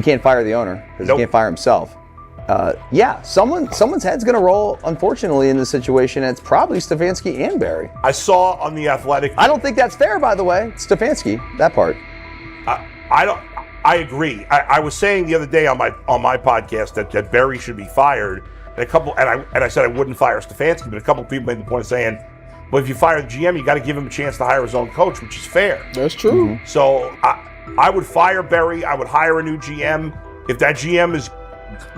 You can't fire the owner because Nope. he can't fire himself. Someone's head's going to roll, unfortunately, in this situation. And it's probably Stefanski and Barry. I saw on The Athletic. I don't think that's fair, by the way. Stefanski, that part. I agree. I was saying the other day on my podcast that Barry should be fired. And I said I wouldn't fire Stefanski, but a couple of people made the point of saying, well, if you fire the GM, you got to give him a chance to hire his own coach, which is fair. That's true. Mm-hmm. So I would fire Barry. I would hire a new GM. If that GM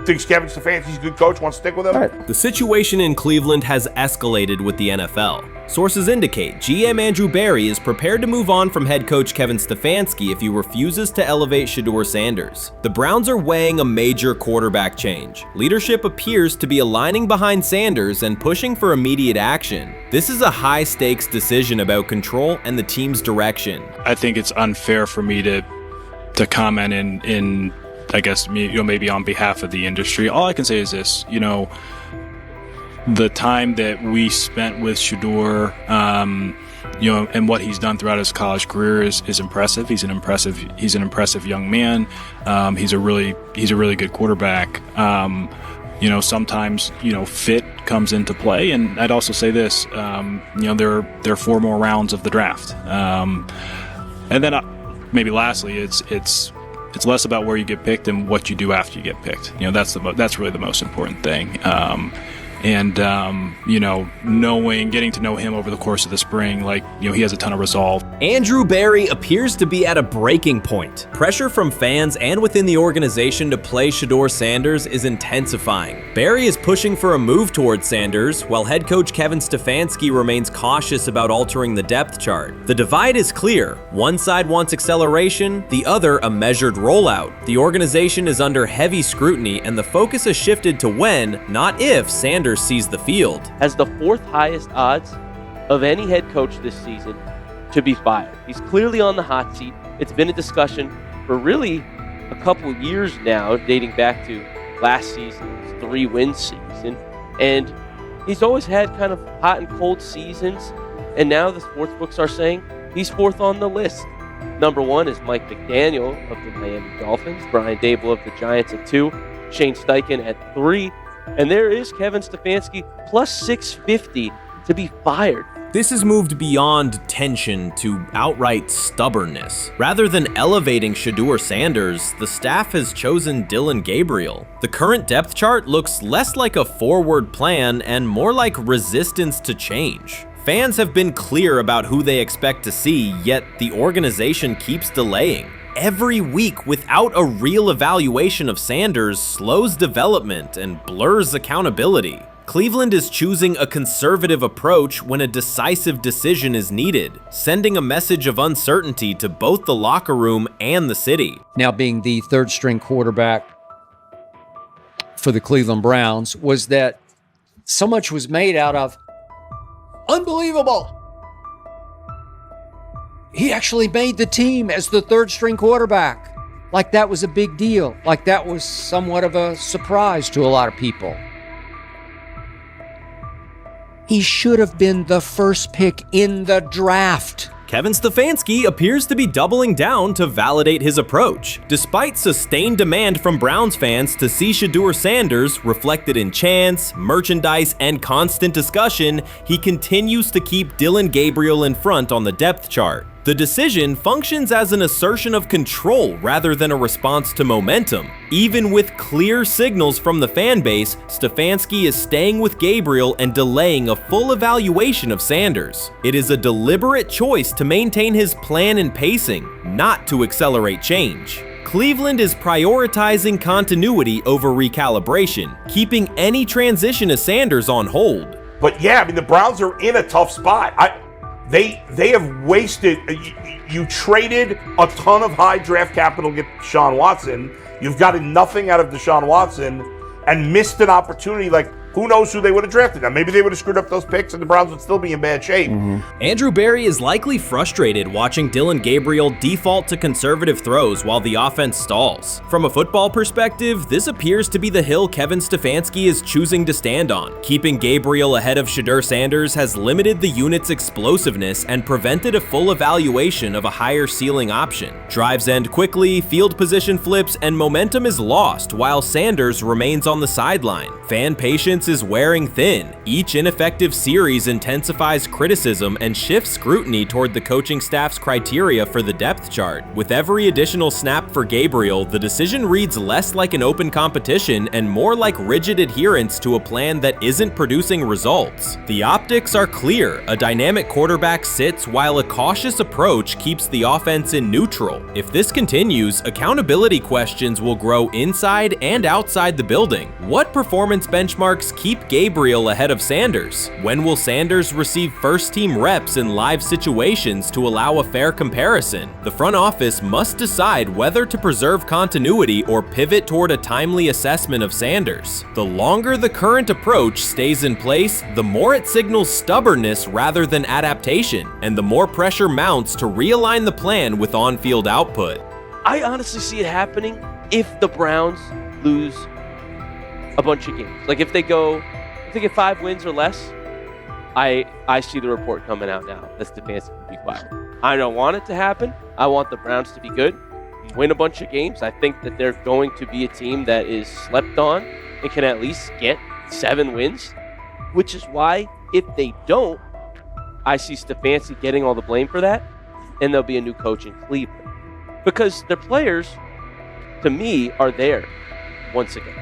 thinks Kevin Stefanski's a good coach, wants to stick with him. Right. The situation in Cleveland has escalated with the NFL. Sources indicate GM Andrew Barry is prepared to move on from head coach Kevin Stefanski if he refuses to elevate Shedeur Sanders. The Browns are weighing a major quarterback change. Leadership appears to be aligning behind Sanders and pushing for immediate action. This is a high-stakes decision about control and the team's direction. I think it's unfair for me to comment in I guess, maybe on behalf of the industry. All I can say is this, the time that we spent with Shedeur, and what he's done throughout his college career is impressive. He's an impressive young man. He's a really good quarterback. Sometimes, fit comes into play. And I'd also say this, there are 4 more rounds of the draft. And then maybe lastly, it's less about where you get picked and what you do after you get picked. That's really the most important thing. Getting to know him over the course of the spring, he has a ton of resolve. Andrew Barry appears to be at a breaking point. Pressure from fans and within the organization to play Shedeur Sanders is intensifying. Barry is pushing for a move towards Sanders, while head coach Kevin Stefanski remains cautious about altering the depth chart. The divide is clear. One side wants acceleration, the other a measured rollout. The organization is under heavy scrutiny, and the focus has shifted to when, not if, Sanders sees the field. Has the 4th highest odds of any head coach this season to be fired. He's clearly on the hot seat. It's been a discussion for really a couple of years now, dating back to last season's 3-win season. And he's always had kind of hot and cold seasons. And now the sports books are saying he's 4th on the list. Number 1 is Mike McDaniel of the Miami Dolphins, Brian Dable of the Giants at 2, Shane Steichen at 3, and there is Kevin Stefanski plus 650 to be fired. This has moved beyond tension to outright stubbornness. Rather than elevating Shedeur Sanders, the staff has chosen Dillon Gabriel. The current depth chart looks less like a forward plan and more like resistance to change. Fans have been clear about who they expect to see, yet the organization keeps delaying. Every week without a real evaluation of Sanders slows development and blurs accountability. Cleveland is choosing a conservative approach when a decisive decision is needed, sending a message of uncertainty to both the locker room and the city. Now being the 3rd-string quarterback for the Cleveland Browns, was that so much was made out of unbelievable. He actually made the team as the 3rd-string quarterback. Like that was a big deal. Like that was somewhat of a surprise to a lot of people. He should have been the first pick in the draft. Kevin Stefanski appears to be doubling down to validate his approach. Despite sustained demand from Browns fans to see Shedeur Sanders reflected in chants, merchandise, and constant discussion, he continues to keep Dillon Gabriel in front on the depth chart. The decision functions as an assertion of control rather than a response to momentum. Even with clear signals from the fan base, Stefanski is staying with Gabriel and delaying a full evaluation of Sanders. It is a deliberate choice to maintain his plan and pacing, not to accelerate change. Cleveland is prioritizing continuity over recalibration, keeping any transition to Sanders on hold. But yeah, I mean, the Browns are in a tough spot. They have wasted. You traded a ton of high draft capital to get Deshaun Watson. You've gotten nothing out of Deshaun Watson and missed an opportunity. Like, who knows who they would have drafted. Now, maybe they would have screwed up those picks and the Browns would still be in bad shape. Andrew Berry is likely frustrated watching Dillon Gabriel default to conservative throws while the offense stalls. From a football perspective, this appears to be the hill Kevin Stefanski is choosing to stand on. Keeping Gabriel ahead of Shedeur Sanders has limited the unit's explosiveness and prevented a full evaluation of a higher ceiling option. Drives end quickly, field position flips, and momentum is lost while Sanders remains on the sideline. Fan patience is wearing thin. Each ineffective series intensifies criticism and shifts scrutiny toward the coaching staff's criteria for the depth chart. With every additional snap for Gabriel, the decision reads less like an open competition and more like rigid adherence to a plan that isn't producing results. The optics are clear. A dynamic quarterback sits while a cautious approach keeps the offense in neutral. If this continues, accountability questions will grow inside and outside the building. What performance benchmarks keep Gabriel ahead of Sanders? When will Sanders receive first-team reps in live situations to allow a fair comparison? The front office must decide whether to preserve continuity or pivot toward a timely assessment of Sanders. The longer the current approach stays in place, the more it signals stubbornness rather than adaptation, and the more pressure mounts to realign the plan with on-field output. I honestly see it happening if the Browns lose a bunch of games. Like if they get 5 wins or less, I see the report coming out now that Stefanski will be fired. I don't want it to happen. I want the Browns to be good, win a bunch of games. I think that they're going to be a team that is slept on and can at least get 7 wins, which is why if they don't, I see Stefanski getting all the blame for that, and there'll be a new coach in Cleveland. Because their players, to me, are there once again.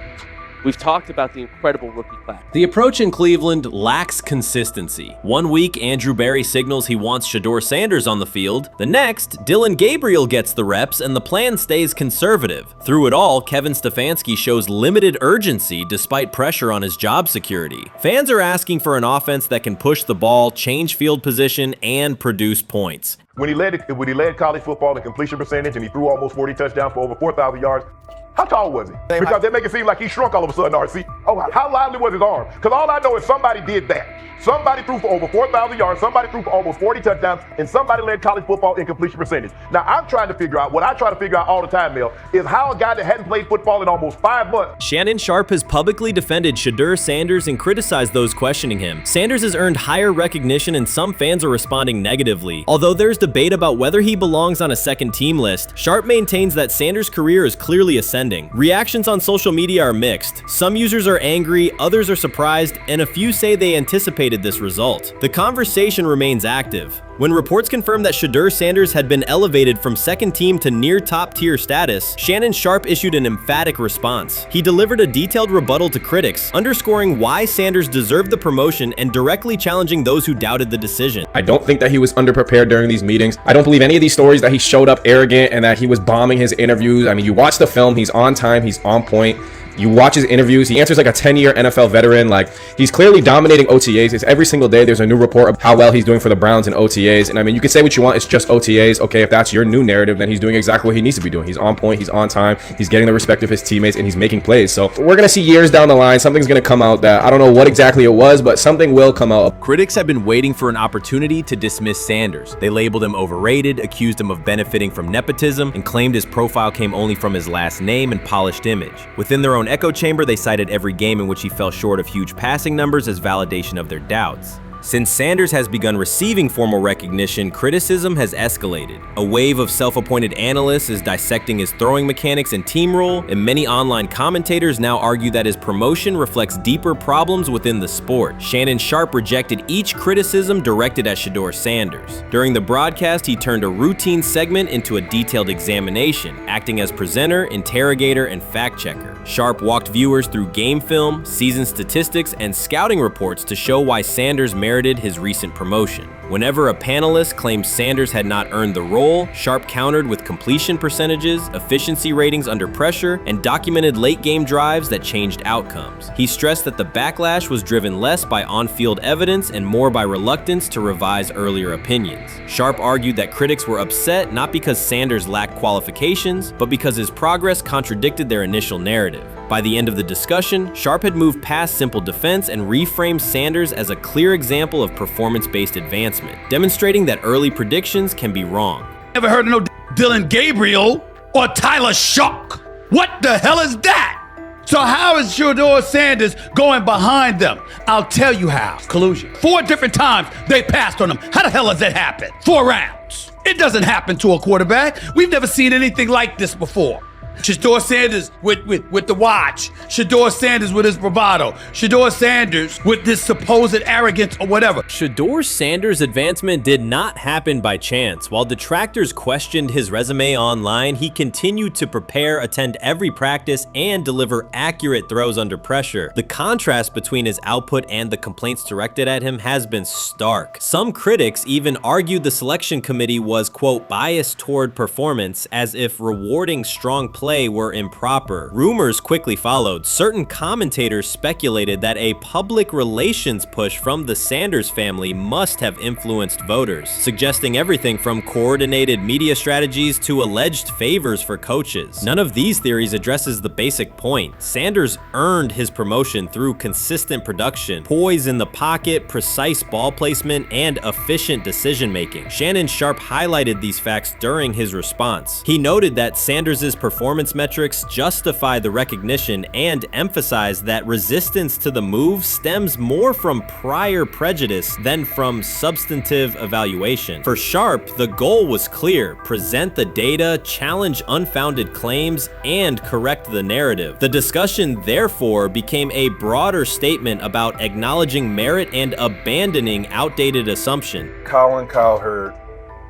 We've talked about the incredible rookie class. The approach in Cleveland lacks consistency. One week, Andrew Berry signals he wants Shedeur Sanders on the field. The next, Dillon Gabriel gets the reps and the plan stays conservative. Through it all, Kevin Stefanski shows limited urgency despite pressure on his job security. Fans are asking for an offense that can push the ball, change field position, and produce points. When he led college football in completion percentage and he threw almost 40 touchdowns for over 4,000 yards, how tall was he? Because they make it seem like he shrunk all of a sudden, RC. Oh, how lively was his arm? Because all I know is somebody did that. Somebody threw for over 4,000 yards, somebody threw for almost 40 touchdowns, and somebody led college football in completion percentage. Now, I'm trying to figure out, what I try to figure out all the time, Mel, is how a guy that hadn't played football in almost 5 months. Shannon Sharpe has publicly defended Shedeur Sanders and criticized those questioning him. Sanders has earned higher recognition and some fans are responding negatively. Although there's debate about whether he belongs on a second team list, Sharpe maintains that Sanders' career is clearly ascending. Reactions on social media are mixed. Some users are angry, others are surprised, and a few say they anticipated this result. The conversation remains active. When reports confirmed that Shedeur Sanders had been elevated from second team to near top tier status, Shannon Sharpe issued an emphatic response. He delivered a detailed rebuttal to critics, underscoring why Sanders deserved the promotion and directly challenging those who doubted the decision. I don't think that he was underprepared during these meetings. I don't believe any of these stories that he showed up arrogant and that he was bombing his interviews. I mean, you watch the film, he's on time, he's on point. You watch his interviews, he answers like a 10-year NFL veteran. Like, he's clearly dominating OTAs. It's every single day there's a new report of how well he's doing for the Browns in OTAs. And I mean, you can say what you want, it's just OTAs. Okay, if that's your new narrative, then he's doing exactly what he needs to be doing. He's on point, he's on time, he's getting the respect of his teammates, and he's making plays. So we're gonna see years down the line, something's gonna come out that I don't know what exactly it was, but something will come out. Critics have been waiting for an opportunity to dismiss Sanders. They labeled him overrated, accused him of benefiting from nepotism, and claimed his profile came only from his last name and polished image. Within their own echo chamber, they cited every game in which he fell short of huge passing numbers as validation of their doubts. Since Sanders has begun receiving formal recognition, criticism has escalated. A wave of self-appointed analysts is dissecting his throwing mechanics and team role, and many online commentators now argue that his promotion reflects deeper problems within the sport. Shannon Sharpe rejected each criticism directed at Shedeur Sanders. During the broadcast, he turned a routine segment into a detailed examination, acting as presenter, interrogator, and fact-checker. Sharpe walked viewers through game film, season statistics, and scouting reports to show why Sanders merited his recent promotion. Whenever a panelist claimed Sanders had not earned the role, Sharpe countered with completion percentages, efficiency ratings under pressure, and documented late-game drives that changed outcomes. He stressed that the backlash was driven less by on-field evidence and more by reluctance to revise earlier opinions. Sharpe argued that critics were upset not because Sanders lacked qualifications, but because his progress contradicted their initial narrative. By the end of the discussion, Sharp had moved past simple defense and reframed Sanders as a clear example of performance-based advancement, demonstrating that early predictions can be wrong. Never heard of no Dylan Gabriel or Tyler Shock. What the hell is that? So how is Shedeur Sanders going behind them? I'll tell you how. Collusion. 4 different times they passed on him. How the hell does that happen? 4 rounds. It doesn't happen to a quarterback. We've never seen anything like this before. Shedeur Sanders with the watch. Shedeur Sanders with his bravado. Shedeur Sanders with this supposed arrogance or whatever. Shedeur Sanders' advancement did not happen by chance. While detractors questioned his resume online, he continued to prepare, attend every practice, and deliver accurate throws under pressure. The contrast between his output and the complaints directed at him has been stark. Some critics even argued the selection committee was, quote, biased toward performance, as if rewarding strong play were improper. Rumors quickly followed. Certain commentators speculated that a public relations push from the Sanders family must have influenced voters, suggesting everything from coordinated media strategies to alleged favors for coaches. None of these theories addresses the basic point. Sanders earned his promotion through consistent production, poise in the pocket, precise ball placement, and efficient decision-making. Shannon Sharp highlighted these facts during his response. He noted that Sanders' performance metrics justify the recognition and emphasize that resistance to the move stems more from prior prejudice than from substantive evaluation. For Sharp, the goal was clear: present the data, challenge unfounded claims, and correct the narrative. The discussion, therefore, became a broader statement about acknowledging merit and abandoning outdated assumption. Colin Cowherd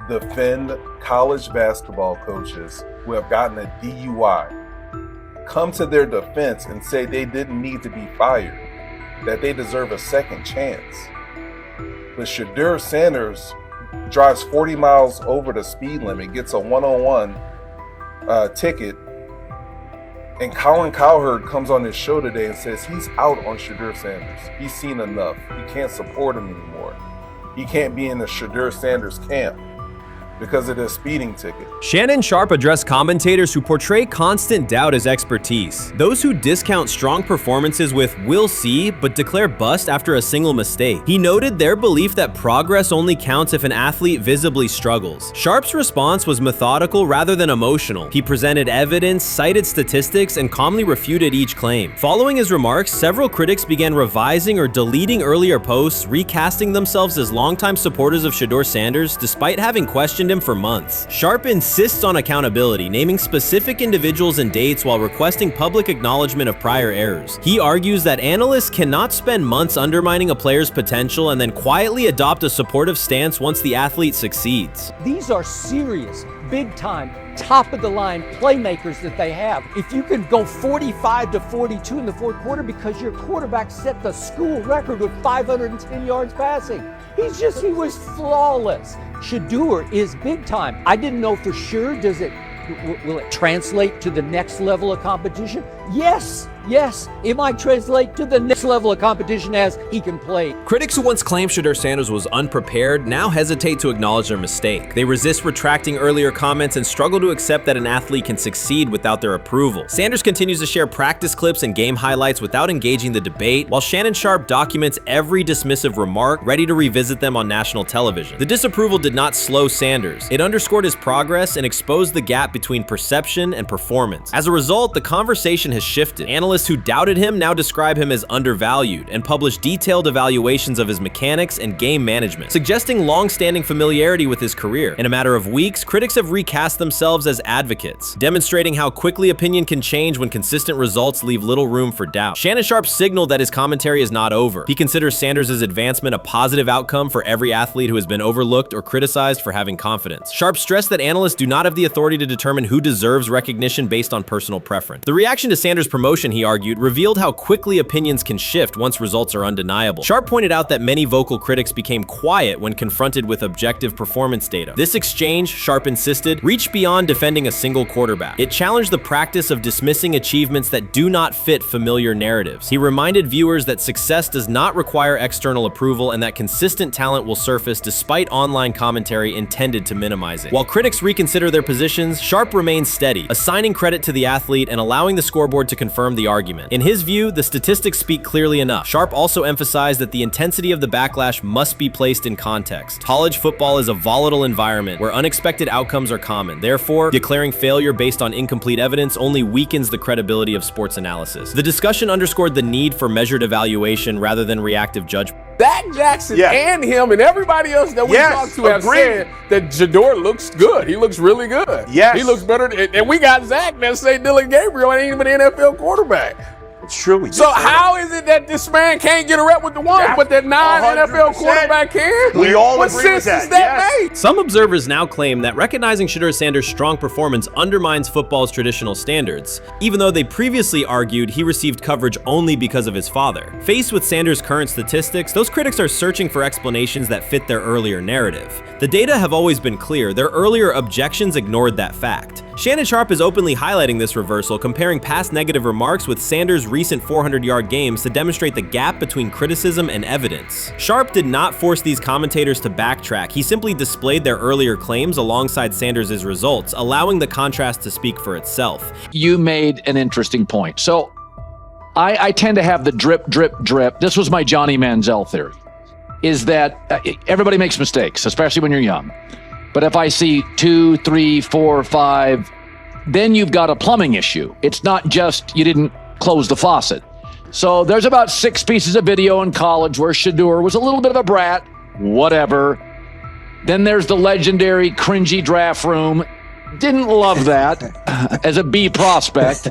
defend college basketball coaches who have gotten a DUI, come to their defense and say they didn't need to be fired, that they deserve a second chance. But Shedeur Sanders drives 40 miles over the speed limit, gets a one-on-one ticket, and Colin Cowherd comes on his show today and says he's out on Shedeur Sanders. He's seen enough. He can't support him anymore. He can't be in the Shedeur Sanders camp because of the speeding ticket. Shannon Sharp addressed commentators who portray constant doubt as expertise. Those who discount strong performances with "we'll see," but declare bust after a single mistake. He noted their belief that progress only counts if an athlete visibly struggles. Sharp's response was methodical rather than emotional. He presented evidence, cited statistics, and calmly refuted each claim. Following his remarks, several critics began revising or deleting earlier posts, recasting themselves as longtime supporters of Shedeur Sanders despite having questioned him for months. Sharp insists on accountability, naming specific individuals and dates while requesting public acknowledgement of prior errors. He argues that analysts cannot spend months undermining a player's potential and then quietly adopt a supportive stance once the athlete succeeds. These are serious, big-time, top-of-the-line playmakers that they have. If you can go 45 to 42 in the fourth quarter because your quarterback set the school record with 510 yards passing. He was flawless. Shedeur is big time. I didn't know for sure, will it translate to the next level of competition? Yes, it might translate to the next level of competition as he can play. Critics who once claimed Shedeur Sanders was unprepared now hesitate to acknowledge their mistake. They resist retracting earlier comments and struggle to accept that an athlete can succeed without their approval. Sanders continues to share practice clips and game highlights without engaging the debate, while Shannon Sharp documents every dismissive remark, ready to revisit them on national television. The disapproval did not slow Sanders. It underscored his progress and exposed the gap between perception and performance. As a result, the conversation has shifted. Analysts who doubted him now describe him as undervalued and publish detailed evaluations of his mechanics and game management, suggesting long-standing familiarity with his career. In a matter of weeks, critics have recast themselves as advocates, demonstrating how quickly opinion can change when consistent results leave little room for doubt. Shannon Sharp signaled that his commentary is not over. He considers Sanders' advancement a positive outcome for every athlete who has been overlooked or criticized for having confidence. Sharp stressed that analysts do not have the authority to determine who deserves recognition based on personal preference. The reaction to Sanders' promotion, he argued, revealed how quickly opinions can shift once results are undeniable. Sharp pointed out that many vocal critics became quiet when confronted with objective performance data. This exchange, Sharp insisted, reached beyond defending a single quarterback. It challenged the practice of dismissing achievements that do not fit familiar narratives. He reminded viewers that success does not require external approval and that consistent talent will surface despite online commentary intended to minimize it. While critics reconsider their positions, Sharp remains steady, assigning credit to the athlete and allowing the scoreboard to confirm the argument. In his view, the statistics speak clearly enough. Sharp also emphasized that the intensity of the backlash must be placed in context. College football is a volatile environment where unexpected outcomes are common. Therefore, declaring failure based on incomplete evidence only weakens the credibility of sports analysis. The discussion underscored the need for measured evaluation rather than reactive judgment. Dak Jackson and him and everybody else that we talked to have said that Shedeur looks good. He looks really good. Yes. He looks better. And we got Zach that say Dylan Gabriel ain't even an NFL quarterback. It's true. So how is it that this man can't get a rep with the ones, but that non-NFL quarterback can? We all what agree sense with that. does that make? Some observers now claim that recognizing Shedeur Sanders' strong performance undermines football's traditional standards, even though they previously argued he received coverage only because of his father. Faced with Sanders' current statistics, those critics are searching for explanations that fit their earlier narrative. The data have always been clear. Their earlier objections ignored that fact. Shannon Sharp is openly highlighting this reversal, comparing past negative remarks with Sanders' recent 400-yard games to demonstrate the gap between criticism and evidence. Sharp did not force these commentators to backtrack. He simply displayed their earlier claims alongside Sanders' results, allowing the contrast to speak for itself. You made an interesting point. So I tend to have the drip, drip, drip. This was my Johnny Manziel theory, is that everybody makes mistakes, especially when you're young. But if I see 2, 3, 4, 5, then you've got a plumbing issue. It's not just you didn't close the faucet. So there's about 6 pieces of video in college where Shedeur was a little bit of a brat, whatever. Then there's the legendary cringy draft room. Didn't love that as a B prospect.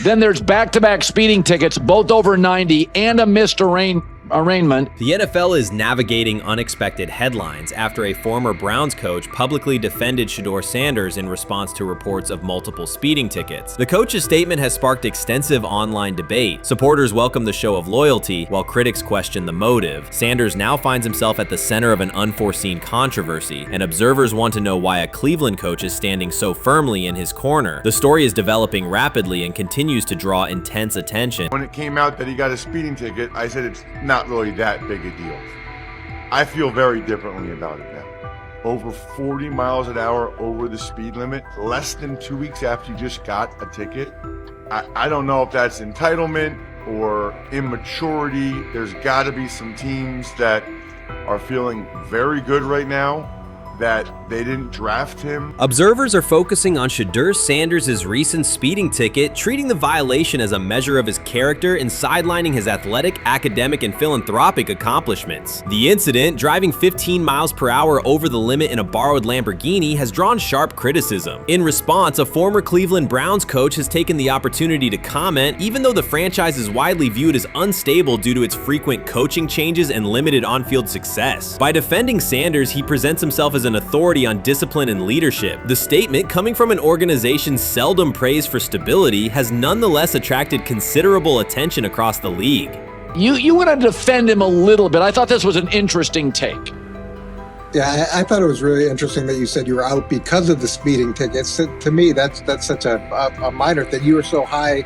Then there's back-to-back speeding tickets, both over 90, and a missed arraignment. The NFL is navigating unexpected headlines after a former Browns coach publicly defended Shedeur Sanders in response to reports of multiple speeding tickets. The coach's statement has sparked extensive online debate. Supporters welcome the show of loyalty, while critics question the motive. Sanders now finds himself at the center of an unforeseen controversy, and observers want to know why a Cleveland coach is standing so firmly in his corner. The story is developing rapidly and continues to draw intense attention. When it came out that he got a speeding ticket, I said it's not really that big a deal. I feel very differently about it now. Over 40 miles an hour over the speed limit, less than 2 weeks after you just got a ticket. I don't know if that's entitlement or immaturity. There's got to be some teams that are feeling very good right now that they didn't draft him. Observers are focusing on Shedeur Sanders' recent speeding ticket, treating the violation as a measure of his character and sidelining his athletic, academic, and philanthropic accomplishments. The incident, driving 15 miles per hour over the limit in a borrowed Lamborghini, has drawn sharp criticism. In response, a former Cleveland Browns coach has taken the opportunity to comment, even though the franchise is widely viewed as unstable due to its frequent coaching changes and limited on-field success. By defending Sanders, he presents himself as an authority on discipline and leadership. The statement, coming from an organization seldom praised for stability, has nonetheless attracted considerable attention across the league. You want to defend him a little bit. I thought this was an interesting take. Yeah, I thought it was really interesting that you said you were out because of the speeding tickets. To me, that's such a minor thing. You were so high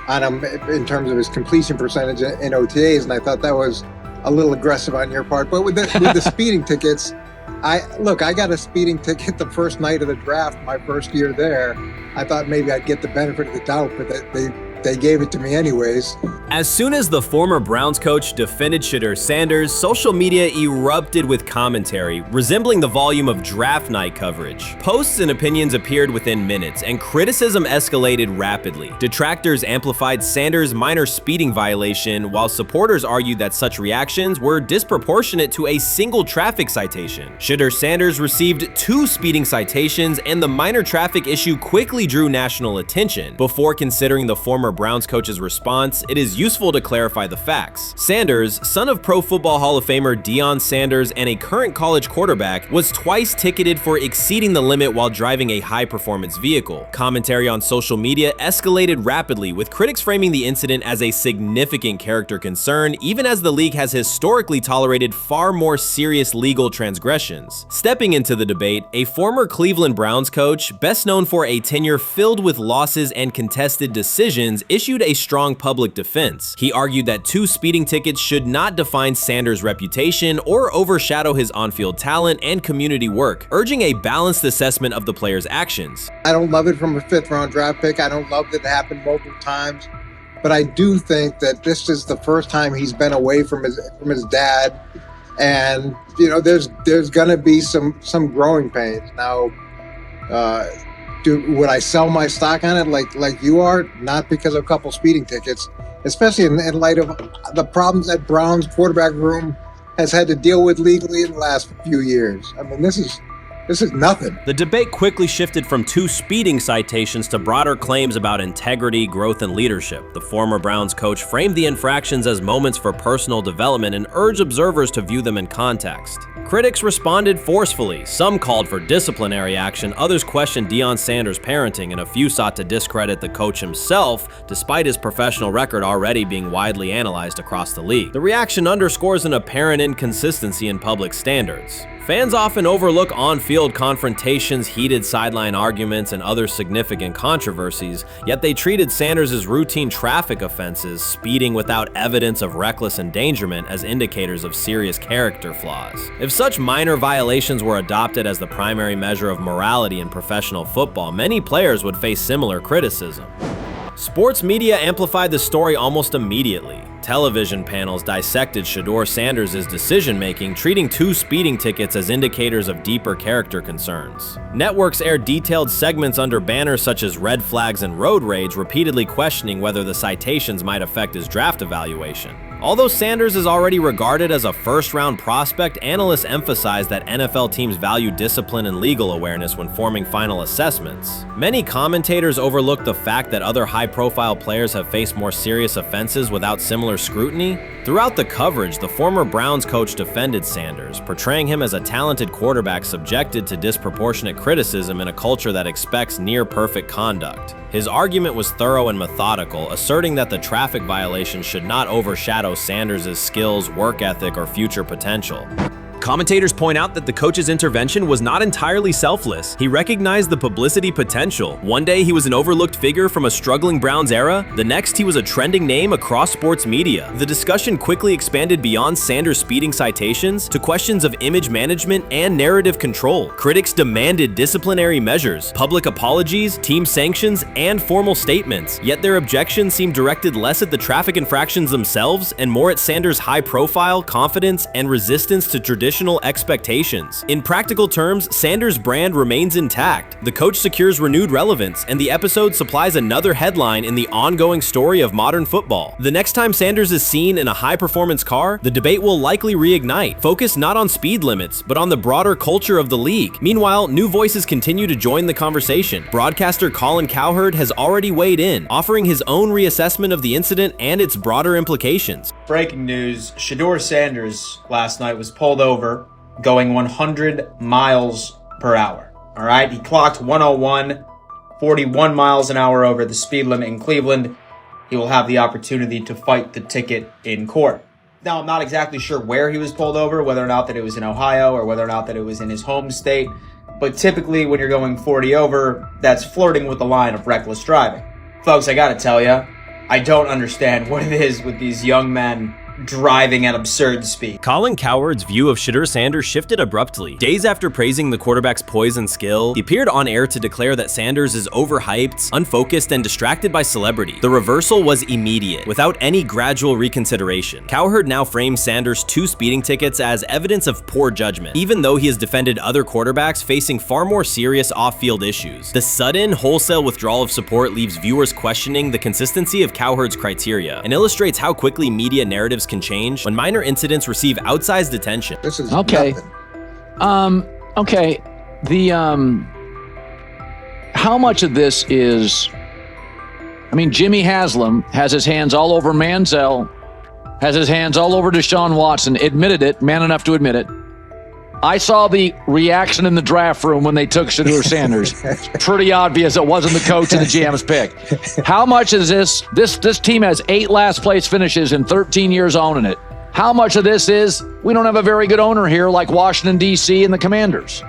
on him in terms of his completion percentage in OTAs, and I thought that was a little aggressive on your part. But with the speeding tickets, I got a speeding ticket the first night of the draft, my first year there. I thought maybe I'd get the benefit of the doubt, but they gave it to me anyways. As soon as the former Browns coach defended Shedeur Sanders, social media erupted with commentary, resembling the volume of draft night coverage. Posts and opinions appeared within minutes, and criticism escalated rapidly. Detractors amplified Sanders' minor speeding violation, while supporters argued that such reactions were disproportionate to a single traffic citation. Shedeur Sanders received 2 speeding citations, and the minor traffic issue quickly drew national attention. Before considering the former Browns coach's response, it is useful to clarify the facts. Sanders, son of Pro Football Hall of Famer Deion Sanders and a current college quarterback, was twice ticketed for exceeding the limit while driving a high-performance vehicle. Commentary on social media escalated rapidly, with critics framing the incident as a significant character concern, even as the league has historically tolerated far more serious legal transgressions. Stepping into the debate, a former Cleveland Browns coach, best known for a tenure filled with losses and contested decisions, issued a strong public defense. He argued that 2 speeding tickets should not define Sanders' reputation or overshadow his on-field talent and community work, urging a balanced assessment of the player's actions. I don't love it from a 5th round draft pick. I don't love that it happened multiple times. but I do think that this is the first time he's been away from his dad, and there's going to be some growing pains. Now, would I sell my stock on it like you are? Not because of a couple speeding tickets, especially in light of the problems that Brown's quarterback room has had to deal with legally in the last few years. I mean, this is nothing. The debate quickly shifted from 2 speeding citations to broader claims about integrity, growth, and leadership. The former Browns coach framed the infractions as moments for personal development and urged observers to view them in context. Critics responded forcefully. Some called for disciplinary action, others questioned Deion Sanders' parenting, and a few sought to discredit the coach himself, despite his professional record already being widely analyzed across the league. The reaction underscores an apparent inconsistency in public standards. Fans often overlook on-field confrontations, heated sideline arguments, and other significant controversies, yet they treated Sanders' routine traffic offenses, speeding without evidence of reckless endangerment, as indicators of serious character flaws. If such minor violations were adopted as the primary measure of morality in professional football, many players would face similar criticism. Sports media amplified the story almost immediately. Television panels dissected Shedeur Sanders' decision-making, treating 2 speeding tickets as indicators of deeper character concerns. Networks aired detailed segments under banners such as red flags and road rage, repeatedly questioning whether the citations might affect his draft evaluation. Although Sanders is already regarded as a first-round prospect, analysts emphasize that NFL teams value discipline and legal awareness when forming final assessments. Many commentators overlook the fact that other high-profile players have faced more serious offenses without similar scrutiny. Throughout the coverage, the former Browns coach defended Sanders, portraying him as a talented quarterback subjected to disproportionate criticism in a culture that expects near-perfect conduct. His argument was thorough and methodical, asserting that the traffic violation should not overshadow Sanders' skills, work ethic, or future potential. Commentators point out that the coach's intervention was not entirely selfless. He recognized the publicity potential. One day he was an overlooked figure from a struggling Browns era, the next he was a trending name across sports media. The discussion quickly expanded beyond Sanders' speeding citations to questions of image management and narrative control. Critics demanded disciplinary measures, public apologies, team sanctions, and formal statements, yet their objections seemed directed less at the traffic infractions themselves and more at Sanders' high profile, confidence, and resistance to traditional expectations. In practical terms, Sanders' brand remains intact. The coach secures renewed relevance, and the episode supplies another headline in the ongoing story of modern football. The next time Sanders is seen in a high-performance car, the debate will likely reignite, focused not on speed limits, but on the broader culture of the league. Meanwhile, new voices continue to join the conversation. Broadcaster Colin Cowherd has already weighed in, offering his own reassessment of the incident and its broader implications. Breaking news, Shedeur Sanders last night was pulled over going 100 miles per hour. All right, he clocked 101, 41 miles an hour over the speed limit in Cleveland. He will have the opportunity to fight the ticket in court. Now, I'm not exactly sure where he was pulled over, whether or not that it was in Ohio or whether or not that it was in his home state. But typically when you're going 40 over, that's flirting with the line of reckless driving. Folks, I gotta tell you, I don't understand what it is with these young men driving at absurd speed. Colin Cowherd's view of Shedeur Sanders shifted abruptly. Days after praising the quarterback's poise and skill, he appeared on air to declare that Sanders is overhyped, unfocused, and distracted by celebrity. The reversal was immediate, without any gradual reconsideration. Cowherd now frames Sanders' 2 speeding tickets as evidence of poor judgment, even though he has defended other quarterbacks facing far more serious off-field issues. The sudden, wholesale withdrawal of support leaves viewers questioning the consistency of Cowherd's criteria and illustrates how quickly media narratives can change when minor incidents receive outsized attention. This is okay. nothing. Okay. How much of this is? I mean, Jimmy Haslam has his hands all over Manziel, has his hands all over Deshaun Watson. Admitted it, man enough to admit it. I saw the reaction in the draft room when they took Shedeur Sanders. Pretty obvious it wasn't the coach and the GM's pick. How much is this? This team has 8 last place finishes in 13 years owning it. How much of this is we don't have a very good owner here like Washington, D.C. and the Commanders?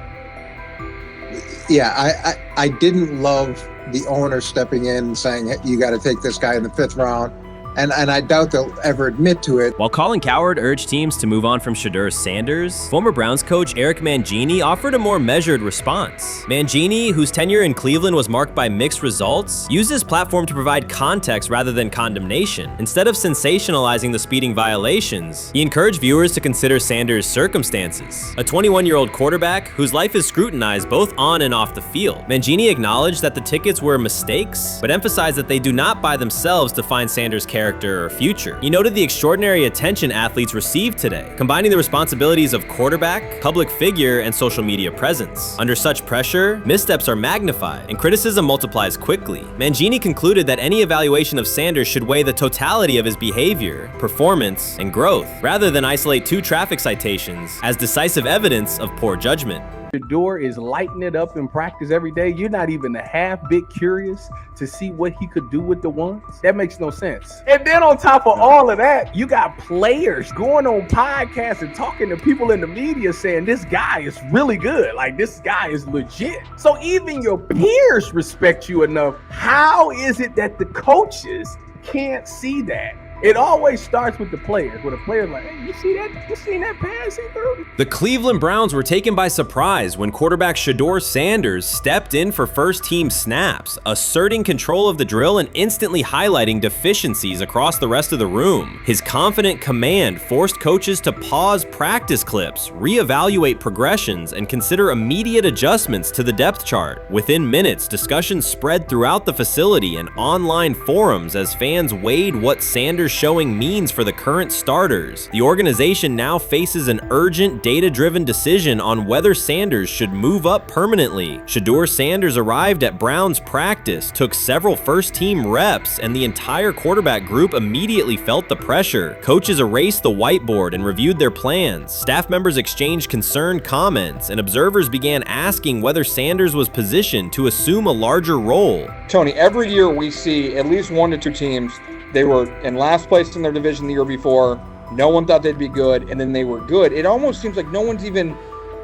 Yeah, I didn't love the owner stepping in and saying, you got to take this guy in the 5th round. And I doubt they'll ever admit to it. While Colin Cowherd urged teams to move on from Shedeur Sanders, former Browns coach Eric Mangini offered a more measured response. Mangini, whose tenure in Cleveland was marked by mixed results, used his platform to provide context rather than condemnation. Instead of sensationalizing the speeding violations, he encouraged viewers to consider Sanders' circumstances. A 21-year-old quarterback whose life is scrutinized both on and off the field. Mangini acknowledged that the tickets were mistakes, but emphasized that they do not by themselves define Sanders' character or future. He noted the extraordinary attention athletes received today, combining the responsibilities of quarterback, public figure, and social media presence. Under such pressure, missteps are magnified, and criticism multiplies quickly. Mangini concluded that any evaluation of Sanders should weigh the totality of his behavior, performance, and growth, rather than isolate 2 traffic citations as decisive evidence of poor judgment. Shedeur is lighting it up in practice every day. You're not even a half bit curious to see what he could do with the ones. That makes no sense. And then on top of all of that, you got players going on podcasts and talking to people in the media saying this guy is really good. Like, this guy is legit. So even your peers respect you enough. How is it that the coaches can't see that? It always starts with the players, where the players like, hey, you see that? You seen that pass he threw? The Cleveland Browns were taken by surprise when quarterback Shedeur Sanders stepped in for first-team snaps, asserting control of the drill and instantly highlighting deficiencies across the rest of the room. His confident command forced coaches to pause practice clips, reevaluate progressions, and consider immediate adjustments to the depth chart. Within minutes, discussions spread throughout the facility and online forums as fans weighed what Sanders' showing means for the current starters. The organization now faces an urgent, data-driven decision on whether Sanders should move up permanently. Shedeur Sanders arrived at Browns practice, took several first-team reps, and the entire quarterback group immediately felt the pressure. Coaches erased the whiteboard and reviewed their plans. Staff members exchanged concerned comments, and observers began asking whether Sanders was positioned to assume a larger role. Tony, every year we see at least 1 to 2 teams. They were in last place in their division the year before. No one thought they'd be good, and then they were good. It almost seems like no one's even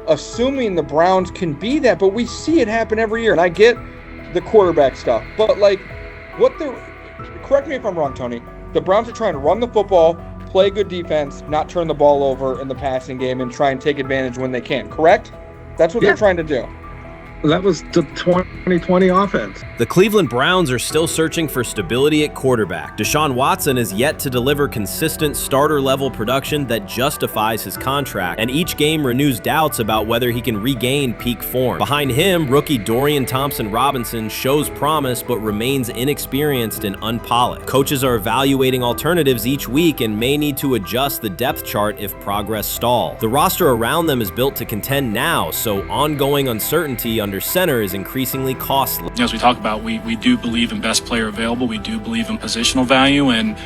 assuming the Browns can be that, but we see it happen every year. And I get the quarterback stuff, but like, correct me if I'm wrong, Tony. The Browns are trying to run the football, play good defense, not turn the ball over in the passing game, and try and take advantage when they can, correct? That's what they're trying to do. That was the 2020 offense. The Cleveland Browns are still searching for stability at quarterback. Deshaun Watson is yet to deliver consistent starter-level production that justifies his contract, and each game renews doubts about whether he can regain peak form. Behind him, rookie Dorian Thompson-Robinson shows promise but remains inexperienced and unpolished. Coaches are evaluating alternatives each week and may need to adjust the depth chart if progress stalls. The roster around them is built to contend now, so ongoing uncertainty under center is increasingly costly. As we talk about, we do believe in best player available. We do believe in positional value, and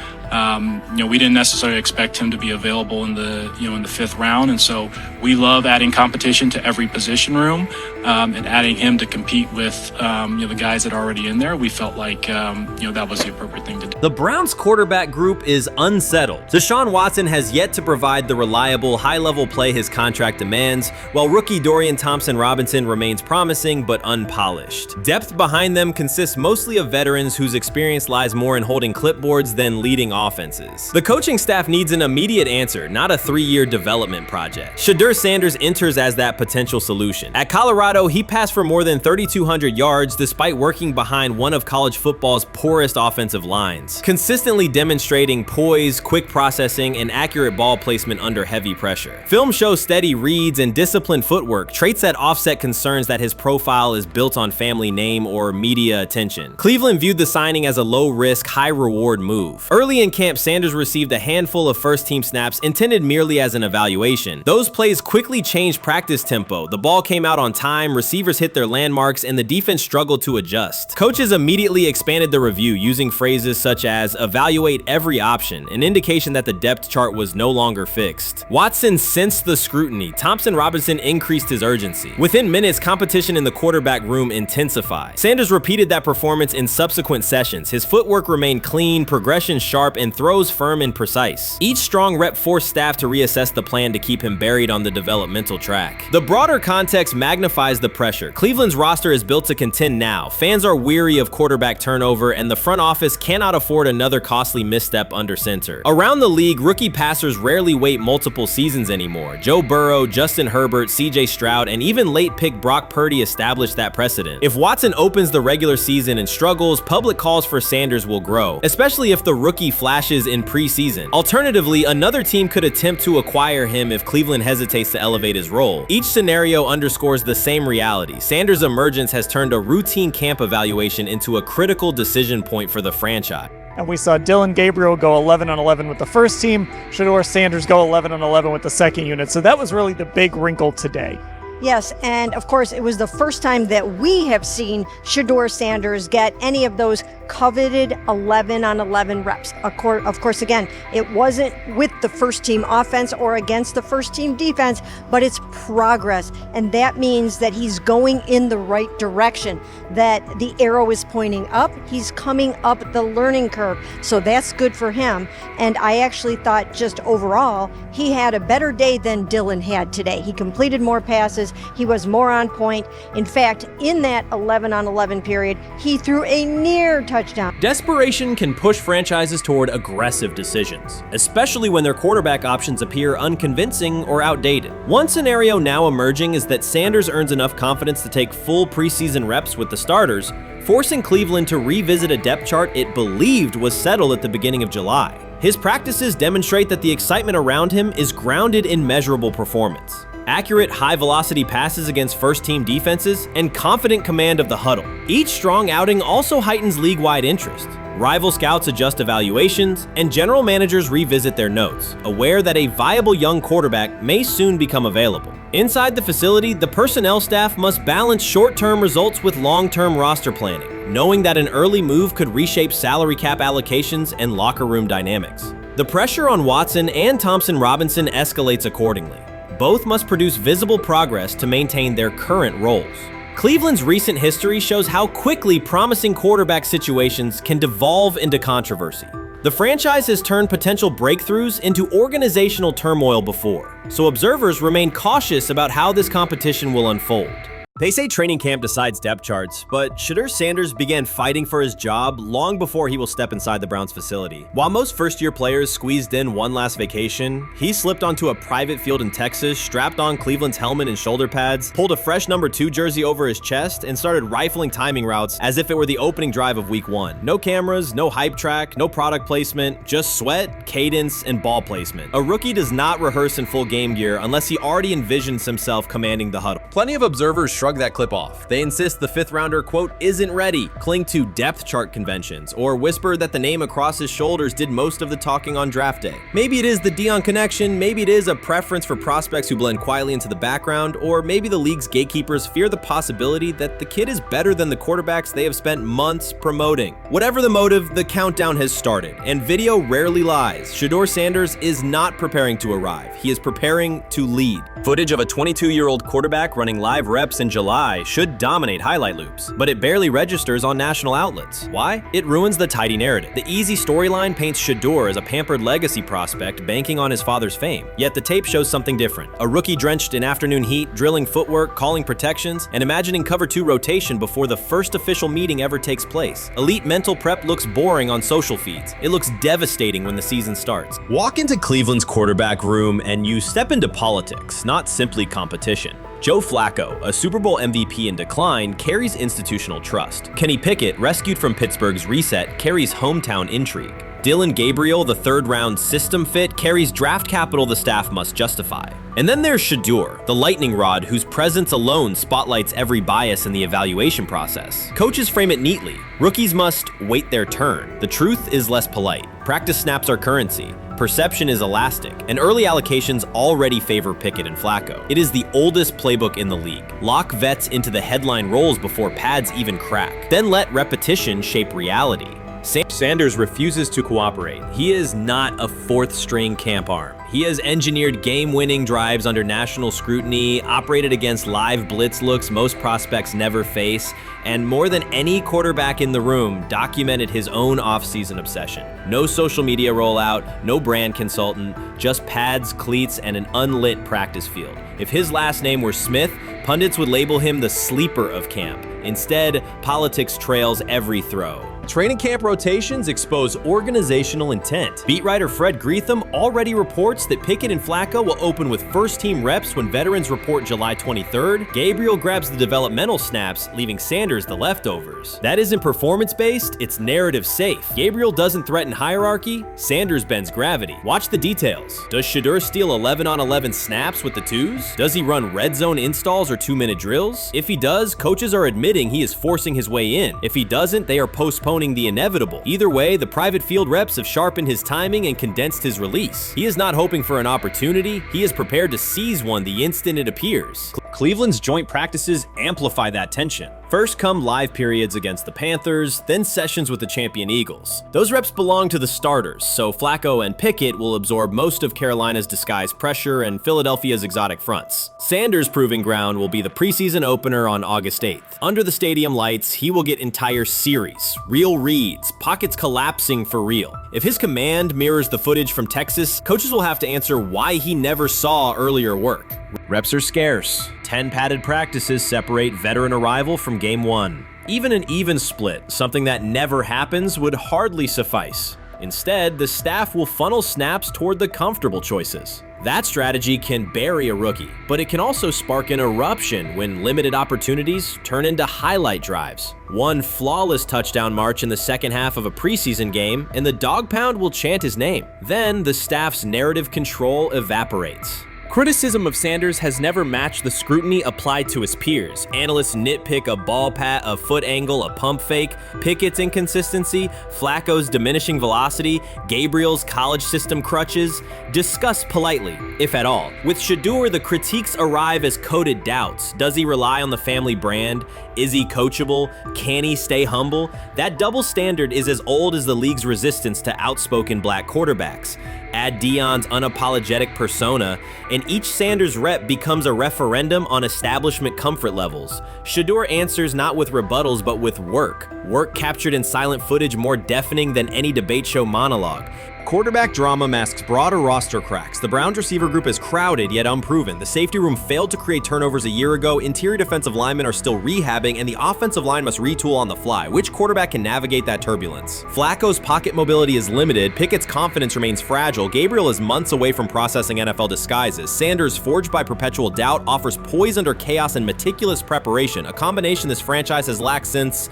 we didn't necessarily expect him to be available in the in the 5th round, and so we love adding competition to every position room and adding him to compete with the guys that are already in there. We felt like that was the appropriate thing to do. The Browns quarterback group is unsettled. Deshaun Watson has yet to provide the reliable, high-level play his contract demands, while rookie Dorian Thompson-Robinson remains promising but unpolished. Depth behind them consists mostly of veterans whose experience lies more in holding clipboards than leading offenses. The coaching staff needs an immediate answer, not a 3-year development project. Shedeur Sanders enters as that potential solution. At Colorado, he passed for more than 3,200 yards despite working behind one of college football's poorest offensive lines, consistently demonstrating poise, quick processing, and accurate ball placement under heavy pressure. Film shows steady reads and disciplined footwork, traits that offset concerns that his profile is built on family name or media attention. Cleveland viewed the signing as a low-risk, high-reward move. Early in camp, Sanders received a handful of first-team snaps intended merely as an evaluation. Those plays quickly changed practice tempo. The ball came out on time, receivers hit their landmarks, and the defense struggled to adjust. Coaches immediately expanded the review using phrases such as evaluate every option, an indication that the depth chart was no longer fixed. Watson sensed the scrutiny. Thompson-Robinson increased his urgency. Within minutes, competition in the quarterback room intensified. Sanders repeated that performance in subsequent sessions. His footwork remained clean, progression sharp, and throws firm and precise. Each strong rep forced staff to reassess the plan to keep him buried on the developmental track. The broader context magnifies the pressure. Cleveland's roster is built to contend now. Fans are weary of quarterback turnover, and the front office cannot afford another costly misstep under center. Around the league, rookie passers rarely wait multiple seasons anymore. Joe Burrow, Justin Herbert, CJ Stroud, and even late pick Brock Purdy established that precedent. If Watson opens the regular season and struggles, public calls for Sanders will grow, especially if the rookie flashes in preseason. Alternatively, another team could attempt to acquire him if Cleveland hesitates to elevate his role. Each scenario underscores the same reality. Sanders' emergence has turned a routine camp evaluation into a critical decision point for the franchise. And we saw Dillon Gabriel go 11-on-11 with the first team, Shedeur Sanders go 11-on-11 with the second unit. So that was really the big wrinkle today. Yes, and of course, it was the first time that we have seen Shedeur Sanders get any of those coveted 11-on-11 reps. Of course, again, it wasn't with the first team offense or against the first team defense, but it's progress. And that means that he's going in the right direction, that the arrow is pointing up. He's coming up the learning curve. So that's good for him. And I actually thought just overall, he had a better day than Dillon had today. He completed more passes. He was more on point. In fact, in that 11-on-11 period, he threw a near touchdown. Desperation can push franchises toward aggressive decisions, especially when their quarterback options appear unconvincing or outdated. One scenario now emerging is that Sanders earns enough confidence to take full preseason reps with the starters, forcing Cleveland to revisit a depth chart it believed was settled at the beginning of July. His practices demonstrate that the excitement around him is grounded in measurable performance. Accurate, high-velocity passes against first-team defenses, and confident command of the huddle. Each strong outing also heightens league-wide interest. Rival scouts adjust evaluations, and general managers revisit their notes, aware that a viable young quarterback may soon become available. Inside the facility, the personnel staff must balance short-term results with long-term roster planning, knowing that an early move could reshape salary cap allocations and locker room dynamics. The pressure on Watson and Thompson Robinson escalates accordingly. Both must produce visible progress to maintain their current roles. Cleveland's recent history shows how quickly promising quarterback situations can devolve into controversy. The franchise has turned potential breakthroughs into organizational turmoil before, so observers remain cautious about how this competition will unfold. They say training camp decides depth charts, but Shedeur Sanders began fighting for his job long before he will step inside the Browns facility. While most first-year players squeezed in one last vacation, he slipped onto a private field in Texas, strapped on Cleveland's helmet and shoulder pads, pulled a fresh number 2 jersey over his chest, and started rifling timing routes as if it were the opening drive of week 1. No cameras, no hype track, no product placement, just sweat, cadence, and ball placement. A rookie does not rehearse in full game gear unless he already envisions himself commanding the huddle. Plenty of observers shrug that clip off. They insist the 5th rounder, quote, isn't ready, cling to depth chart conventions, or whisper that the name across his shoulders did most of the talking on draft day. Maybe it is the Deion connection, maybe it is a preference for prospects who blend quietly into the background, or maybe the league's gatekeepers fear the possibility that the kid is better than the quarterbacks they have spent months promoting. Whatever the motive, the countdown has started, and video rarely lies. Shedeur Sanders is not preparing to arrive. He is preparing to lead. Footage of a 22-year-old quarterback running live reps in July should dominate highlight loops, but it barely registers on national outlets. Why? It ruins the tidy narrative. The easy storyline paints Shedeur as a pampered legacy prospect banking on his father's fame. Yet the tape shows something different. A rookie drenched in afternoon heat, drilling footwork, calling protections, and imagining cover 2 rotation before the first official meeting ever takes place. Elite mental prep looks boring on social feeds. It looks devastating when the season starts. Walk into Cleveland's quarterback room and you step into politics, not simply competition. Joe Flacco, a Super Bowl MVP in decline, carries institutional trust. Kenny Pickett, rescued from Pittsburgh's reset, carries hometown intrigue. Dillon Gabriel, the 3rd-round system fit, carries draft capital the staff must justify. And then there's Shedeur, the lightning rod whose presence alone spotlights every bias in the evaluation process. Coaches frame it neatly. Rookies must wait their turn. The truth is less polite. Practice snaps are currency. Perception is elastic, and early allocations already favor Pickett and Flacco. It is the oldest playbook in the league. Lock vets into the headline roles before pads even crack. Then let repetition shape reality. Sanders refuses to cooperate. He is not a fourth-string camp arm. He has engineered game-winning drives under national scrutiny, operated against live blitz looks most prospects never face, and more than any quarterback in the room, documented his own off-season obsession. No social media rollout, no brand consultant, just pads, cleats, and an unlit practice field. If his last name were Smith, pundits would label him the sleeper of camp. Instead, politics trails every throw. Training camp rotations expose organizational intent. Beat writer Fred Greetham already reports that Pickett and Flacco will open with first-team reps when veterans report July 23rd. Gabriel grabs the developmental snaps, leaving Sanders the leftovers. That isn't performance-based, it's narrative-safe. Gabriel doesn't threaten hierarchy, Sanders bends gravity. Watch the details. Does Shedeur steal 11-on-11 snaps with the twos? Does he run red zone installs or 2-minute drills? If he does, coaches are admitting he is forcing his way in. If he doesn't, they are postponing the inevitable. Either way, the private field reps have sharpened his timing and condensed his release. He is not hoping for an opportunity, he is prepared to seize one the instant it appears. Cleveland's joint practices amplify that tension. First come live periods against the Panthers, then sessions with the champion Eagles. Those reps belong to the starters, so Flacco and Pickett will absorb most of Carolina's disguised pressure and Philadelphia's exotic fronts. Sanders' proving ground will be the preseason opener on August 8th. Under the stadium lights, he will get entire series, real reads, pockets collapsing for real. If his command mirrors the footage from Texas, coaches will have to answer why he never saw earlier work. Reps are scarce. 10 padded practices separate veteran arrival from game 1. Even an even split, something that never happens, would hardly suffice. Instead, the staff will funnel snaps toward the comfortable choices. That strategy can bury a rookie, but it can also spark an eruption when limited opportunities turn into highlight drives. One flawless touchdown march in the second half of a preseason game, and the dog pound will chant his name. Then the staff's narrative control evaporates. Criticism of Sanders has never matched the scrutiny applied to his peers. Analysts nitpick a ball pat, a foot angle, a pump fake, Pickett's inconsistency, Flacco's diminishing velocity, Gabriel's college system crutches. Discuss politely, if at all. With Shedeur, the critiques arrive as coded doubts. Does he rely on the family brand? Is he coachable? Can he stay humble? That double standard is as old as the league's resistance to outspoken black quarterbacks. Add Deion's unapologetic persona, and each Sanders rep becomes a referendum on establishment comfort levels. Shedeur answers not with rebuttals, but with work. Work captured in silent footage more deafening than any debate show monologue. Quarterback drama masks broader roster cracks. The Browns receiver group is crowded yet unproven. The safety room failed to create turnovers a year ago. Interior defensive linemen are still rehabbing, and the offensive line must retool on the fly. Which quarterback can navigate that turbulence? Flacco's pocket mobility is limited. Pickett's confidence remains fragile. Gabriel is months away from processing NFL disguises. Sanders, forged by perpetual doubt, offers poise under chaos and meticulous preparation, a combination this franchise has lacked since,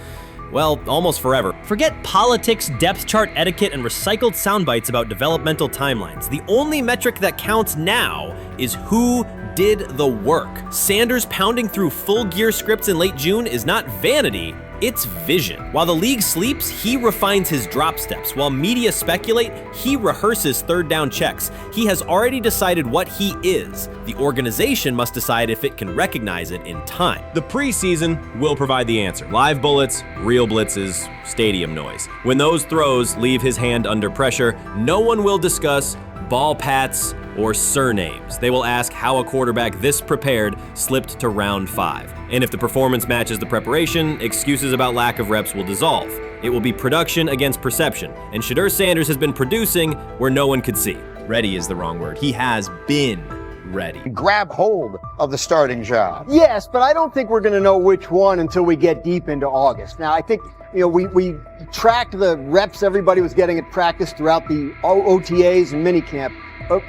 well, almost forever. Forget politics, depth chart etiquette, and recycled sound bites about developmental timelines. The only metric that counts now is who did the work. Sanders pounding through full gear scripts in late June is not vanity, it's vision. While the league sleeps, he refines his drop steps. While media speculate, he rehearses third down checks. He has already decided what he is. The organization must decide if it can recognize it in time. The preseason will provide the answer. Live bullets, real blitzes, stadium noise. When those throws leave his hand under pressure, no one will discuss ball pats or surnames. They will ask how a quarterback this prepared slipped to round 5. And if the performance matches the preparation, excuses about lack of reps will dissolve. It will be production against perception, and Shedeur Sanders has been producing where no one could see. Ready is the wrong word. He has been ready. Grab hold of the starting job. Yes, but I don't think we're going to know which one until we get deep into August. Now, I think, we tracked the reps everybody was getting at practice throughout the OTAs and minicamp. But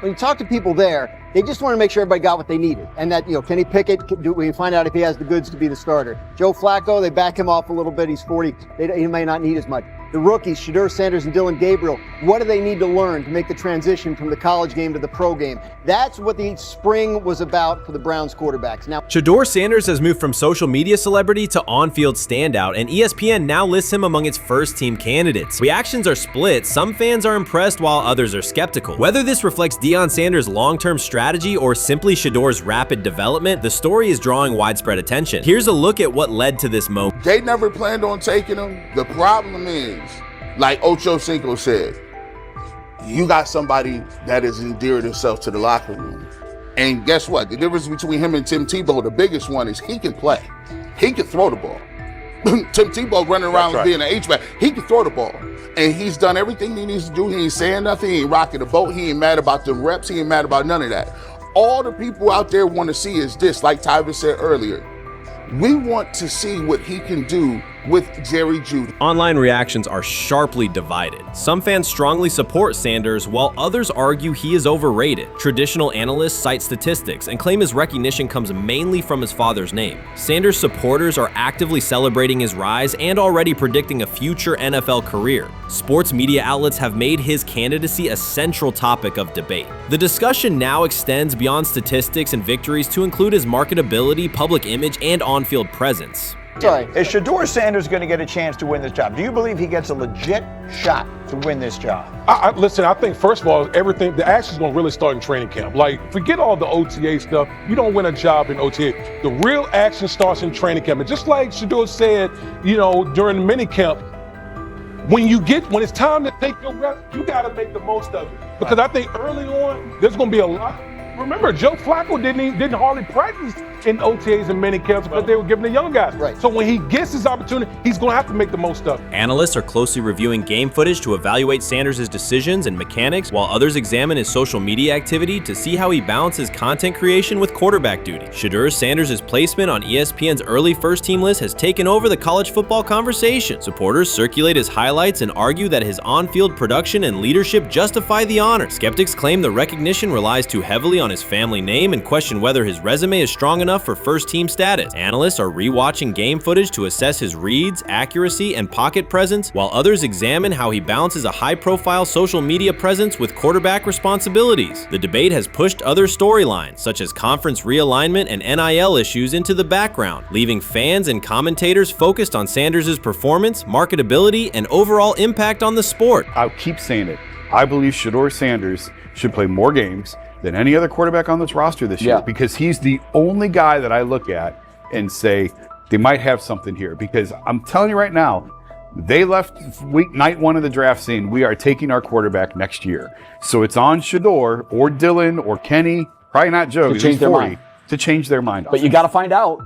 when you talk to people there, they just want to make sure everybody got what they needed. And that, Kenny Pickett, we find out if he has the goods to be the starter. Joe Flacco, they back him off a little bit. He's 40. He may not need as much. The rookies, Shedeur Sanders and Dylan Gabriel, what do they need to learn to make the transition from the college game to the pro game? That's what the spring was about for the Browns quarterbacks. Now, Shedeur Sanders has moved from social media celebrity to on-field standout, and ESPN now lists him among its first-team candidates. Reactions are split. Some fans are impressed while others are skeptical. Whether this reflects Deion Sanders' long-term strategy or simply Shedeur's rapid development, the story is drawing widespread attention. Here's a look at what led to this moment. They never planned on taking him. The problem is, like Ocho Cinco said, you got somebody that has endeared himself to the locker room. And guess what? The difference between him and Tim Tebow, the biggest one, is he can play. He can throw the ball. Tim Tebow running around being an H-back. He can throw the ball. And he's done everything he needs to do. He ain't saying nothing. He ain't rocking the boat. He ain't mad about the reps. He ain't mad about none of that. All the people out there want to see is this, like Tyvis said earlier. We want to see what he can do with Jerry Jeudy. Online reactions are sharply divided. Some fans strongly support Sanders, while others argue he is overrated. Traditional analysts cite statistics and claim his recognition comes mainly from his father's name. Sanders supporters are actively celebrating his rise and already predicting a future NFL career. Sports media outlets have made his candidacy a central topic of debate. The discussion now extends beyond statistics and victories to include his marketability, public image, and on-field presence. Sorry. Is Shedeur Sanders going to get a chance to win this job? Do you believe he gets a legit shot to win this job? Listen, I think, first of all, the action's going to really start in training camp. Like, forget all the OTA stuff. You don't win a job in OTA. The real action starts in training camp. And just like Shedeur said, during the mini camp, when it's time to take your reps, you got to make the most of it. Because I think early on, there's going to be a lot. Remember, Joe Flacco didn't hardly practice in OTAs and mini camps because they were giving the young guys. Right. So when he gets his opportunity, he's going to have to make the most of it. Analysts are closely reviewing game footage to evaluate Sanders' decisions and mechanics, while others examine his social media activity to see how he balances content creation with quarterback duty. Shedeur Sanders' placement on ESPN's early first-team list has taken over the college football conversation. Supporters circulate his highlights and argue that his on-field production and leadership justify the honor. Skeptics claim the recognition relies too heavily on his family name and question whether his resume is strong enough for first-team status. Analysts are rewatching game footage to assess his reads, accuracy, and pocket presence, while others examine how he balances a high-profile social media presence with quarterback responsibilities. The debate has pushed other storylines, such as conference realignment and NIL issues, into the background, leaving fans and commentators focused on Sanders' performance, marketability, and overall impact on the sport. I'll keep saying it. I believe Shedeur Sanders should play more games than any other quarterback on this roster this year, because he's the only guy that I look at and say they might have something here. Because I'm telling you right now, they left night one of the draft saying we are taking our quarterback next year. So it's on Shedeur or Dylan or Kenny, probably not Joe, to change their mind. To change their mind. But you got to find out.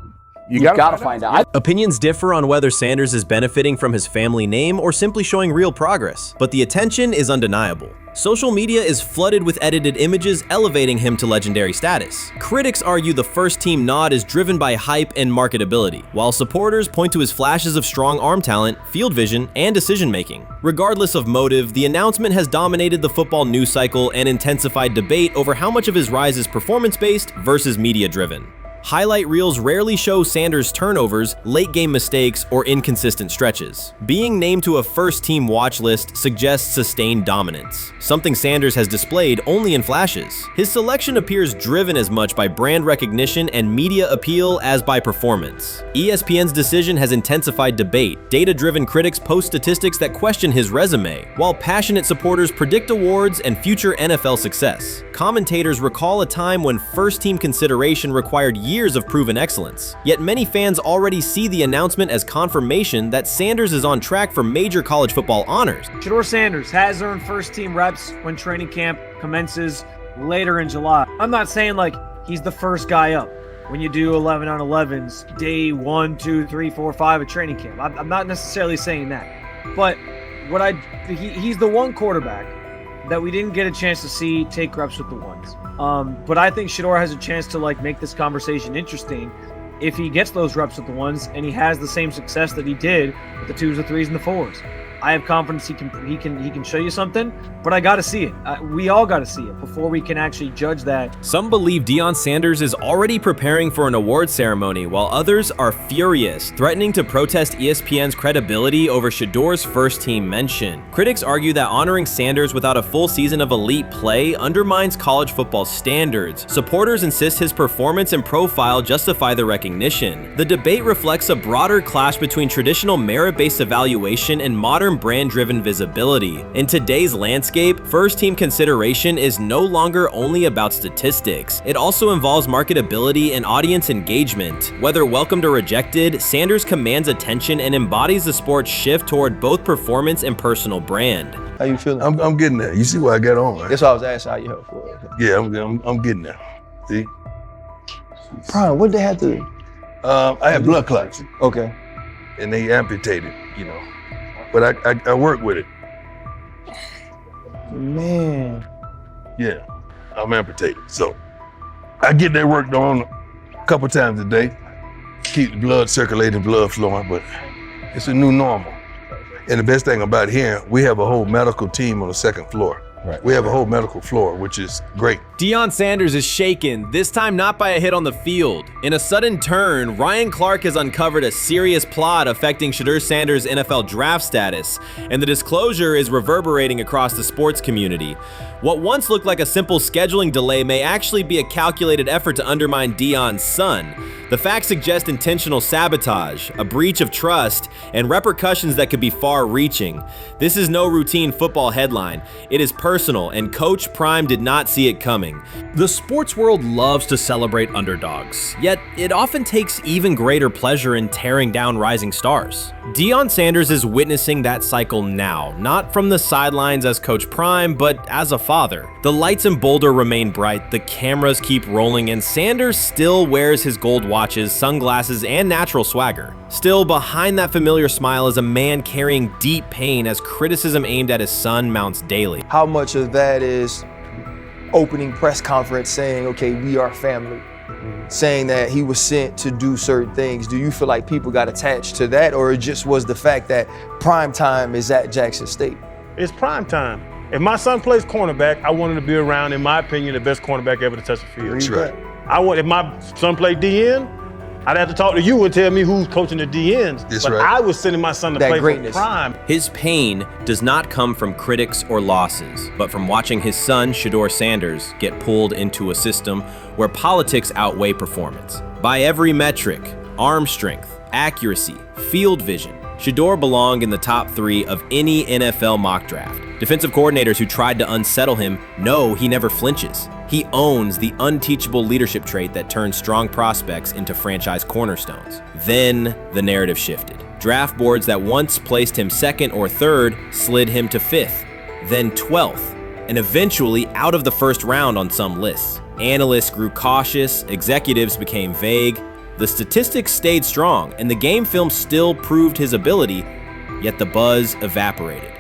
You've got to find out. Opinions differ on whether Sanders is benefiting from his family name or simply showing real progress, but the attention is undeniable. Social media is flooded with edited images elevating him to legendary status. Critics argue the first-team nod is driven by hype and marketability, while supporters point to his flashes of strong arm talent, field vision, and decision-making. Regardless of motive, the announcement has dominated the football news cycle and intensified debate over how much of his rise is performance-based versus media-driven. Highlight reels rarely show Sanders' turnovers, late-game mistakes, or inconsistent stretches. Being named to a first-team watch list suggests sustained dominance, something Sanders has displayed only in flashes. His selection appears driven as much by brand recognition and media appeal as by performance. ESPN's decision has intensified debate. Data-driven critics post statistics that question his resume, while passionate supporters predict awards and future NFL success. Commentators recall a time when first-team consideration required years of proven excellence. Yet many fans already see the announcement as confirmation that Sanders is on track for major college football honors. Shedeur Sanders has earned first-team reps when training camp commences later in July. I'm not saying like he's the first guy up when you do 11 on 11s day 1, 2, 3, 4, 5 at training camp. I'm not necessarily saying that, but he's the one quarterback that we didn't get a chance to see take reps with the ones. But I think Shedeur has a chance to make this conversation interesting if he gets those reps with the ones and he has the same success that he did with the 2s, the 3s, and the 4s. I have confidence he can show you something, but I got to see it. We all got to see it before we can actually judge that. Some believe Deion Sanders is already preparing for an award ceremony, while others are furious, threatening to protest ESPN's credibility over Shedeur's first-team mention. Critics argue that honoring Sanders without a full season of elite play undermines college football standards. Supporters insist his performance and profile justify the recognition. The debate reflects a broader clash between traditional merit-based evaluation and modern modern brand-driven visibility. In today's landscape, first-team consideration is no longer only about statistics. It also involves marketability and audience engagement. Whether welcomed or rejected, Sanders commands attention and embodies the sport's shift toward both performance and personal brand. How you feeling? I'm getting there. You see what I got on, right? That's why I was asking how you help for it. Yeah, I'm getting there. See? Prime, what they had to do? I had blood clots. Okay. And they amputated, you know. But I work with it. Man. Yeah, I'm amputated. So I get that work done a couple times a day. Keep the blood circulating, blood flowing, but it's a new normal. And the best thing about here, we have a whole medical team on the second floor. Right. We have a whole medical floor, which is great. Deion Sanders is shaken, this time not by a hit on the field. In a sudden turn, Ryan Clark has uncovered a serious plot affecting Shedeur Sanders' NFL draft status, and the disclosure is reverberating across the sports community. What once looked like a simple scheduling delay may actually be a calculated effort to undermine Deion's son. The facts suggest intentional sabotage, a breach of trust, and repercussions that could be far-reaching. This is no routine football headline. It is personal, and Coach Prime did not see it coming. The sports world loves to celebrate underdogs, yet it often takes even greater pleasure in tearing down rising stars. Deion Sanders is witnessing that cycle now, not from the sidelines as Coach Prime, but as a father. The lights in Boulder remain bright, the cameras keep rolling, and Sanders still wears his gold watches, sunglasses, and natural swagger. Still, behind that familiar smile is a man carrying deep pain as criticism aimed at his son mounts daily. How much of that is opening press conference saying, okay, we are family, saying that he was sent to do certain things? Do you feel like people got attached to that, or it just was the fact that prime time is at Jackson State? It's prime time. If my son plays cornerback, I want him to be around, in my opinion, the best cornerback ever to touch the field. That's right. If my son played DN, I'd have to talk to you and tell me who's coaching the DNs. That's but right. I was sending my son to play for prime. His pain does not come from critics or losses, but from watching his son, Shedeur Sanders, get pulled into a system where politics outweigh performance. By every metric, arm strength, accuracy, field vision, Shedeur belonged in the top 3 of any NFL mock draft. Defensive coordinators who tried to unsettle him know he never flinches. He owns the unteachable leadership trait that turns strong prospects into franchise cornerstones. Then the narrative shifted. Draft boards that once placed him 2nd or 3rd slid him to 5th, then 12th, and eventually out of the 1st round on some lists. Analysts grew cautious, executives became vague. The statistics stayed strong, and the game film still proved his ability, yet the buzz evaporated.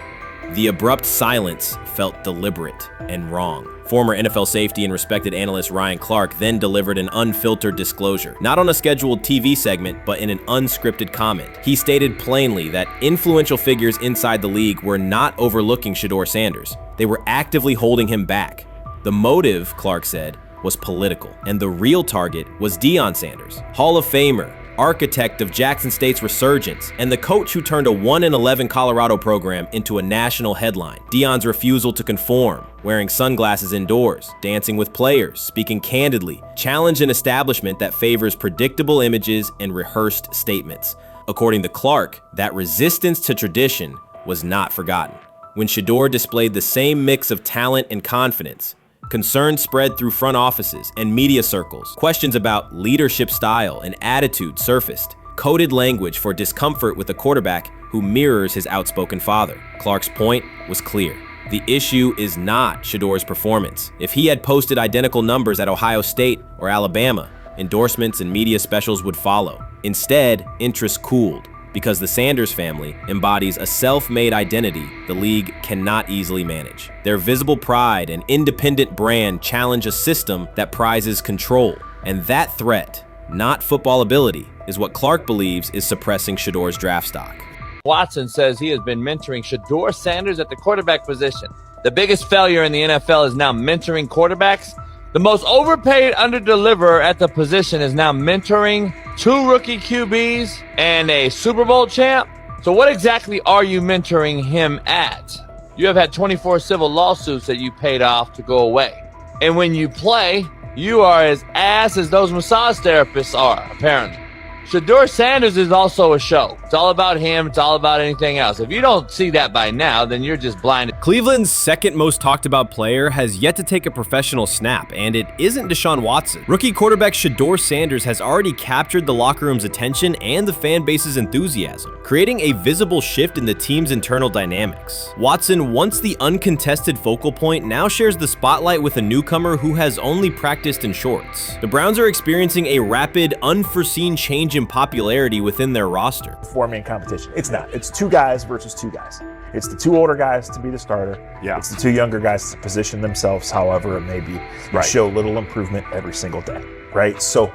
The abrupt silence felt deliberate and wrong. Former NFL safety and respected analyst Ryan Clark then delivered an unfiltered disclosure, not on a scheduled TV segment, but in an unscripted comment. He stated plainly that influential figures inside the league were not overlooking Shedeur Sanders. They were actively holding him back. The motive, Clark said, was political, and the real target was Deion Sanders, Hall of Famer, architect of Jackson State's resurgence, and the coach who turned a 1-11 Colorado program into a national headline. Deion's refusal to conform, wearing sunglasses indoors, dancing with players, speaking candidly, challenged an establishment that favors predictable images and rehearsed statements. According to Clark, that resistance to tradition was not forgotten. When Shedeur displayed the same mix of talent and confidence, concern spread through front offices and media circles. Questions about leadership style and attitude surfaced. Coded language for discomfort with a quarterback who mirrors his outspoken father. Clark's point was clear. The issue is not Shedeur's performance. If he had posted identical numbers at Ohio State or Alabama, endorsements and media specials would follow. Instead, interest cooled, because the Sanders family embodies a self-made identity the league cannot easily manage. Their visible pride and independent brand challenge a system that prizes control. And that threat, not football ability, is what Clark believes is suppressing Shedeur's draft stock. Watson says he has been mentoring Shedeur Sanders at the quarterback position. The biggest failure in the NFL is now mentoring quarterbacks. The most overpaid underdeliverer at the position is now mentoring 2 rookie QBs and a Super Bowl champ. So what exactly are you mentoring him at? You have had 24 civil lawsuits that you paid off to go away. And when you play, you are as ass as those massage therapists are, apparently. Shedeur Sanders is also a show. It's all about him. It's all about anything else. If you don't see that by now, then you're just blinded. Cleveland's second most talked about player has yet to take a professional snap, and it isn't Deshaun Watson. Rookie quarterback Shedeur Sanders has already captured the locker room's attention and the fan base's enthusiasm, creating a visible shift in the team's internal dynamics. Watson, once the uncontested focal point, now shares the spotlight with a newcomer who has only practiced in shorts. The Browns are experiencing a rapid, unforeseen change in popularity within their roster. Four-man competition. It's not. It's two guys versus two guys. It's the two older guys to be the starter. Yeah. It's the two younger guys to position themselves however it may be. Right. Show little improvement every single day, right? So,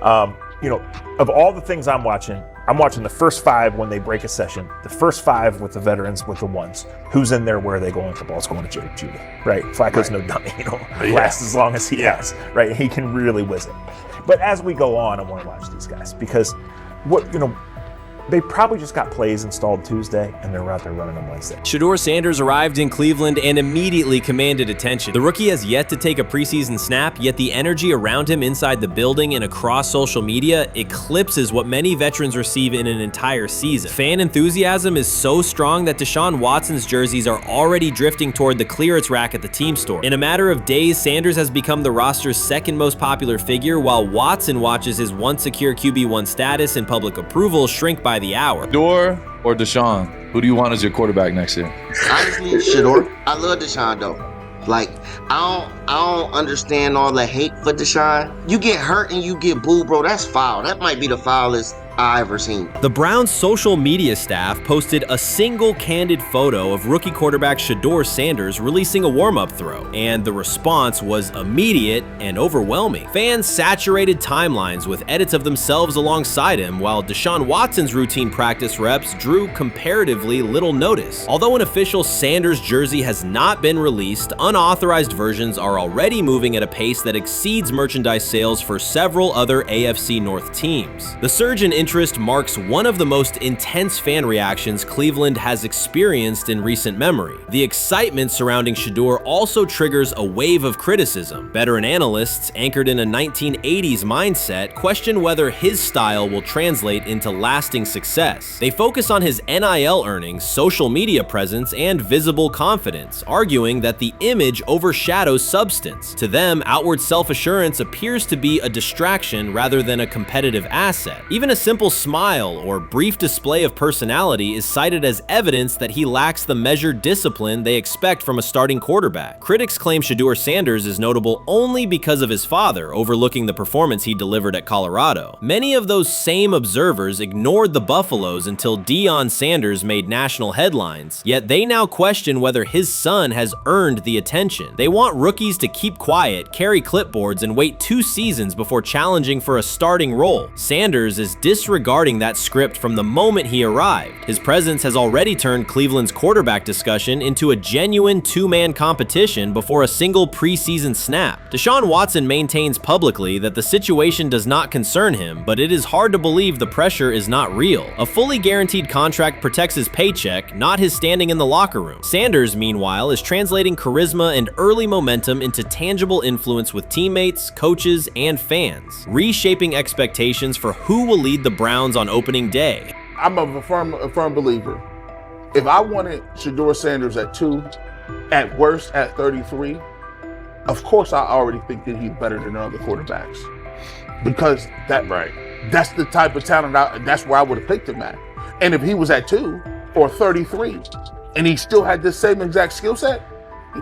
of all the things I'm watching the first five when they break a session, the first five with the veterans, with the ones. Who's in there, where are they going? The ball's going to Jerry Judy, right? Flacco's no dummy, lasts as long as he has, right? He can really whiz it. But as we go on, I want to watch these guys because they probably just got plays installed Tuesday and they're out there running on Wednesday. Shedeur Sanders arrived in Cleveland and immediately commanded attention. The rookie has yet to take a preseason snap, yet the energy around him inside the building and across social media eclipses what many veterans receive in an entire season. Fan enthusiasm is so strong that Deshaun Watson's jerseys are already drifting toward the clearance rack at the team store. In a matter of days, Sanders has become the roster's second most popular figure, while Watson watches his once secure QB1 status and public approval shrink by the hour. Shedeur or Deshaun? Who do you want as your quarterback next year? Honestly, Shedeur. I love Deshaun though. Like, I don't understand all the hate for Deshaun. You get hurt and you get booed, bro. That's foul. That might be the foulest I ever seen. The Browns' social media staff posted a single candid photo of rookie quarterback Shedeur Sanders releasing a warm-up throw, and the response was immediate and overwhelming. Fans saturated timelines with edits of themselves alongside him, while Deshaun Watson's routine practice reps drew comparatively little notice. Although an official Sanders jersey has not been released, unauthorized versions are already moving at a pace that exceeds merchandise sales for several other AFC North teams. The surge in interest marks one of the most intense fan reactions Cleveland has experienced in recent memory. The excitement surrounding Shedeur also triggers a wave of criticism. Veteran analysts, anchored in a 1980s mindset, question whether his style will translate into lasting success. They focus on his NIL earnings, social media presence, and visible confidence, arguing that the image overshadows substance. To them, outward self-assurance appears to be a distraction rather than a competitive asset. Even a simple smile or brief display of personality is cited as evidence that he lacks the measured discipline they expect from a starting quarterback. Critics claim Shedeur Sanders is notable only because of his father, overlooking the performance he delivered at Colorado. Many of those same observers ignored the Buffaloes until Deion Sanders made national headlines, yet they now question whether his son has earned the attention. They want rookies to keep quiet, carry clipboards, and wait 2 seasons before challenging for a starting role. Sanders is disregarding that script from the moment he arrived. His presence has already turned Cleveland's quarterback discussion into a genuine two-man competition before a single preseason snap. Deshaun Watson maintains publicly that the situation does not concern him, but it is hard to believe the pressure is not real. A fully guaranteed contract protects his paycheck, not his standing in the locker room. Sanders, meanwhile, is translating charisma and early momentum into tangible influence with teammates, coaches, and fans, reshaping expectations for who will lead the Browns on opening day. I'm a firm believer. If I wanted Shedeur Sanders at 2, at worst at 33, of course I already think that he's better than other quarterbacks. Because that's the type of talent, that's where I would have picked him at. And if he was at 2 or 33, and he still had this same exact skill set,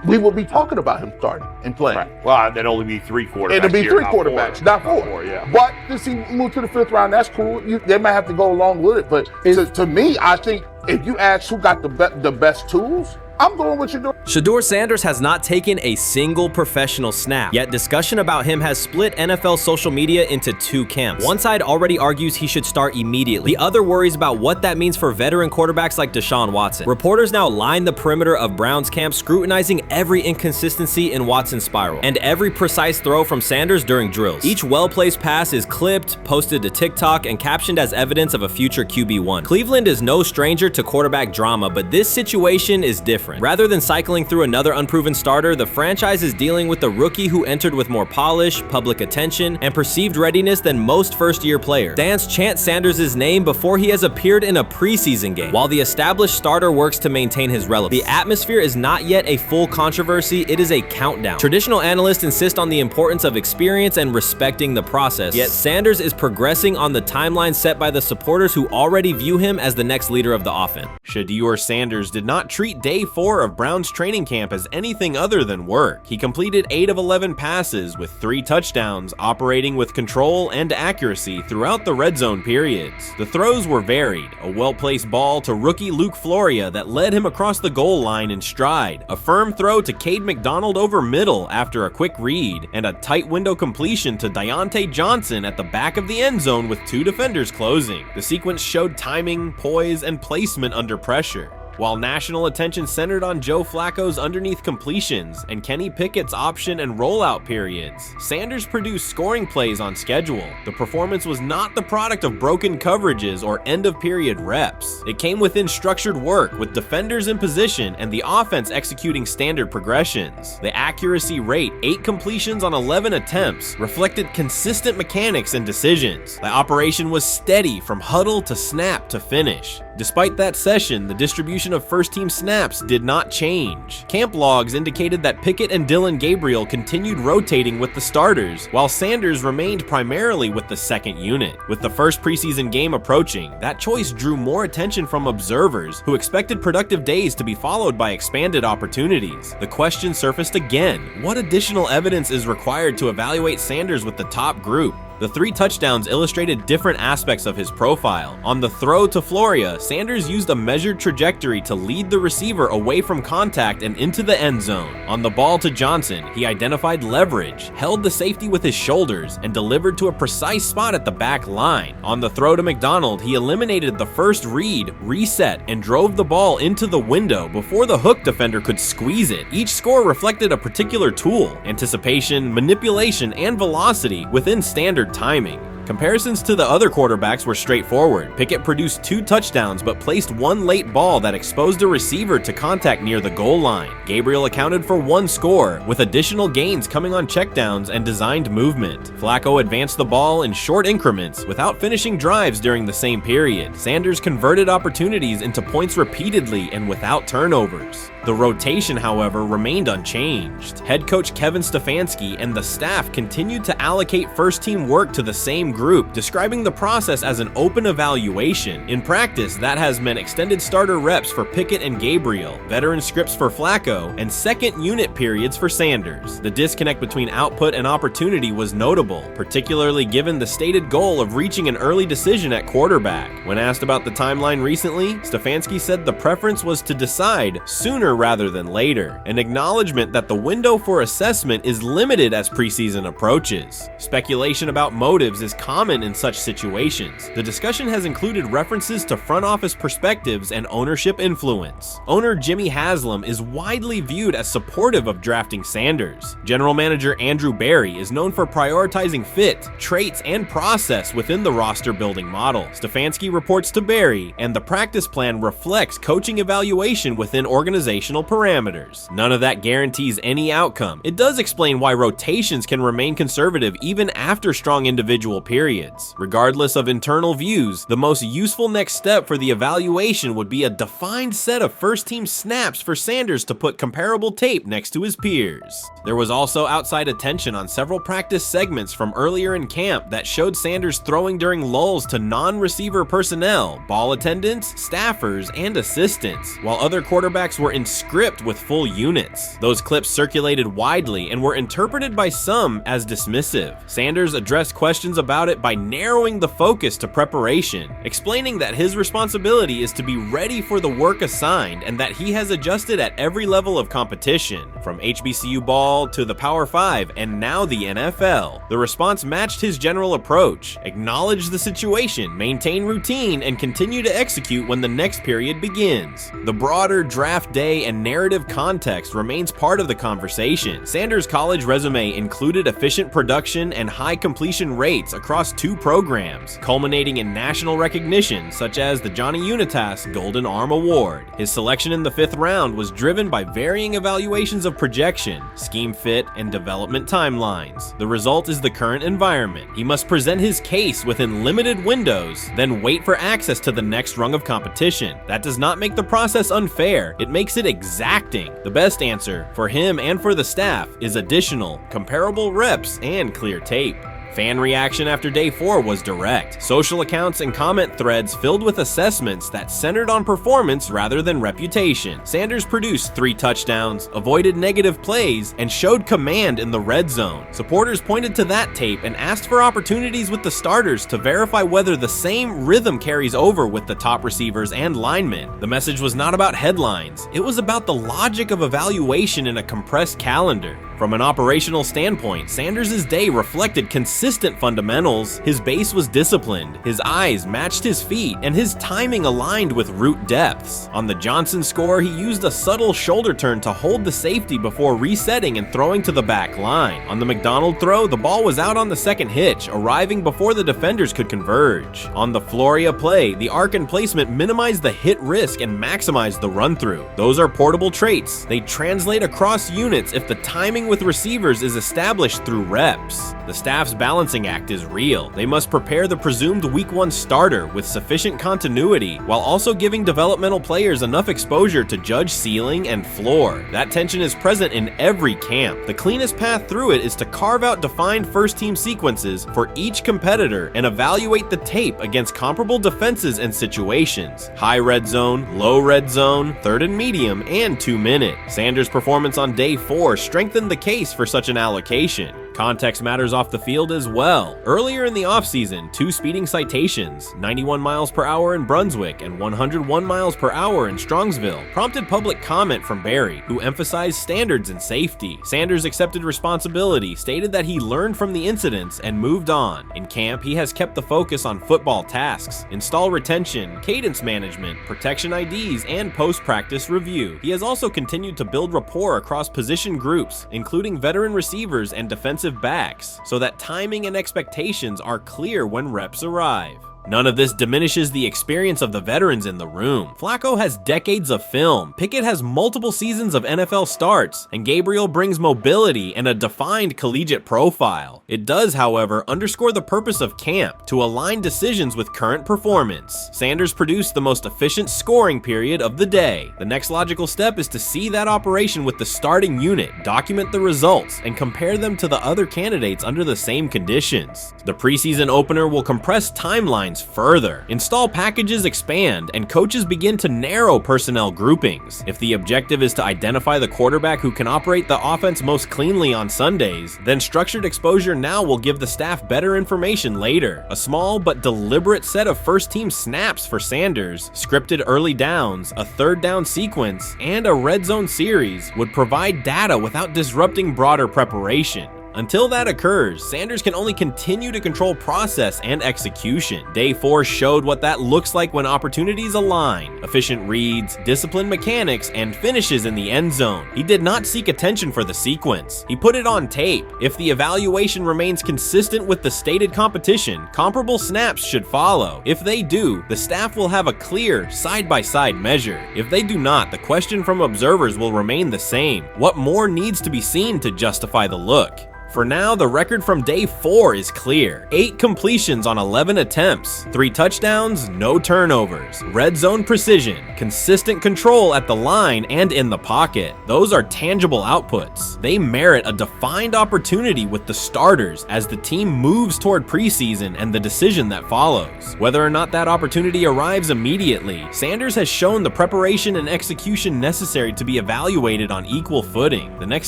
we would be talking about him starting and playing. Right. Well, that'd only be 3 quarterbacks. It'd be 3 not quarterbacks, 4. not 4. Yeah. But since he moved to the 5th round, that's cool. They might have to go along with it. But to me, I think if you ask who got the best tools, I'm going with Shedeur. Shedeur Sanders has not taken a single professional snap, yet discussion about him has split NFL social media into 2 camps. One side already argues he should start immediately. The other worries about what that means for veteran quarterbacks like Deshaun Watson. Reporters now line the perimeter of Browns camp, scrutinizing every inconsistency in Watson's spiral and every precise throw from Sanders during drills. Each well-placed pass is clipped, posted to TikTok, and captioned as evidence of a future QB1. Cleveland is no stranger to quarterback drama, but this situation is different. different. Rather than cycling through another unproven starter, the franchise is dealing with a rookie who entered with more polish, public attention, and perceived readiness than most first-year players. Fans chant Sanders' name before he has appeared in a preseason game, while the established starter works to maintain his relevance. The atmosphere is not yet a full controversy, it is a countdown. Traditional analysts insist on the importance of experience and respecting the process, yet Sanders is progressing on the timeline set by the supporters who already view him as the next leader of the offense. Shedeur Sanders did not treat day 4 of Browns training camp as anything other than work. He completed 8 of 11 passes with 3 touchdowns, operating with control and accuracy throughout the red zone periods. The throws were varied, a well-placed ball to rookie Luke Floria that led him across the goal line in stride, a firm throw to Cade McDonald over middle after a quick read, and a tight window completion to Deontay Johnson at the back of the end zone with 2 defenders closing. The sequence showed timing, poise, and placement under pressure. While national attention centered on Joe Flacco's underneath completions and Kenny Pickett's option and rollout periods, Sanders produced scoring plays on schedule. The performance was not the product of broken coverages or end-of-period reps. It came within structured work with defenders in position and the offense executing standard progressions. The accuracy rate, 8 completions on 11 attempts, reflected consistent mechanics and decisions. The operation was steady from huddle to snap to finish. Despite that session, the distribution of first-team snaps did not change. Camp logs indicated that Pickett and Dillon Gabriel continued rotating with the starters, while Sanders remained primarily with the second unit. With the first preseason game approaching, that choice drew more attention from observers who expected productive days to be followed by expanded opportunities. The question surfaced again: what additional evidence is required to evaluate Sanders with the top group? The 3 touchdowns illustrated different aspects of his profile. On the throw to Floria, Sanders used a measured trajectory to lead the receiver away from contact and into the end zone. On the ball to Johnson, he identified leverage, held the safety with his shoulders, and delivered to a precise spot at the back line. On the throw to McDonald, he eliminated the first read, reset, and drove the ball into the window before the hook defender could squeeze it. Each score reflected a particular tool: anticipation, manipulation, and velocity within standard timing. Comparisons to the other quarterbacks were straightforward. Pickett produced 2 touchdowns but placed 1 late ball that exposed a receiver to contact near the goal line. Gabriel accounted for 1 score, with additional gains coming on checkdowns and designed movement. Flacco advanced the ball in short increments without finishing drives during the same period. Sanders converted opportunities into points repeatedly and without turnovers. The rotation, however, remained unchanged. Head coach Kevin Stefanski and the staff continued to allocate first-team work to the same group, describing the process as an open evaluation. In practice, that has meant extended starter reps for Pickett and Gabriel, veteran scripts for Flacco, and second unit periods for Sanders. The disconnect between output and opportunity was notable, particularly given the stated goal of reaching an early decision at quarterback. When asked about the timeline recently, Stefanski said the preference was to decide sooner rather than later, an acknowledgement that the window for assessment is limited as preseason approaches. Speculation about motives is common in such situations. The discussion has included references to front office perspectives and ownership influence. Owner Jimmy Haslam is widely viewed as supportive of drafting Sanders. General manager Andrew Berry is known for prioritizing fit, traits, and process within the roster building model. Stefanski reports to Berry, and the practice plan reflects coaching evaluation within organizational parameters. None of that guarantees any outcome. It does explain why rotations can remain conservative even after strong individual periods. Regardless of internal views, the most useful next step for the evaluation would be a defined set of first-team snaps for Sanders to put comparable tape next to his peers. There was also outside attention on several practice segments from earlier in camp that showed Sanders throwing during lulls to non-receiver personnel, ball attendants, staffers, and assistants, while other quarterbacks were in script with full units. Those clips circulated widely and were interpreted by some as dismissive. Sanders addressed questions about it by narrowing the focus to preparation, explaining that his responsibility is to be ready for the work assigned and that he has adjusted at every level of competition, from HBCU ball to the Power 5 and now the NFL. The response matched his general approach: acknowledge the situation, maintain routine, and continue to execute when the next period begins. The broader draft day and narrative context remains part of the conversation. Sanders' college resume included efficient production and high completion rates across across 2 programs, culminating in national recognition such as the Johnny Unitas Golden Arm Award. His selection in the 5th round was driven by varying evaluations of projection, scheme fit, and development timelines. The result is the current environment. He must present his case within limited windows, then wait for access to the next rung of competition. That does not make the process unfair, it makes it exacting. The best answer, for him and for the staff, is additional, comparable reps and clear tape. Fan reaction after day 4 was direct. Social accounts and comment threads filled with assessments that centered on performance rather than reputation. Sanders produced 3 touchdowns, avoided negative plays, and showed command in the red zone. Supporters pointed to that tape and asked for opportunities with the starters to verify whether the same rhythm carries over with the top receivers and linemen. The message was not about headlines. It was about the logic of evaluation in a compressed calendar. From an operational standpoint, Sanders' day reflected consistent fundamentals. His base was disciplined, his eyes matched his feet, and his timing aligned with route depths. On the Johnson score, he used a subtle shoulder turn to hold the safety before resetting and throwing to the back line. On the McDonald throw, the ball was out on the second hitch, arriving before the defenders could converge. On the Floria play, the arc and placement minimized the hit risk and maximized the run-through. Those are portable traits. They translate across units if the timing with receivers is established through reps. The staff's balancing act is real. They must prepare the presumed week 1 starter with sufficient continuity while also giving developmental players enough exposure to judge ceiling and floor. That tension is present in every camp. The cleanest path through it is to carve out defined first-team sequences for each competitor and evaluate the tape against comparable defenses and situations. High red zone, low red zone, 3rd and medium, and 2-minute. Sanders' performance on day 4 strengthened the case for such an allocation. Context matters off the field as well. Earlier in the offseason, 2 speeding citations, 91 miles per hour in Brunswick and 101 miles per hour in Strongsville, prompted public comment from Barry, who emphasized standards and safety. Sanders accepted responsibility, stated that he learned from the incidents and moved on. In camp, he has kept the focus on football tasks, install retention, cadence management, protection IDs, and post-practice review. He has also continued to build rapport across position groups, including veteran receivers and defensive backs, so that timing and expectations are clear when reps arrive. None of this diminishes the experience of the veterans in the room. Flacco has decades of film, Pickett has multiple seasons of NFL starts, and Gabriel brings mobility and a defined collegiate profile. It does, however, underscore the purpose of camp, to align decisions with current performance. Sanders produced the most efficient scoring period of the day. The next logical step is to see that operation with the starting unit, document the results, and compare them to the other candidates under the same conditions. The preseason opener will compress timelines further. Install packages expand, and coaches begin to narrow personnel groupings. If the objective is to identify the quarterback who can operate the offense most cleanly on Sundays, then structured exposure now will give the staff better information later. A small but deliberate set of first-team snaps for Sanders, scripted early downs, a 3rd down sequence, and a red zone series would provide data without disrupting broader preparation. Until that occurs, Sanders can only continue to control process and execution. Day 4 showed what that looks like when opportunities align. Efficient reads, disciplined mechanics, and finishes in the end zone. He did not seek attention for the sequence. He put it on tape. If the evaluation remains consistent with the stated competition, comparable snaps should follow. If they do, the staff will have a clear, side-by-side measure. If they do not, the question from observers will remain the same. What more needs to be seen to justify the look? For now, the record from day 4 is clear. 8 completions on 11 attempts, 3 touchdowns, no turnovers, red zone precision, consistent control at the line and in the pocket. Those are tangible outputs. They merit a defined opportunity with the starters as the team moves toward preseason and the decision that follows. Whether or not that opportunity arrives immediately, Sanders has shown the preparation and execution necessary to be evaluated on equal footing. The next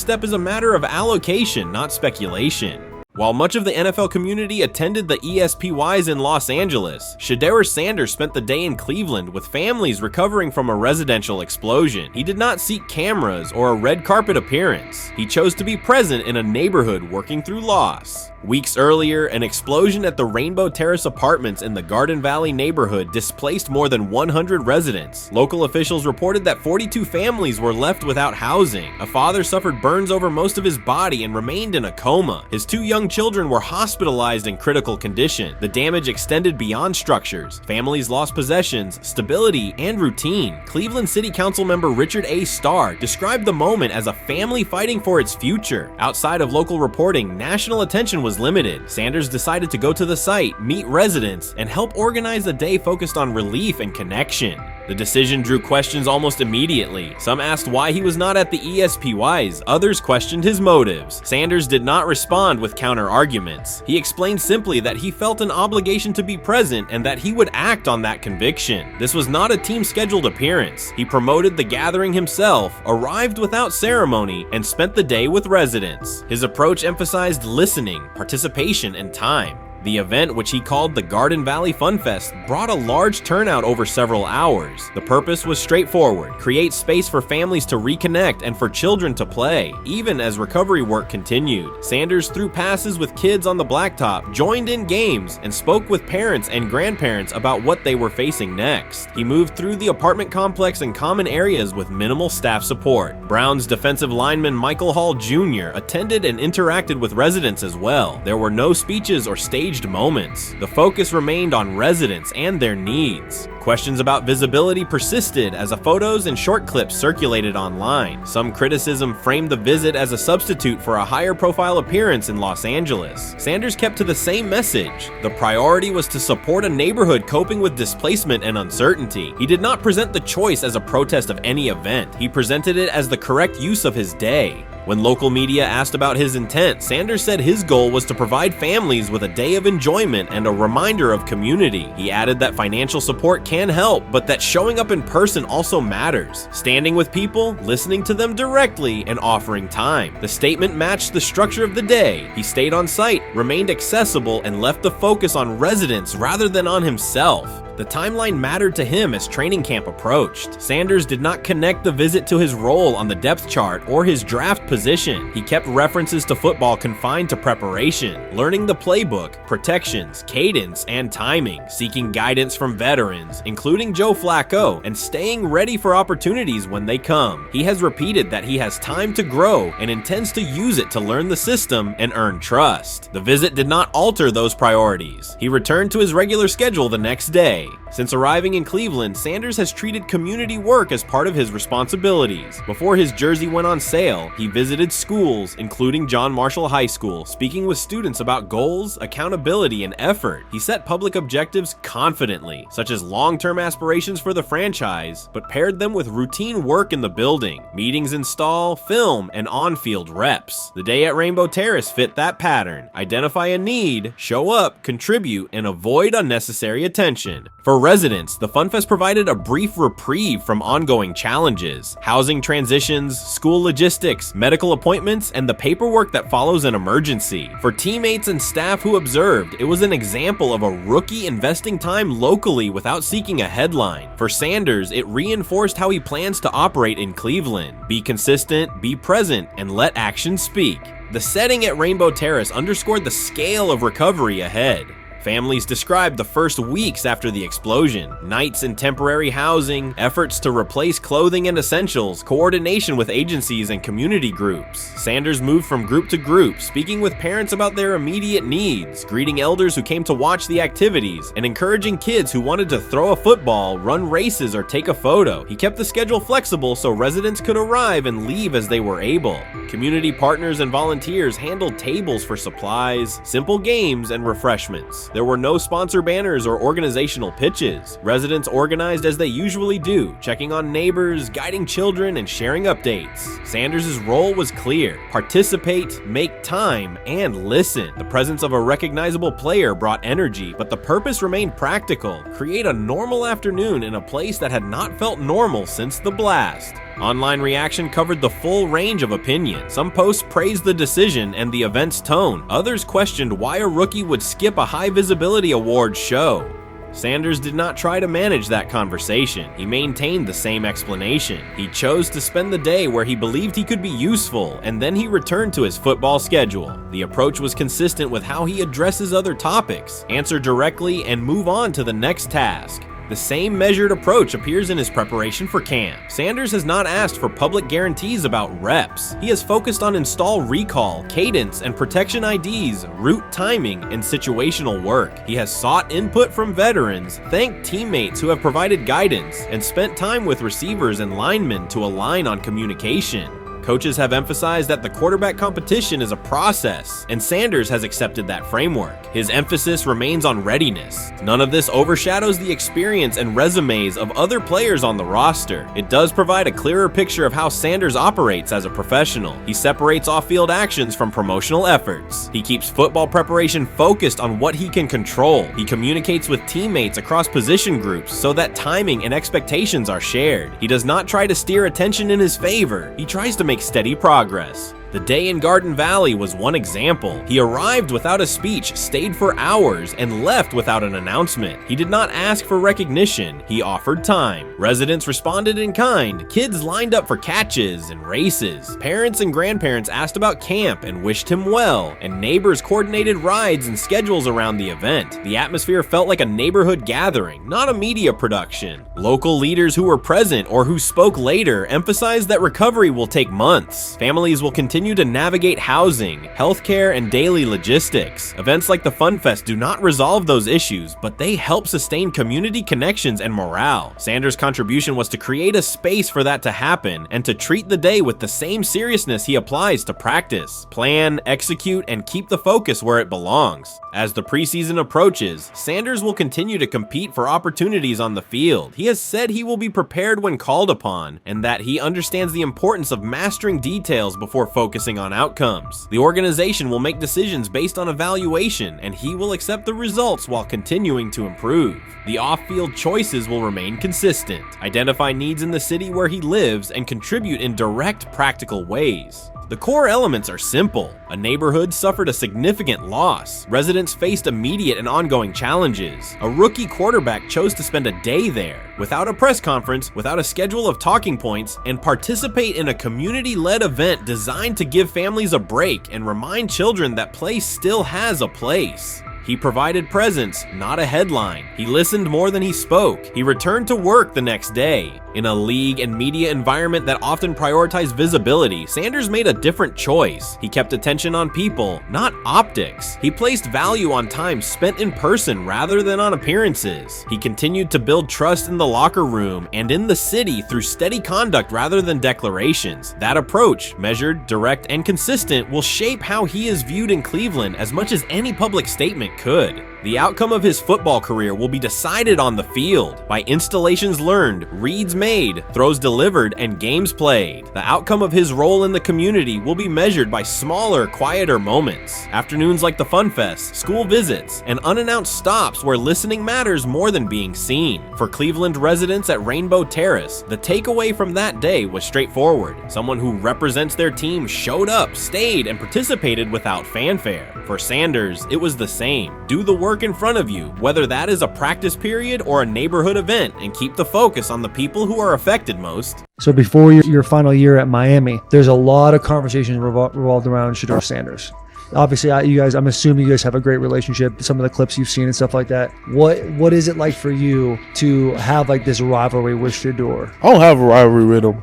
step is a matter of allocation, not speculation. While much of the NFL community attended the ESPYs in Los Angeles, Shedeur Sanders spent the day in Cleveland with families recovering from a residential explosion. He did not seek cameras or a red carpet appearance. He chose to be present in a neighborhood working through loss. Weeks earlier, an explosion at the Rainbow Terrace Apartments in the Garden Valley neighborhood displaced more than 100 residents. Local officials reported that 42 families were left without housing. A father suffered burns over most of his body and remained in a coma. His 2 young young children were hospitalized in critical condition. The damage extended beyond structures. Families lost possessions, stability, and routine. Cleveland City Council member Richard A. Starr described the moment as a family fighting for its future. Outside of local reporting, national attention was limited. Sanders decided to go to the site, meet residents, and help organize a day focused on relief and connection. The decision drew questions almost immediately. Some asked why he was not at the ESPYs, others questioned his motives. Sanders did not respond with counter-arguments. He explained simply that he felt an obligation to be present and that he would act on that conviction. This was not a team-scheduled appearance. He promoted the gathering himself, arrived without ceremony, and spent the day with residents. His approach emphasized listening, participation, and time. The event, which he called the Garden Valley Fun Fest, brought a large turnout over several hours. The purpose was straightforward: create space for families to reconnect and for children to play, even as recovery work continued. Sanders threw passes with kids on the blacktop, joined in games, and spoke with parents and grandparents about what they were facing next. He moved through the apartment complex and common areas with minimal staff support. Browns defensive lineman Michael Hall Jr. attended and interacted with residents as well. There were no speeches or staged moments. The focus remained on residents and their needs. Questions about visibility persisted as photos and short clips circulated online. Some criticism framed the visit as a substitute for a higher profile appearance in Los Angeles. Sanders kept to the same message. The priority was to support a neighborhood coping with displacement and uncertainty. He did not present the choice as a protest of any event. He presented it as the correct use of his day. When local media asked about his intent, Sanders said his goal was to provide families with a day of enjoyment and a reminder of community. He added that financial support can help, but that showing up in person also matters. Standing with people, listening to them directly, and offering time. The statement matched the structure of the day. He stayed on site, remained accessible, and left the focus on residents rather than on himself. The timeline mattered to him as training camp approached. Sanders did not connect the visit to his role on the depth chart or his draft position. He kept references to football confined to preparation, learning the playbook, protections, cadence, and timing, seeking guidance from veterans, including Joe Flacco, and staying ready for opportunities when they come. He has repeated that he has time to grow and intends to use it to learn the system and earn trust. The visit did not alter those priorities. He returned to his regular schedule the next day. Since arriving in Cleveland, Sanders has treated community work as part of his responsibilities. Before his jersey went on sale, he visited schools, including John Marshall High School, speaking with students about goals, accountability, and effort. He set public objectives confidently, such as long-term aspirations for the franchise, but paired them with routine work in the building, meetings in stall, film, and on-field reps. The day at Rainbow Terrace fit that pattern. Identify a need, show up, contribute, and avoid unnecessary attention. For residents, the Fun Fest provided a brief reprieve from ongoing challenges: housing transitions, school logistics, medical appointments, and the paperwork that follows an emergency. For teammates and staff who observed, it was an example of a rookie investing time locally without seeking a headline. For Sanders, it reinforced how he plans to operate in Cleveland: be consistent, be present, and let action speak. The setting at Rainbow Terrace underscored the scale of recovery ahead. Families described the first weeks after the explosion: nights in temporary housing, efforts to replace clothing and essentials, coordination with agencies and community groups. Sanders moved from group to group, speaking with parents about their immediate needs, greeting elders who came to watch the activities, and encouraging kids who wanted to throw a football, run races, or take a photo. He kept the schedule flexible so residents could arrive and leave as they were able. Community partners and volunteers handled tables for supplies, simple games, and refreshments. There were no sponsor banners or organizational pitches. Residents organized as they usually do, checking on neighbors, guiding children, and sharing updates. Sanders' role was clear: participate, make time, and listen. The presence of a recognizable player brought energy, but the purpose remained practical: create a normal afternoon in a place that had not felt normal since the blast. Online reaction covered the full range of opinion. Some posts praised the decision and the event's tone. Others questioned why a rookie would skip a high visibility awards show. Sanders did not try to manage that conversation. He maintained the same explanation. He chose to spend the day where he believed he could be useful, and then he returned to his football schedule. The approach was consistent with how he addresses other topics: answer directly and move on to the next task. The same measured approach appears in his preparation for camp. Sanders has not asked for public guarantees about reps. He has focused on install recall, cadence, and protection IDs, route timing, and situational work. He has sought input from veterans, thanked teammates who have provided guidance, and spent time with receivers and linemen to align on communication. Coaches have emphasized that the quarterback competition is a process, and Sanders has accepted that framework. His emphasis remains on readiness. None of this overshadows the experience and resumes of other players on the roster. It does provide a clearer picture of how Sanders operates as a professional. He separates off-field actions from promotional efforts. He keeps football preparation focused on what he can control. He communicates with teammates across position groups so that timing and expectations are shared. He does not try to steer attention in his favor. He tries to make steady progress. The day in Garden Valley was one example. He arrived without a speech, stayed for hours, and left without an announcement. He did not ask for recognition, he offered time. Residents responded in kind. Kids lined up for catches and races. Parents and grandparents asked about camp and wished him well, and neighbors coordinated rides and schedules around the event. The atmosphere felt like a neighborhood gathering, not a media production. Local leaders who were present or who spoke later emphasized that recovery will take months. Families will continue to navigate housing, healthcare, and daily logistics. Events like the Fun Fest do not resolve those issues, but they help sustain community connections and morale. Sanders' contribution was to create a space for that to happen and to treat the day with the same seriousness he applies to practice, plan, execute, and keep the focus where it belongs. As the preseason approaches, Sanders will continue to compete for opportunities on the field. He has said he will be prepared when called upon, and that he understands the importance of mastering details before focusing on outcomes. The organization will make decisions based on evaluation, and he will accept the results while continuing to improve. The off-field choices will remain consistent, identify needs in the city where he lives, and contribute in direct, practical ways. The core elements are simple. A neighborhood suffered a significant loss. Residents faced immediate and ongoing challenges. A rookie quarterback chose to spend a day there, without a press conference, without a schedule of talking points, and participate in a community-led event designed to give families a break and remind children that play still has a place. He provided presence, not a headline. He listened more than he spoke. He returned to work the next day. In a league and media environment that often prioritize visibility, Sanders made a different choice. He kept attention on people, not optics. He placed value on time spent in person rather than on appearances. He continued to build trust in the locker room and in the city through steady conduct rather than declarations. That approach, measured, direct, and consistent, will shape how he is viewed in Cleveland as much as any public statement could. The outcome of his football career will be decided on the field by installations learned, reads made, throws delivered, and games played. The outcome of his role in the community will be measured by smaller, quieter moments. Afternoons like the Fun Fest, school visits, and unannounced stops where listening matters more than being seen. For Cleveland residents at Rainbow Terrace, the takeaway from that day was straightforward. Someone who represents their team showed up, stayed, and participated without fanfare. For Sanders, it was the same. Do the work in front of you, whether that is a practice period or a neighborhood event, and keep the focus on the people who are affected most. So before your final year at Miami, there's a lot of conversations revolved around Shedeur Sanders. Obviously, I'm assuming you guys have a great relationship. Some of the clips you've seen and stuff like that. What is it like for you to have like this rivalry with Shedeur? I don't have a rivalry with him.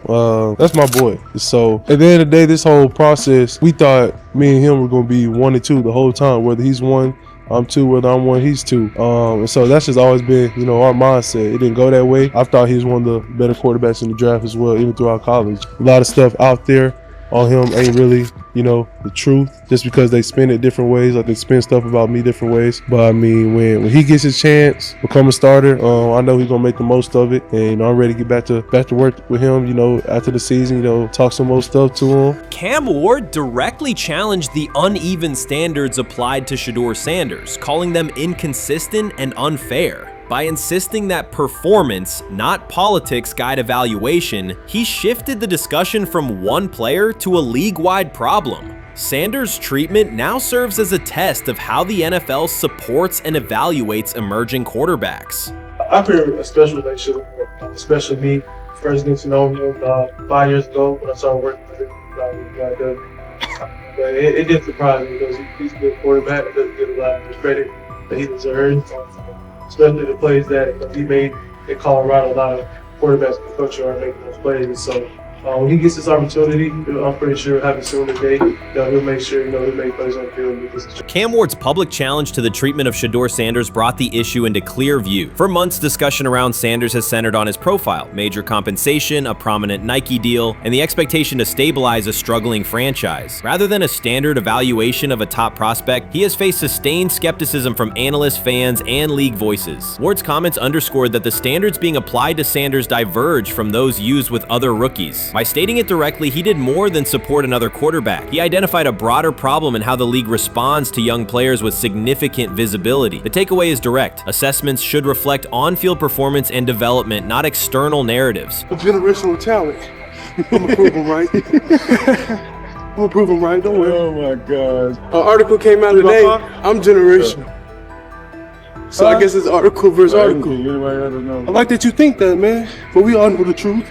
That's my boy. So at the end of the day, this whole process, we thought me and him were going to be 1 and 2 the whole time. Whether he's 1, I'm 2, whether I'm 1, he's 2. And so that's just always been, our mindset. It didn't go that way. I thought he was one of the better quarterbacks in the draft as well, even throughout college. A lot of stuff out there on him ain't really, the truth, just because they spin it different ways. Like they spin stuff about me different ways. But I mean, when he gets his chance, become a starter, I know he's gonna make the most of it. And I'm ready to get back to work with him, after the season, talk some more stuff to him. Cam Ward directly challenged the uneven standards applied to Shedeur Sanders, calling them inconsistent and unfair. By insisting that performance, not politics, guide evaluation, he shifted the discussion from one player to a league-wide problem. Sanders' treatment now serves as a test of how the NFL supports and evaluates emerging quarterbacks. I feel a special relationship with him, especially me. First getting to know him 5 years ago when I started working with him. But it didn't surprise me because he's a good quarterback. It doesn't get a lot of the credit that he deserves. Especially the plays that he made in Colorado, a lot of quarterbacks and coaches are making those plays. So when he gets this opportunity, I'm pretty sure he'll have it soon today. He'll make sure he'll make plays on the field. Cam Ward's public challenge to the treatment of Shedeur Sanders brought the issue into clear view. For months, discussion around Sanders has centered on his profile, major compensation, a prominent Nike deal, and the expectation to stabilize a struggling franchise. Rather than a standard evaluation of a top prospect, he has faced sustained skepticism from analysts, fans, and league voices. Ward's comments underscored that the standards being applied to Sanders diverge from those used with other rookies. By stating it directly, he did more than support another quarterback. He identified a broader problem in how the league responds to young players with significant visibility. The takeaway is direct. Assessments should reflect on-field performance and development, not external narratives. A generational talent. I'm gonna prove him right. I'm gonna prove him right, don't worry. Oh my God. An article came out today. I'm generational. So I guess it's article versus article. I like that you think that, man. But we all know the truth.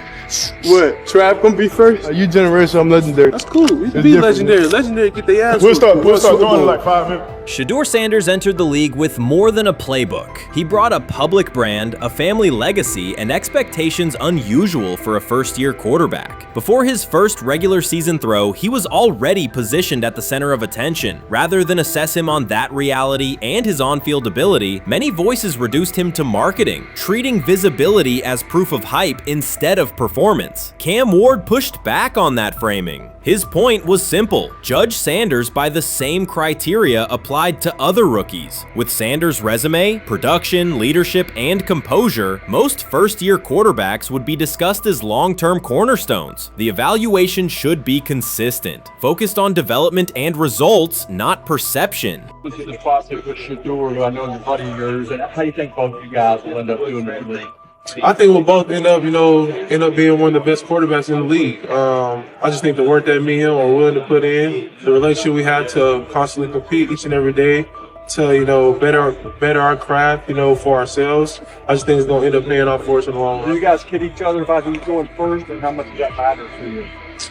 What? Trav gonna be first? You generational, I'm legendary. That's cool. We can be legendary. Legendary get their ass. We'll start going in like 5 minutes. Shedeur Sanders entered the league with more than a playbook. He brought a public brand, a family legacy, and expectations unusual for a first-year quarterback. Before his first regular season throw, he was already positioned at the center of attention. Rather than assess him on that reality and his on-field ability, many voices reduced him to marketing, treating visibility as proof of hype instead of performance. Cam Ward pushed back on that framing. His point was simple: judge Sanders by the same criteria applied to other rookies. With Sanders' resume, production, leadership, and composure, most first-year quarterbacks would be discussed as long-term cornerstones. The evaluation should be consistent, focused on development and results, not perception. This is the process with Shedeur, who I know is a buddy of yours, and how do you think both of you guys will end up doing it? I think we'll both end up being one of the best quarterbacks in the league. I just think the work that me and him are willing to put in, the relationship we have to constantly compete each and every day, to better our craft, for ourselves. I just think it's gonna end up paying off for us in the long run. Do you guys kid each other about who's going first, and how much does that matter to you?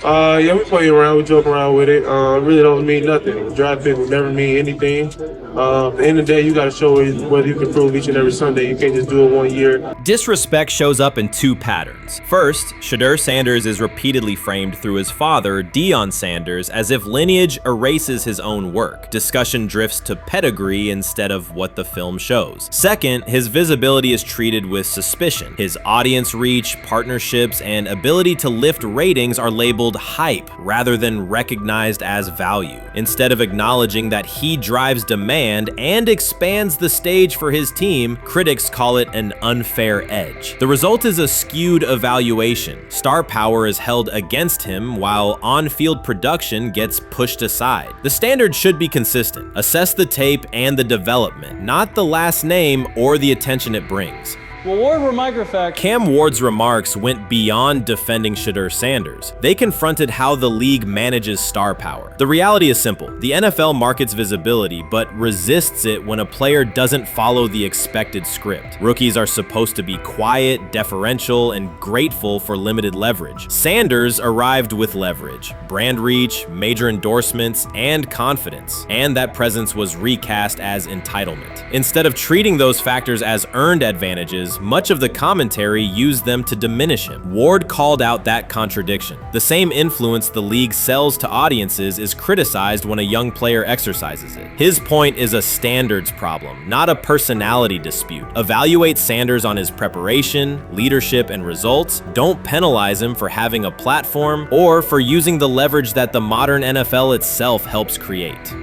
Yeah, we play around, we joke around with it. Really don't mean nothing. The draft pick will never mean anything. At the end of the day, you got to show whether you can prove each and every Sunday. You can't just do it 1 year. Disrespect shows up in two patterns. First, Shedeur Sanders is repeatedly framed through his father, Deion Sanders, as if lineage erases his own work. Discussion drifts to pedigree instead of what the film shows. Second, his visibility is treated with suspicion. His audience reach, partnerships, and ability to lift ratings are labeled hype rather than recognized as value. Instead of acknowledging that he drives demand and expands the stage for his team, critics call it an unfair edge. The result is a skewed evaluation. Star power is held against him while on-field production gets pushed aside. The standard should be consistent. Assess the tape and the development, not the last name or the attention it brings. Well, Ward were microfacts. Cam Ward's remarks went beyond defending Shedeur Sanders. They confronted how the league manages star power. The reality is simple. The NFL markets visibility, but resists it when a player doesn't follow the expected script. Rookies are supposed to be quiet, deferential, and grateful for limited leverage. Sanders arrived with leverage, brand reach, major endorsements, and confidence. And that presence was recast as entitlement. Instead of treating those factors as earned advantages, much of the commentary used them to diminish him. Ward called out that contradiction. The same influence the league sells to audiences is criticized when a young player exercises it. His point is a standards problem, not a personality dispute. Evaluate Sanders on his preparation, leadership, and results. Don't penalize him for having a platform or for using the leverage that the modern NFL itself helps create.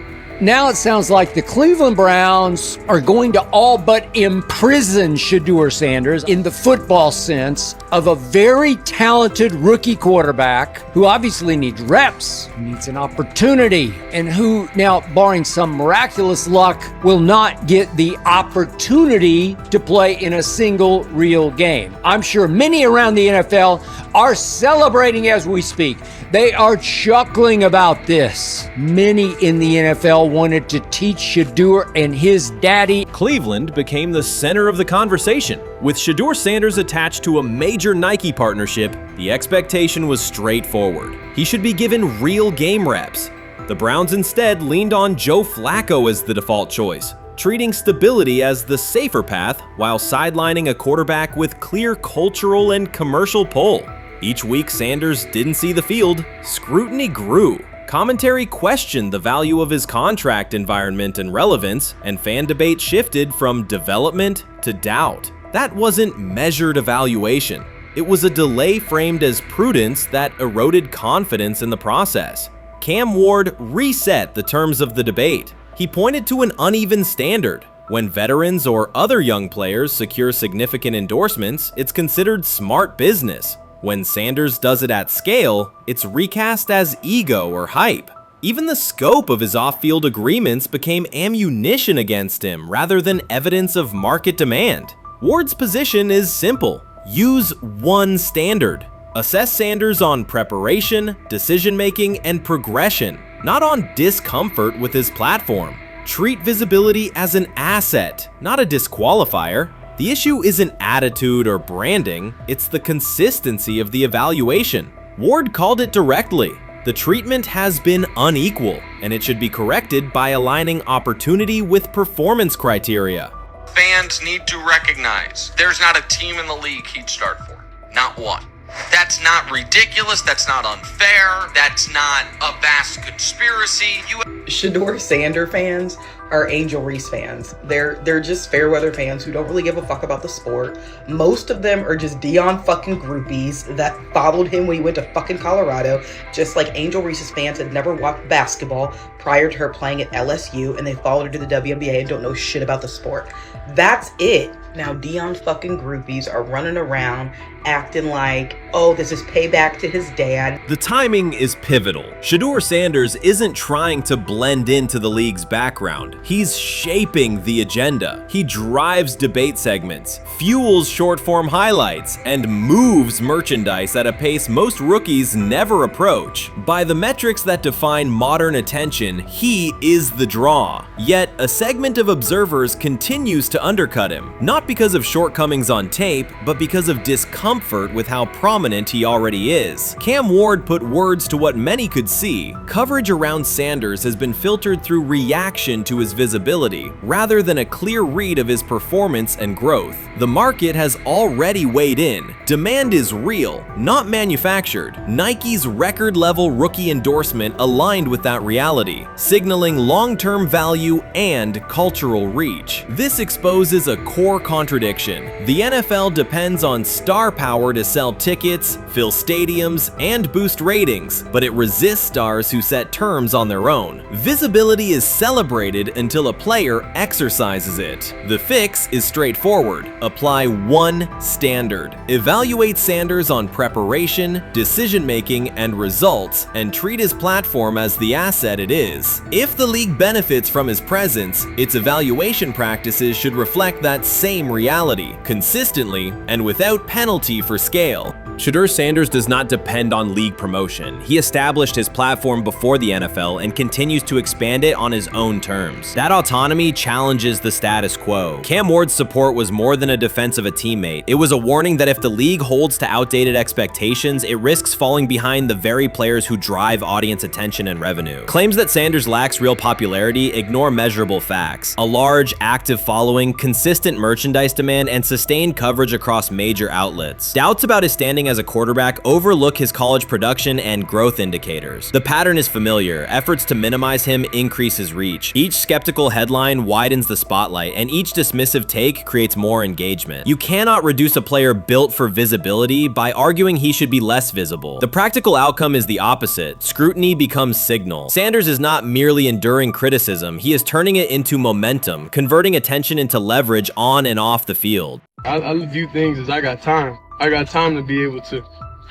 Now it sounds like the Cleveland Browns are going to all but imprison Shedeur Sanders in the football sense of a very talented rookie quarterback who obviously needs reps, needs an opportunity, and who now, barring some miraculous luck, will not get the opportunity to play in a single real game. I'm sure many around the NFL are celebrating as we speak. They are chuckling about this. Many in the NFL wanted to teach Shedeur and his daddy. Cleveland became the center of the conversation. With Shedeur Sanders attached to a major Nike partnership, the expectation was straightforward. He should be given real game reps. The Browns instead leaned on Joe Flacco as the default choice. treating stability as the safer path while sidelining a quarterback with clear cultural and commercial pull. Each week Sanders didn't see the field, scrutiny grew. Commentary questioned the value of his contract environment and relevance, and fan debate shifted from development to doubt. That wasn't measured evaluation. It was a delay framed as prudence that eroded confidence in the process. Cam Ward reset the terms of the debate. He pointed to an uneven standard. When veterans or other young players secure significant endorsements, it's considered smart business. When Sanders does it at scale, it's recast as ego or hype. Even the scope of his off-field agreements became ammunition against him rather than evidence of market demand. Ward's position is simple. Use one standard. Assess Sanders on preparation, decision-making, and progression, not on discomfort with his platform. Treat visibility as an asset, not a disqualifier. The issue isn't attitude or branding, it's the consistency of the evaluation. Ward called it directly. The treatment has been unequal, and it should be corrected by aligning opportunity with performance criteria. Fans need to recognize there's not a team in the league he'd start for. Not one. That's not ridiculous, that's not unfair, that's not a vast conspiracy. Shedeur Sanders fans are Angel Reese fans. They're just fair weather fans who don't really give a fuck about the sport. Most of them are just Dion fucking groupies that followed him when he went to fucking Colorado, just like Angel Reese's fans had never watched basketball prior to her playing at LSU, and they followed her to the WNBA and don't know shit about the sport. That's it. Now Dion fucking groupies are running around acting like, oh, this is payback to his dad. The timing is pivotal. Shedeur Sanders isn't trying to blend into the league's background. He's shaping the agenda. He drives debate segments, fuels short-form highlights, and moves merchandise at a pace most rookies never approach. By the metrics that define modern attention, he is the draw. Yet, a segment of observers continues to undercut him, not because of shortcomings on tape, but because of discomfort with how prominent he already is. Cam Ward put words to what many could see. Coverage around Sanders has been filtered through reaction to his visibility, rather than a clear read of his performance and growth. The market has already weighed in. Demand is real, not manufactured. Nike's record-level rookie endorsement aligned with that reality, signaling long-term value and cultural reach. This exposes a core contradiction. The NFL depends on star power to sell tickets, fill stadiums, and boost ratings, but it resists stars who set terms on their own. Visibility is celebrated until a player exercises it. The fix is straightforward. Apply one standard. Evaluate Sanders on preparation, decision-making, and results, and treat his platform as the asset it is. If the league benefits from his presence, its evaluation practices should reflect that same reality, consistently and without penalty for scale. Shedeur Sanders does not depend on league promotion. He established his platform before the NFL and continues to expand it on his own terms. That autonomy challenges the status quo. Cam Ward's support was more than a defense of a teammate. It was a warning that if the league holds to outdated expectations, it risks falling behind the very players who drive audience attention and revenue. Claims that Sanders lacks real popularity ignore measurable facts. A large, active following, consistent merchandise demand, and sustained coverage across major outlets. Doubts about his standing as a quarterback overlook his college production and growth indicators. The pattern is familiar. Efforts to minimize him increase his reach. Each skeptical headline widens the spotlight, and each dismissive take creates more engagement. You cannot reduce a player built for visibility by arguing he should be less visible. The practical outcome is the opposite. Scrutiny becomes signal. Sanders is not merely enduring criticism, he is turning it into momentum, converting attention into leverage on and off the field. I view things as I got time. I got time to be able to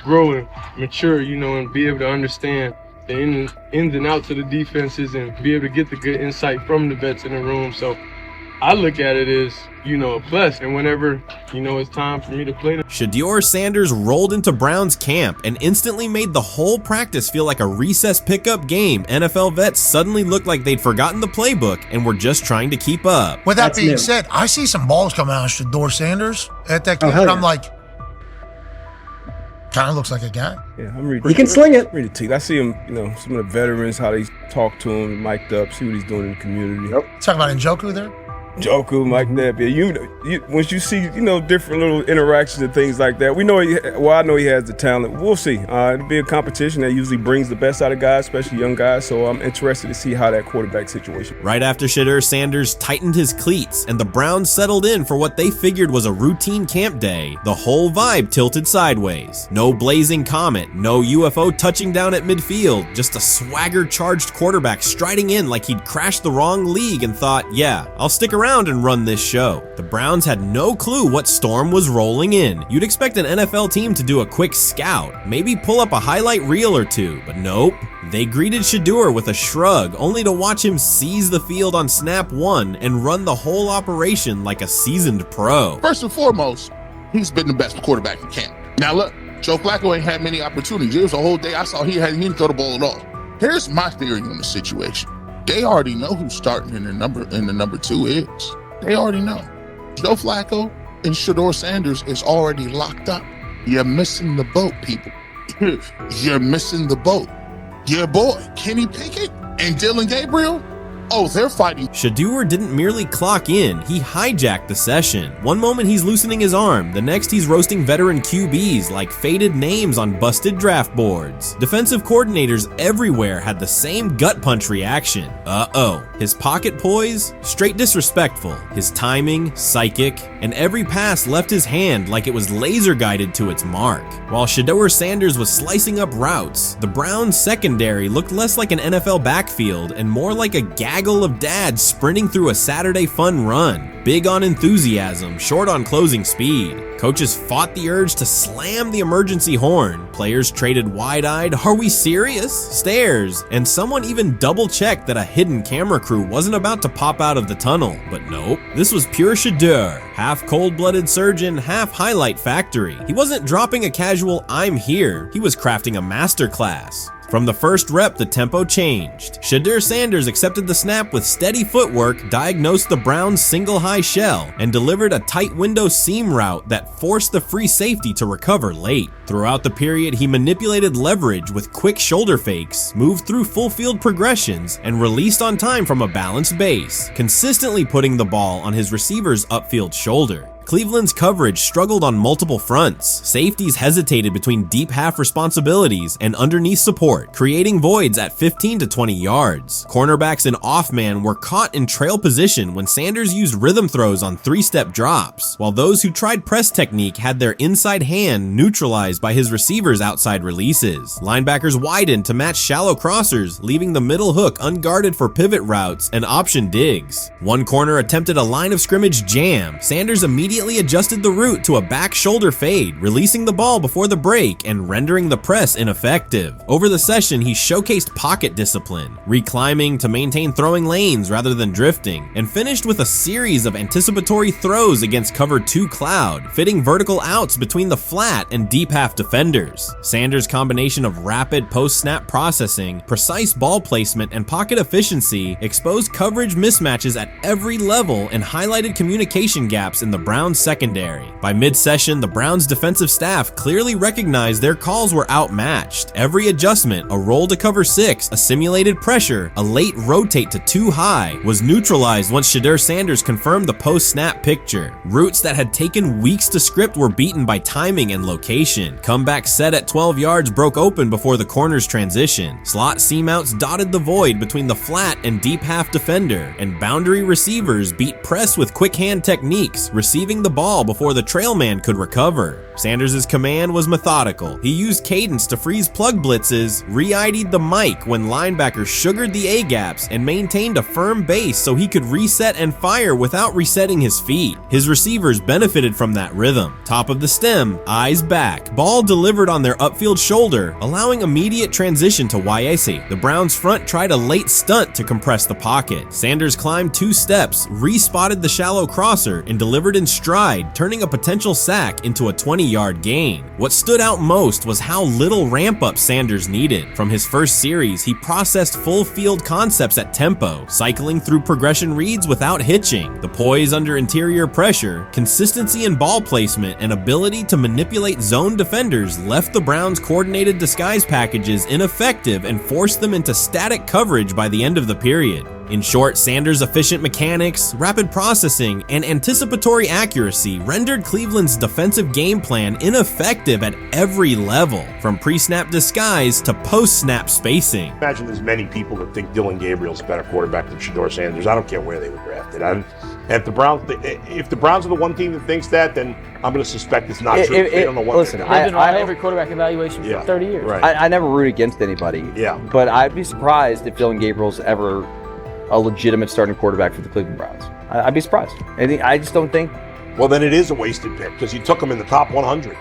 grow and mature, and be able to understand the ins and outs of the defenses and be able to get the good insight from the vets in the room. So I look at it as, a plus. And whenever, it's time for me to play. Shedeur Sanders rolled into Browns camp and instantly made the whole practice feel like a recess pickup game. NFL vets suddenly looked like they'd forgotten the playbook and were just trying to keep up. With that being said, I see some balls coming out of Shedeur Sanders at that camp, and I'm like, kind of looks like a guy. Yeah, I'm ready. He can sling it. Ready to. I see him, some of the veterans, how they talk to him, mic'd up, see what he's doing in the community. Talking about Njoku there? joker like that. But you once you see, different little interactions and things like that, I know he has the talent. We'll see. It'll be a competition that usually brings the best out of guys, especially young guys. So I'm interested to see how that quarterback situation. Right after Shedeur Sanders tightened his cleats and the Browns settled in for what they figured was a routine camp day, the whole vibe tilted sideways. No blazing comet, no UFO touching down at midfield, just a swagger-charged quarterback striding in like he'd crashed the wrong league and thought, yeah, I'll stick around and run this show. The Browns had no clue what storm was rolling in. You'd expect an NFL team to do a quick scout, maybe pull up a highlight reel or two, but nope. They greeted Shedeur with a shrug, only to watch him seize the field on snap one and run the whole operation like a seasoned pro. First and foremost, he's been the best quarterback in camp. Now look, Joe Flacco ain't had many opportunities. There was a whole day I saw he didn't throw the ball at all. Here's my theory on the situation. They already know who's starting in the number 2 is. They already know. Joe Flacco and Shedeur Sanders is already locked up. You're missing the boat, people. You're missing the boat. Your boy, Kenny Pickett and Dylan Gabriel, they're fighting. Shedeur didn't merely clock in, he hijacked the session. One moment he's loosening his arm, the next he's roasting veteran QBs like faded names on busted draft boards. Defensive coordinators everywhere had the same gut punch reaction. His pocket poise, straight disrespectful. His timing, psychic, and every pass left his hand like it was laser guided to its mark. While Shedeur Sanders was slicing up routes, the Browns secondary looked less like an NFL backfield and more like a gaggle of dads sprinting through a Saturday fun run. Big on enthusiasm, short on closing speed. Coaches fought the urge to slam the emergency horn. Players traded wide-eyed, "Are we serious?" stares, and someone even double-checked that a hidden camera crew wasn't about to pop out of the tunnel. But nope, this was pure Shedeur. Half cold-blooded surgeon, half highlight factory. He wasn't dropping a casual "I'm here," he was crafting a masterclass. From the first rep, the tempo changed. Shedeur Sanders accepted the snap with steady footwork, diagnosed the Browns' single high shell, and delivered a tight window seam route that forced the free safety to recover late. Throughout the period, he manipulated leverage with quick shoulder fakes, moved through full field progressions, and released on time from a balanced base, consistently putting the ball on his receiver's upfield shoulder. Cleveland's coverage struggled on multiple fronts. Safeties hesitated between deep half responsibilities and underneath support, creating voids at 15 to 20 yards. Cornerbacks and off-man were caught in trail position when Sanders used rhythm throws on 3-step drops, while those who tried press technique had their inside hand neutralized by his receivers' outside releases. Linebackers widened to match shallow crossers, leaving the middle hook unguarded for pivot routes and option digs. One corner attempted a line of scrimmage jam. Sanders immediately adjusted the route to a back shoulder fade, releasing the ball before the break and rendering the press ineffective. Over the session, he showcased pocket discipline, reclimbing to maintain throwing lanes rather than drifting, and finished with a series of anticipatory throws against cover 2 cloud, fitting vertical outs between the flat and deep half defenders. Sanders' combination of rapid post-snap processing, precise ball placement, and pocket efficiency exposed coverage mismatches at every level and highlighted communication gaps in the Browns secondary. By mid-session, the Browns defensive staff clearly recognized their calls were outmatched. Every adjustment, a roll to cover 6, a simulated pressure, a late rotate to 2 high, was neutralized once Shedeur Sanders confirmed the post-snap picture. Routes that had taken weeks to script were beaten by timing and location. Comeback set at 12 yards broke open before the corner's transition. Slot seam outs dotted the void between the flat and deep half defender, and boundary receivers beat press with quick hand techniques, receiving the ball before the trail man could recover. Sanders' command was methodical. He used cadence to freeze plug blitzes, re-ID'd the mic when linebackers sugared the A-gaps, and maintained a firm base so he could reset and fire without resetting his feet. His receivers benefited from that rhythm. Top of the stem, eyes back, ball delivered on their upfield shoulder, allowing immediate transition to YAC. The Browns front tried a late stunt to compress the pocket. Sanders climbed 2 steps, re-spotted the shallow crosser, and delivered in stride, turning a potential sack into a 20-yard gain. What stood out most was how little ramp-up Sanders needed. From his first series, he processed full-field concepts at tempo, cycling through progression reads without hitching. The poise under interior pressure, consistency in ball placement, and ability to manipulate zone defenders left the Browns' coordinated disguise packages ineffective and forced them into static coverage by the end of the period. In short, Sanders' efficient mechanics, rapid processing, and anticipatory accuracy rendered Cleveland's defensive game plan ineffective at every level, from pre-snap disguise to post-snap spacing. Imagine there's many people that think Dylan Gabriel's a better quarterback than Shedeur Sanders. I don't care where they were drafted. If the Browns are the one team that thinks that, then I'm going to suspect it's not true. They don't know what. Listen, I've been on every quarterback evaluation for 30 years. Right. I never root against anybody. Yeah. But I'd be surprised if Dylan Gabriel's ever a legitimate starting quarterback for the Cleveland Browns. I'd be surprised. I just don't think. Well, then it is a wasted pick because you took him in the top 100.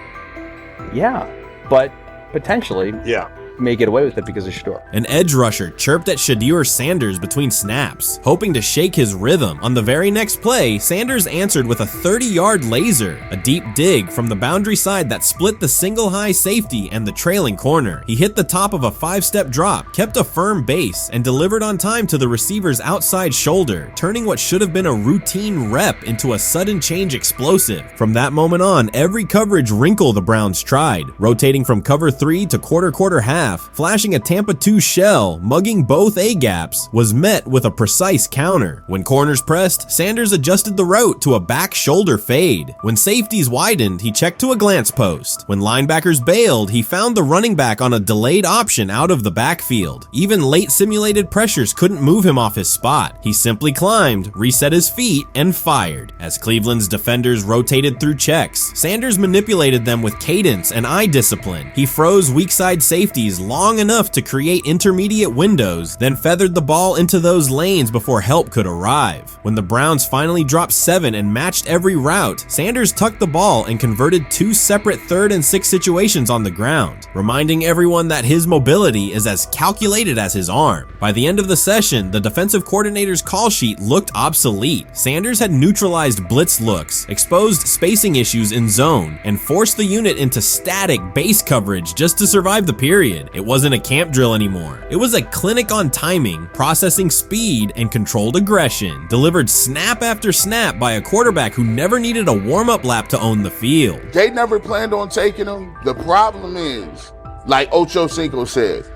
Yeah, but potentially. Yeah. May get away with it because of Shedeur. An edge rusher chirped at Shedeur Sanders between snaps, hoping to shake his rhythm. On the very next play, Sanders answered with a 30-yard laser, a deep dig from the boundary side that split the single high safety and the trailing corner. He hit the top of a 5-step drop, kept a firm base, and delivered on time to the receiver's outside shoulder, turning what should have been a routine rep into a sudden change explosive. From that moment on, every coverage wrinkle the Browns tried, rotating from cover 3 to quarter half, flashing a Tampa 2 shell, mugging both A-gaps, was met with a precise counter. When corners pressed, Sanders adjusted the route to a back shoulder fade. When safeties widened, he checked to a glance post. When linebackers bailed, he found the running back on a delayed option out of the backfield. Even late simulated pressures couldn't move him off his spot. He simply climbed, reset his feet, and fired. As Cleveland's defenders rotated through checks, Sanders manipulated them with cadence and eye discipline. He froze weak side safeties long enough to create intermediate windows, then feathered the ball into those lanes before help could arrive. When the Browns finally dropped 7 and matched every route, Sanders tucked the ball and converted 2 separate 3rd and 6 situations on the ground, reminding everyone that his mobility is as calculated as his arm. By the end of the session, the defensive coordinator's call sheet looked obsolete. Sanders had neutralized blitz looks, exposed spacing issues in zone, and forced the unit into static base coverage just to survive the period. It wasn't a camp drill anymore. It was a clinic on timing, processing speed, and controlled aggression, delivered snap after snap by a quarterback who never needed a warm-up lap to own the field. They never planned on taking him. The problem is, like Ocho Cinco said,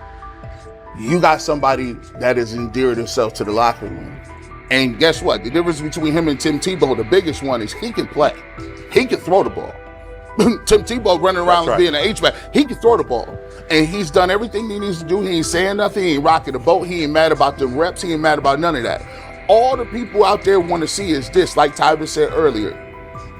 you got somebody that has endeared himself to the locker room. And guess what? The difference between him and Tim Tebow, the biggest one, is he can play. He can throw the ball. Tim Tebow running around being an H-back, he can throw the ball. And he's done everything he needs to do. He ain't saying nothing. He ain't rocking the boat. He ain't mad about the reps. He ain't mad about none of that. All the people out there want to see is this, like Tyler said earlier.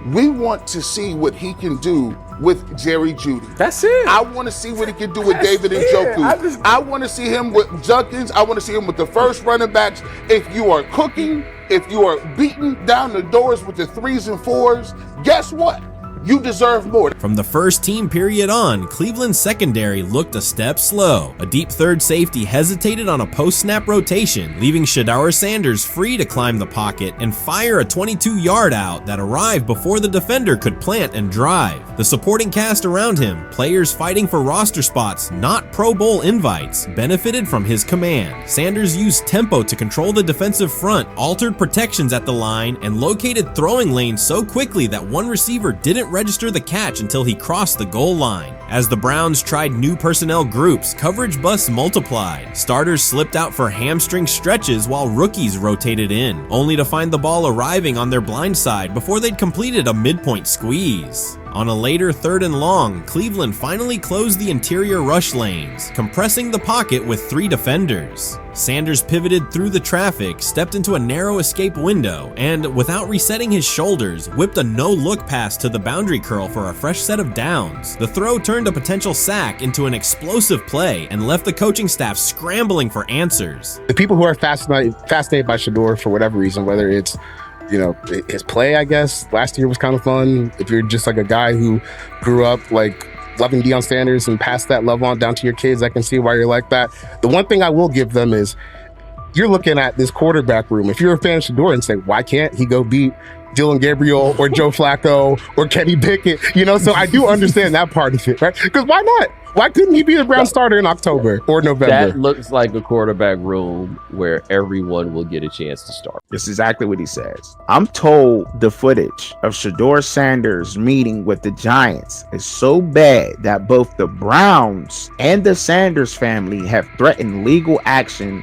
We want to see what he can do with Jerry Jeudy. That's it. I want to see what he can do with David Njoku. I want to see him with Junkins. I want to see him with the first running backs. If you are cooking, if you are beating down the doors with the 3s and 4s, guess what? You deserve more. From the first team period on, Cleveland's secondary looked a step slow. A deep third safety hesitated on a post-snap rotation, leaving Shedeur Sanders free to climb the pocket and fire a 22-yard out that arrived before the defender could plant and drive. The supporting cast around him, players fighting for roster spots, not Pro Bowl invites, benefited from his command. Sanders used tempo to control the defensive front, altered protections at the line, and located throwing lanes so quickly that one receiver didn't register the catch until he crossed the goal line. As the Browns tried new personnel groups, coverage busts multiplied. Starters slipped out for hamstring stretches while rookies rotated in, only to find the ball arriving on their blind side before they'd completed a midpoint squeeze. On a later 3rd and long, Cleveland finally closed the interior rush lanes, compressing the pocket with 3 defenders. Sanders pivoted through the traffic, stepped into a narrow escape window, and, without resetting his shoulders, whipped a no-look pass to the boundary curl for a fresh set of downs. The throw turned a potential sack into an explosive play and left the coaching staff scrambling for answers. The people who are fascinated by Shedeur for whatever reason, whether it's his play, I guess, last year was kind of fun. If you're just like a guy who grew up like loving Deion Sanders and passed that love on down to your kids, I can see why you're like that. The one thing I will give them is you're looking at this quarterback room. If you're a fan of Shedeur and say, why can't he go beat Dylan Gabriel or Joe Flacco or Kenny Pickett? So I do understand that part of it, right? Because why not? Why couldn't he be a Brown starter in October or November? That looks like a quarterback room where everyone will get a chance to start. That's exactly what he says. I'm told the footage of Shedeur Sanders meeting with the Giants is so bad that both the Browns and the Sanders family have threatened legal action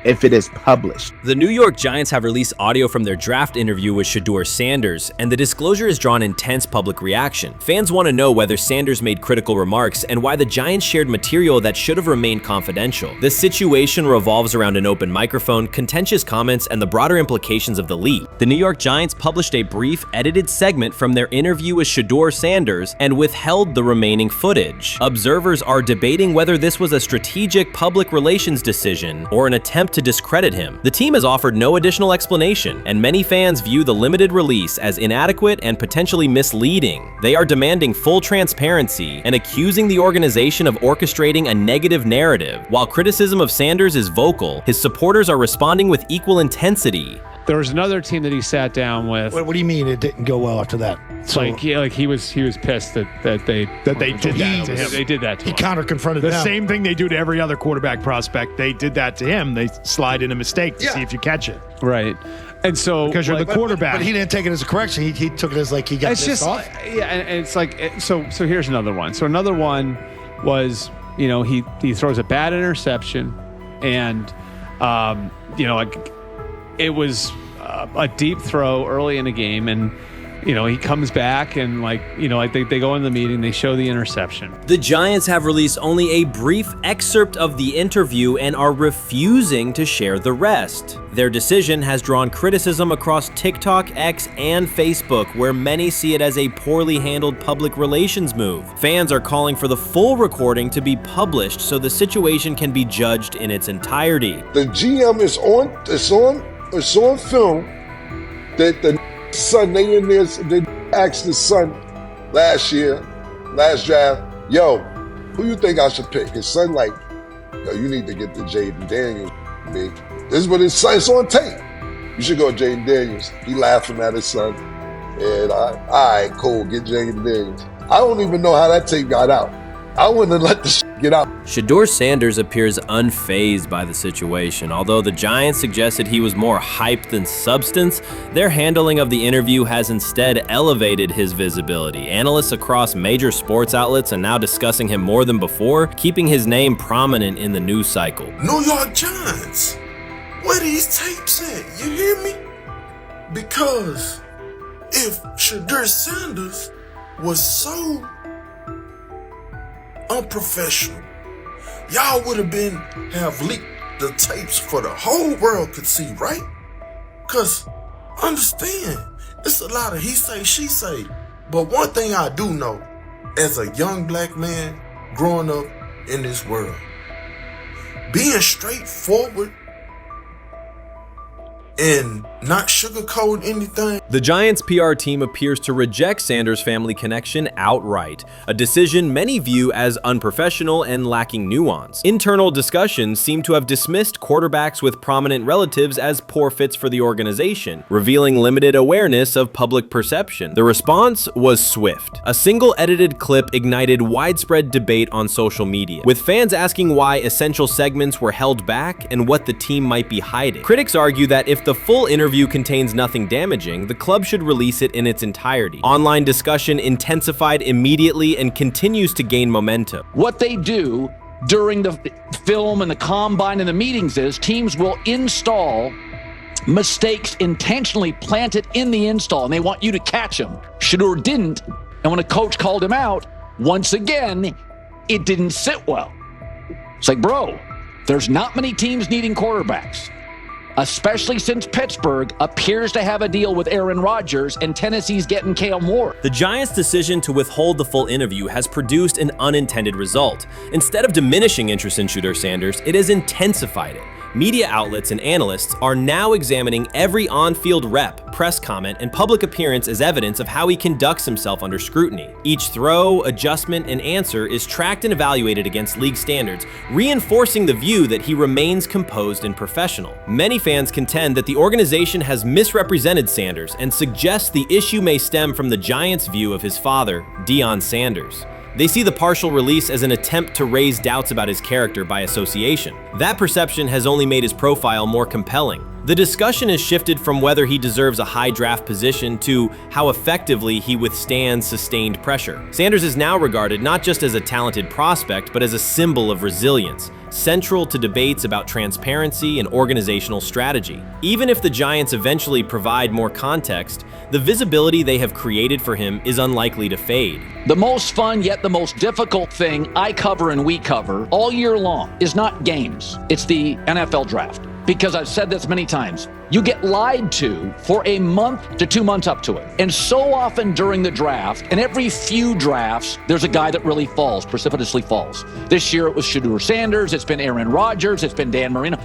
if it is published. The New York Giants have released audio from their draft interview with Shedeur Sanders, and the disclosure has drawn intense public reaction. Fans want to know whether Sanders made critical remarks and why the Giants shared material that should have remained confidential. The situation revolves around an open microphone, contentious comments, and the broader implications of the leak. The New York Giants published a brief, edited segment from their interview with Shedeur Sanders and withheld the remaining footage. Observers are debating whether this was a strategic public relations decision or an attempt to discredit him. The team has offered no additional explanation, and many fans view the limited release as inadequate and potentially misleading. They are demanding full transparency and accusing the organization of orchestrating a negative narrative. While criticism of Sanders is vocal, his supporters are responding with equal intensity. There was another team that he sat down with. What do you mean it didn't go well after that? So, he was pissed that they did that to him. They did that to him. He counter-confronted the them. same thing they do to every other quarterback prospect. They did that to him. They slide in a mistake to see if you catch it. Right. And so because you're the quarterback. But he didn't take it as a correction. He took it as like he got pissed off. Yeah, and it's like so here's another one. So another one was, he throws a bad interception, and it was a deep throw early in the game, and he comes back and they go in the meeting, they show the interception. The Giants have released only a brief excerpt of the interview and are refusing to share the rest. Their decision has drawn criticism across TikTok, X, and Facebook, where many see it as a poorly handled public relations move. Fans are calling for the full recording to be published so the situation can be judged in its entirety. The GM is on film that the son, they asked the son last draft, yo, who you think I should pick? His son like, yo, you need to get the Jaden Daniels, big. This is what his son, it's on tape. You should go Jaden Daniels. He laughing at his son. And all right, cool, get Jaden Daniels. I don't even know how that tape got out. I wouldn't have let the shit get out. Shedeur Sanders appears unfazed by the situation. Although the Giants suggested he was more hype than substance, their handling of the interview has instead elevated his visibility. Analysts across major sports outlets are now discussing him more than before, keeping his name prominent in the news cycle. New York Giants, where these tapes at? You hear me? Because if Shedeur Sanders was so unprofessional, y'all would have leaked the tapes for the whole world could see, right? Cause understand, it's a lot of he say, she say. But one thing I do know, as a young black man growing up in this world, being straightforward and not sugarcoat anything. The Giants' PR team appears to reject Sanders' family connection outright, a decision many view as unprofessional and lacking nuance. Internal discussions seem to have dismissed quarterbacks with prominent relatives as poor fits for the organization, revealing limited awareness of public perception. The response was swift. A single edited clip ignited widespread debate on social media, with fans asking why essential segments were held back and what the team might be hiding. Critics argue that if the full interview contains nothing damaging, the club should release it in its entirety. Online discussion intensified immediately and continues to gain momentum. What they do during the film and the combine and the meetings is teams will install mistakes intentionally planted in the install, and they want you to catch them. Shedeur didn't, and when a coach called him out, once again, it didn't sit well. It's like, bro, there's not many teams needing quarterbacks, especially since Pittsburgh appears to have a deal with Aaron Rodgers and Tennessee's getting Kale Moore. The Giants' decision to withhold the full interview has produced an unintended result. Instead of diminishing interest in Shedeur Sanders, it has intensified it. Media outlets and analysts are now examining every on-field rep, press comment, and public appearance as evidence of how he conducts himself under scrutiny. Each throw, adjustment, and answer is tracked and evaluated against league standards, reinforcing the view that he remains composed and professional. Many fans contend that the organization has misrepresented Sanders and suggest the issue may stem from the Giants' view of his father, Deion Sanders. They see the partial release as an attempt to raise doubts about his character by association. That perception has only made his profile more compelling. The discussion has shifted from whether he deserves a high draft position to how effectively he withstands sustained pressure. Sanders is now regarded not just as a talented prospect, but as a symbol of resilience, central to debates about transparency and organizational strategy. Even if the Giants eventually provide more context, the visibility they have created for him is unlikely to fade. The most fun yet the most difficult thing I cover and we cover all year long is not games. It's the NFL draft. Because I've said this many times, you get lied to for a month to 2 months up to it. And so often during the draft, and every few drafts, there's a guy that really falls, precipitously falls. This year it was Shedeur Sanders, it's been Aaron Rodgers, it's been Dan Marino.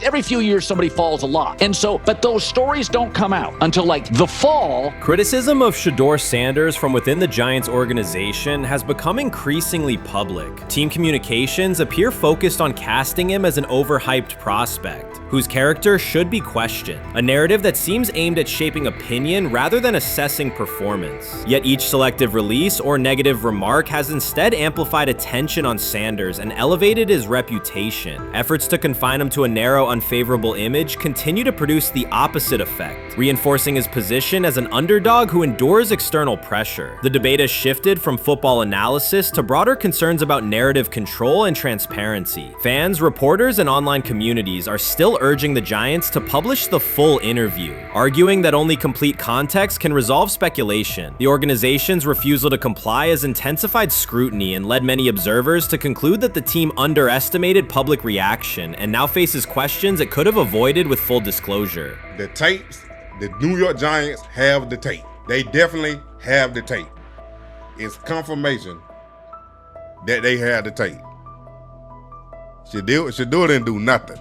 Every few years somebody falls a lot. And so, but those stories don't come out until like the fall. Criticism of Shedeur Sanders from within the Giants organization has become increasingly public. Team communications appear focused on casting him as an overhyped prospect, whose character should be questioned, a narrative that seems aimed at shaping opinion rather than assessing performance. Yet each selective release or negative remark has instead amplified attention on Sanders and elevated his reputation. Efforts to confine him to a narrow, unfavorable image continue to produce the opposite effect, reinforcing his position as an underdog who endures external pressure. The debate has shifted from football analysis to broader concerns about narrative control and transparency. Fans, reporters, and online communities are still urging the Giants to publish the full interview, arguing that only complete context can resolve speculation. The organization's refusal to comply has intensified scrutiny and led many observers to conclude that the team underestimated public reaction and now faces questions it could have avoided with full disclosure. The tapes, the New York Giants have the tape. They definitely have the tape. It's confirmation that they had the tape. Shedeur didn't do nothing.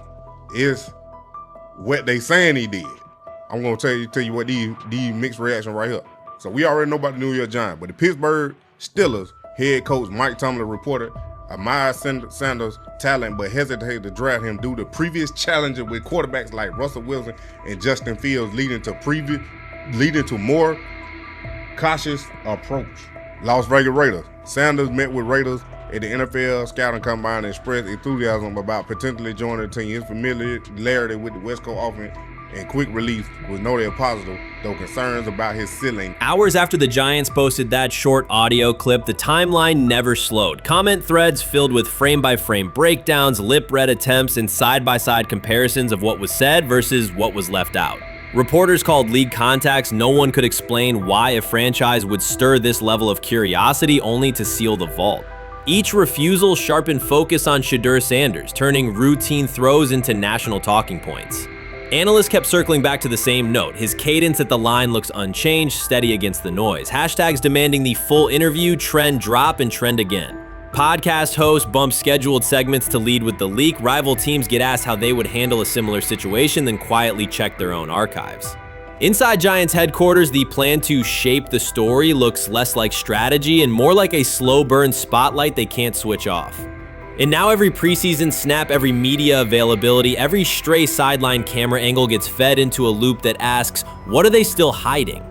It's what they saying he did. I'm gonna tell you what these mixed reaction right here. So we already know about the New York Giants, but the Pittsburgh Steelers head coach Mike Tomlin reported admired Sanders' talent, but hesitated to draft him due to previous challenges with quarterbacks like Russell Wilson and Justin Fields, leading to more cautious approach. Las Vegas Raiders. Sanders met with Raiders at the NFL Scouting Combine and expressed enthusiasm about potentially joining the team. His familiarity with the West Coast offense and quick release was noted positive, though concerns about his ceiling. Hours after the Giants posted that short audio clip, the timeline never slowed. Comment threads filled with frame-by-frame breakdowns, lip-read attempts, and side-by-side comparisons of what was said versus what was left out. Reporters called league contacts. No one could explain why a franchise would stir this level of curiosity only to seal the vault. Each refusal sharpened focus on Shedeur Sanders, turning routine throws into national talking points. Analysts kept circling back to the same note. His cadence at the line looks unchanged, steady against the noise. Hashtags demanding the full interview, trend drop, and trend again. Podcast hosts bump scheduled segments to lead with the leak. Rival teams get asked how they would handle a similar situation, then quietly check their own archives. Inside Giants headquarters, the plan to shape the story looks less like strategy and more like a slow burn spotlight they can't switch off. And now every preseason snap, every media availability, every stray sideline camera angle gets fed into a loop that asks, what are they still hiding?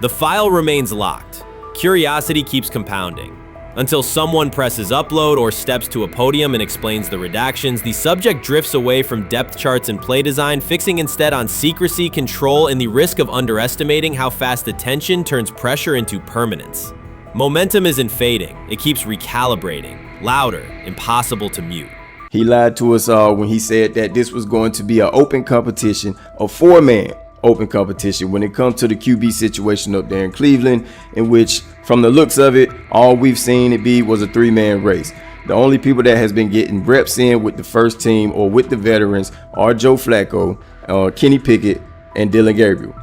The file remains locked. Curiosity keeps compounding. Until someone presses upload or steps to a podium and explains the redactions, the subject drifts away from depth charts and play design, fixing instead on secrecy, control, and the risk of underestimating how fast attention turns pressure into permanence. Momentum isn't fading, it keeps recalibrating, louder, impossible to mute. He lied to us all when he said that this was going to be an open competition, a four-man open competition when it comes to the QB situation up there in Cleveland, in which, from the looks of it, all we've seen it be was a three-man race. The only people that has been getting reps in with the first team or with the veterans are Joe Flacco, Kenny Pickett, and Dylan Gabriel.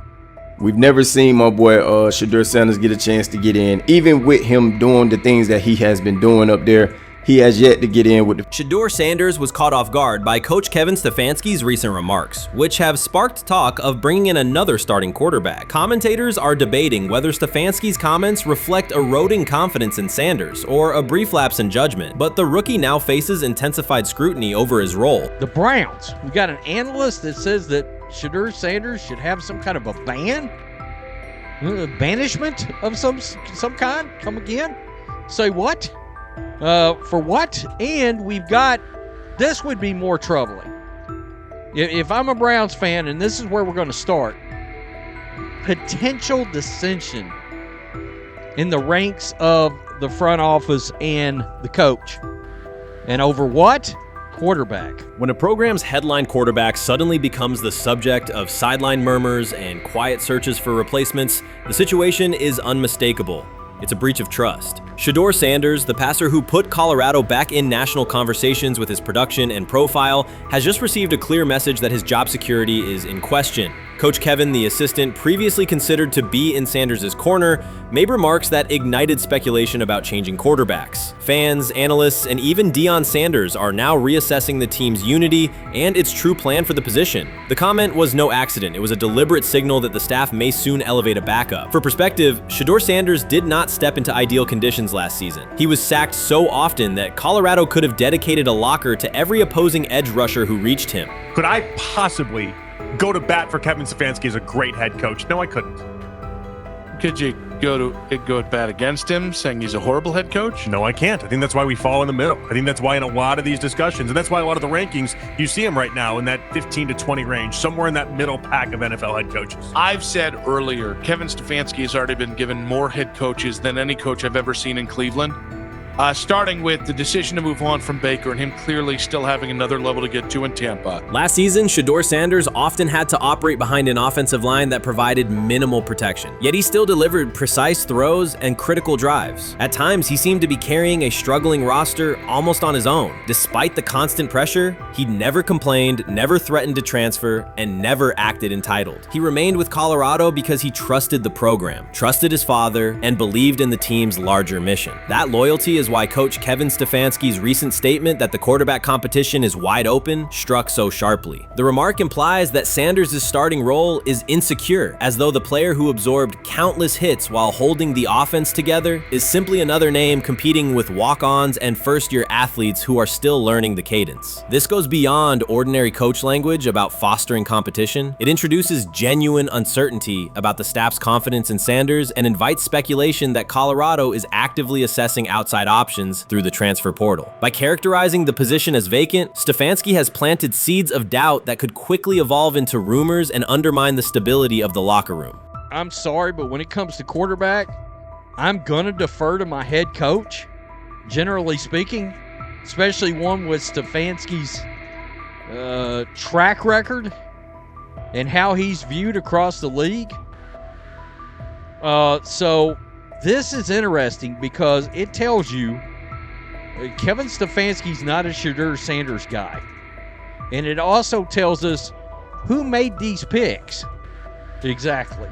We've never seen my boy Shedeur Sanders get a chance to get in. Even with him doing the things that he has been doing up there, he has yet to get in with the... Shedeur Sanders was caught off guard by Coach Kevin Stefanski's recent remarks, which have sparked talk of bringing in another starting quarterback. Commentators are debating whether Stefanski's comments reflect eroding confidence in Sanders or a brief lapse in judgment, but the rookie now faces intensified scrutiny over his role. The Browns, we got an analyst that says that Shedeur Sanders should have some kind of a ban? Banishment of some kind? Come again? Say what? For what? And we've got, this would be more troubling. If I'm a Browns fan, and this is where we're going to start, potential dissension in the ranks of the front office and the coach. And over what? Quarterback. When a program's headline quarterback suddenly becomes the subject of sideline murmurs and quiet searches for replacements, the situation is unmistakable. It's a breach of trust. Shedeur Sanders, the passer who put Colorado back in national conversations with his production and profile, has just received a clear message that his job security is in question. Coach Kevin, the assistant previously considered to be in Sanders' corner, made remarks that ignited speculation about changing quarterbacks. Fans, analysts, and even Deion Sanders are now reassessing the team's unity and its true plan for the position. The comment was no accident. It was a deliberate signal that the staff may soon elevate a backup. For perspective, Shedeur Sanders did not step into ideal conditions last season. He was sacked so often that Colorado could have dedicated a locker to every opposing edge rusher who reached him. Could I possibly go to bat for Kevin Stefanski as a great head coach? No, I couldn't. Could you go to bat against him, saying he's a horrible head coach? No, I can't. I think that's why we fall in the middle. I think that's why in a lot of these discussions, and that's why a lot of the rankings, you see him right now in that 15 to 20 range, somewhere in that middle pack of NFL head coaches. I've said earlier, Kevin Stefanski has already been given more head coaches than any coach I've ever seen in Cleveland. Starting with the decision to move on from Baker and him clearly still having another level to get to in Tampa. Last season, Shedeur Sanders often had to operate behind an offensive line that provided minimal protection. Yet he still delivered precise throws and critical drives. At times, he seemed to be carrying a struggling roster almost on his own. Despite the constant pressure, he never complained, never threatened to transfer, and never acted entitled. He remained with Colorado because he trusted the program, trusted his father, and believed in the team's larger mission. That loyalty is why Coach Kevin Stefanski's recent statement that the quarterback competition is wide open struck so sharply. The remark implies that Sanders' starting role is insecure, as though the player who absorbed countless hits while holding the offense together is simply another name competing with walk-ons and first-year athletes who are still learning the cadence. This goes beyond ordinary coach language about fostering competition. It introduces genuine uncertainty about the staff's confidence in Sanders and invites speculation that Colorado is actively assessing outside options through the transfer portal. By characterizing the position as vacant, Stefanski has planted seeds of doubt that could quickly evolve into rumors and undermine the stability of the locker room. I'm sorry, but when it comes to quarterback, I'm going to defer to my head coach, generally speaking, especially one with Stefanski's track record and how he's viewed across the league. So this is interesting because it tells you Kevin Stefanski's not a Shedeur Sanders guy. And it also tells us who made these picks. Exactly.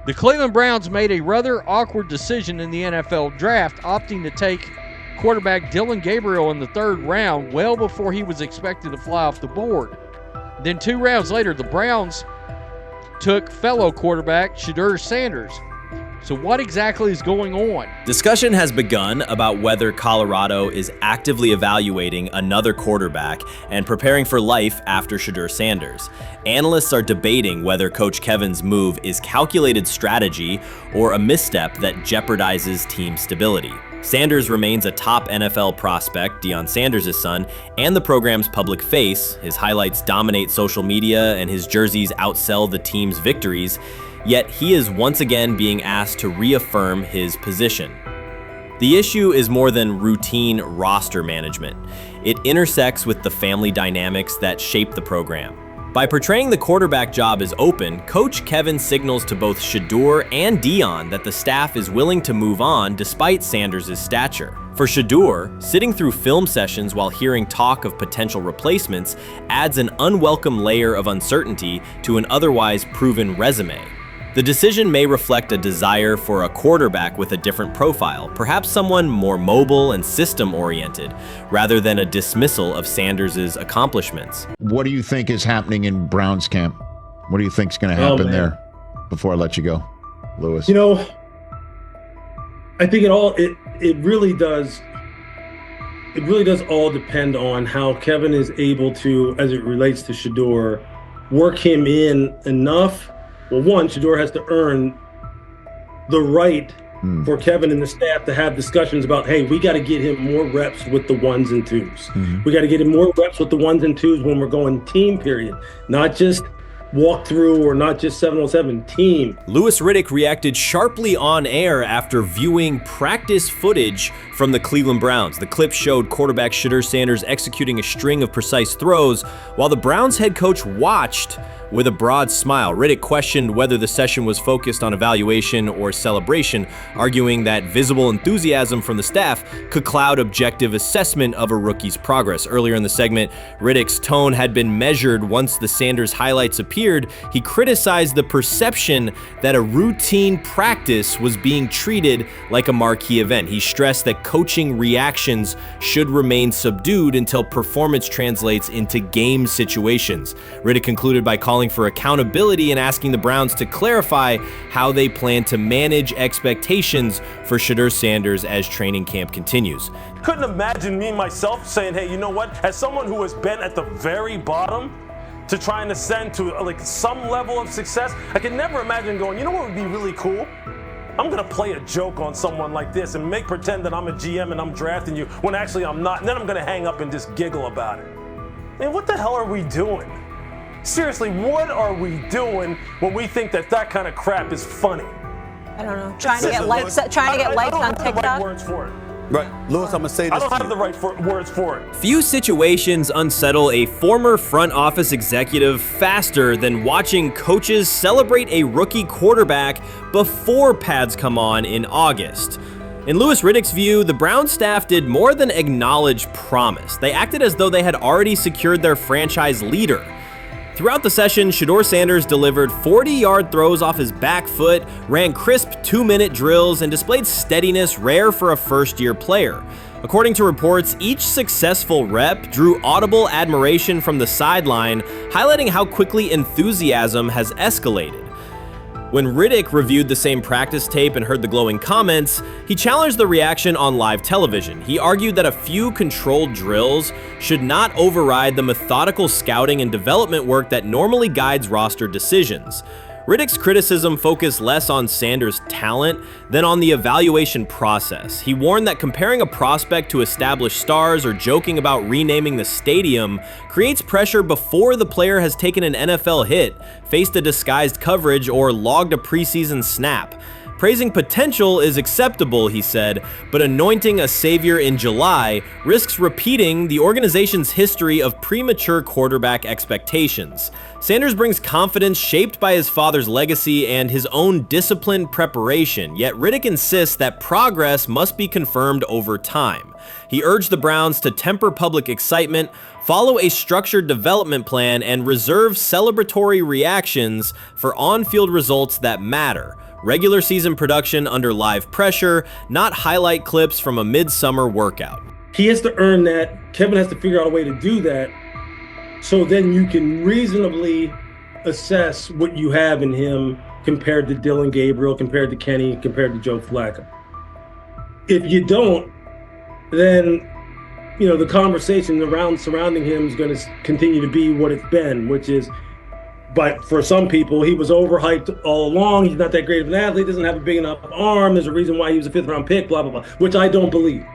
The Cleveland Browns made a rather awkward decision in the NFL draft, opting to take quarterback Dillon Gabriel in the 3rd round well before he was expected to fly off the board. Then 2 rounds later, the Browns took fellow quarterback Shedeur Sanders. So what exactly is going on? Discussion has begun about whether Colorado is actively evaluating another quarterback and preparing for life after Shedeur Sanders. Analysts are debating whether Coach Kevin's move is calculated strategy or a misstep that jeopardizes team stability. Sanders remains a top NFL prospect, Deion Sanders' son, and the program's public face. His highlights dominate social media and his jerseys outsell the team's victories. Yet he is once again being asked to reaffirm his position. The issue is more than routine roster management. It intersects with the family dynamics that shape the program. By portraying the quarterback job as open, Coach Kevin signals to both Shedeur and Deion that the staff is willing to move on despite Sanders' stature. For Shedeur, sitting through film sessions while hearing talk of potential replacements adds an unwelcome layer of uncertainty to an otherwise proven resume. The decision may reflect a desire for a quarterback with a different profile, perhaps someone more mobile and system-oriented, rather than a dismissal of Sanders' accomplishments. What do you think is happening in Browns camp? What do you think is going to happen there? Before I let you go, Lewis. You know, I think it really does all depend on how Kevin is able to, as it relates to Shedeur, work him in enough. Well, one, Shedeur has to earn the right for Kevin and the staff to have discussions about, hey, we got to get him more reps with the 1s and 2s. We got to get him more reps with the 1s and 2s when we're going team period, not just walk through or not just 7-on-7 team. Louis Riddick reacted sharply on air after viewing practice footage from the Cleveland Browns. The clip showed quarterback Shedeur Sanders executing a string of precise throws while the Browns head coach watched with a broad smile. Riddick questioned whether the session was focused on evaluation or celebration, arguing that visible enthusiasm from the staff could cloud objective assessment of a rookie's progress. Earlier in the segment, Riddick's tone had been measured once the Sanders highlights appeared. He criticized the perception that a routine practice was being treated like a marquee event. He stressed that coaching reactions should remain subdued until performance translates into game situations. Riddick concluded by calling for accountability and asking the Browns to clarify how they plan to manage expectations for Shedeur Sanders as training camp continues. Couldn't imagine me myself saying, hey, you know what, as someone who has been at the very bottom to try and ascend to like some level of success, I could never imagine going, you know what would be really cool? I'm gonna play a joke on someone like this and make pretend that I'm a GM and I'm drafting you when actually I'm not, and then I'm gonna hang up and just giggle about it. Man, what the hell are we doing? Seriously, what are we doing when we think that that kind of crap is funny? I don't know. Trying to get likes on TikTok. I don't have the right words for it. Right, Louis, I'm gonna say this. I don't have the right words for it. Few situations unsettle a former front office executive faster than watching coaches celebrate a rookie quarterback before pads come on in August. In Louis Riddick's view, the Browns staff did more than acknowledge promise. They acted as though they had already secured their franchise leader. Throughout the session, Shedeur Sanders delivered 40-yard throws off his back foot, ran crisp 2-minute drills, and displayed steadiness rare for a first-year player. According to reports, each successful rep drew audible admiration from the sideline, highlighting how quickly enthusiasm has escalated. When Riddick reviewed the same practice tape and heard the glowing comments, he challenged the reaction on live television. He argued that a few controlled drills should not override the methodical scouting and development work that normally guides roster decisions. Riddick's criticism focused less on Sanders' talent than on the evaluation process. He warned that comparing a prospect to established stars or joking about renaming the stadium creates pressure before the player has taken an NFL hit, faced a disguised coverage, or logged a preseason snap. Praising potential is acceptable, he said, but anointing a savior in July risks repeating the organization's history of premature quarterback expectations. Sanders brings confidence shaped by his father's legacy and his own disciplined preparation, yet Riddick insists that progress must be confirmed over time. He urged the Browns to temper public excitement, follow a structured development plan, and reserve celebratory reactions for on-field results that matter. Regular season production under live pressure, not highlight clips from a midsummer workout. He has to earn that. Kevin has to figure out a way to do that. So then you can reasonably assess what you have in him compared to Dylan Gabriel, compared to Kenny, compared to Joe Flacco. If you don't, then the conversation surrounding him is going to continue to be what it's been, which is, but for some people, he was overhyped all along. He's not that great of an athlete, doesn't have a big enough arm. There's a reason why he was a 5th-round pick, blah, blah, blah, which I don't believe.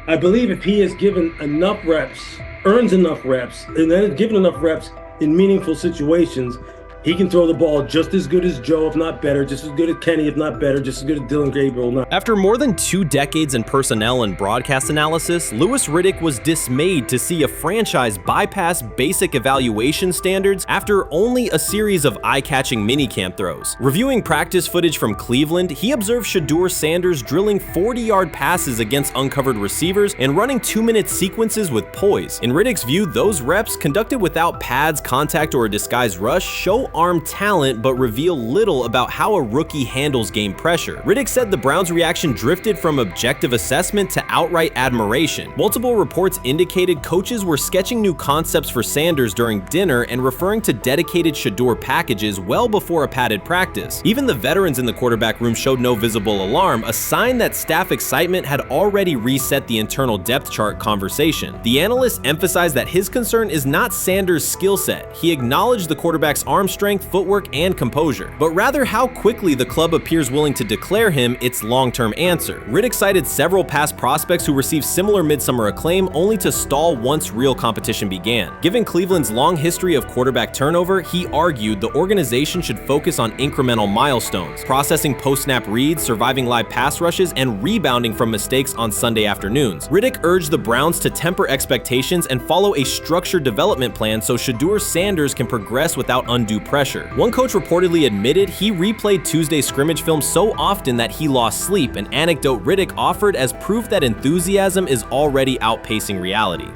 I believe if he is given enough reps, earns enough reps, and then is given enough reps in meaningful situations, he can throw the ball just as good as Joe, if not better, just as good as Kenny, if not better, just as good as Dylan Gabriel. After more than 2 decades in personnel and broadcast analysis, Louis Riddick was dismayed to see a franchise bypass basic evaluation standards after only a series of eye-catching minicamp throws. Reviewing practice footage from Cleveland, he observed Shedeur Sanders drilling 40-yard passes against uncovered receivers and running 2-minute sequences with poise. In Riddick's view, those reps, conducted without pads, contact, or a disguised rush, show arm talent but reveal little about how a rookie handles game pressure. Riddick said the Browns' reaction drifted from objective assessment to outright admiration. Multiple reports indicated coaches were sketching new concepts for Sanders during dinner and referring to dedicated Shedeur packages well before a padded practice. Even the veterans in the quarterback room showed no visible alarm, a sign that staff excitement had already reset the internal depth chart conversation. The analyst emphasized that his concern is not Sanders' skill set. He acknowledged the quarterback's arm strength strength, footwork, and composure, but rather how quickly the club appears willing to declare him its long-term answer. Riddick cited several past prospects who received similar midsummer acclaim only to stall once real competition began. Given Cleveland's long history of quarterback turnover, he argued the organization should focus on incremental milestones, processing post-snap reads, surviving live pass rushes, and rebounding from mistakes on Sunday afternoons. Riddick urged the Browns to temper expectations and follow a structured development plan so Shedeur Sanders can progress without undue pressure. One coach reportedly admitted he replayed Tuesday's scrimmage film so often that he lost sleep, an anecdote Riddick offered as proof that enthusiasm is already outpacing reality.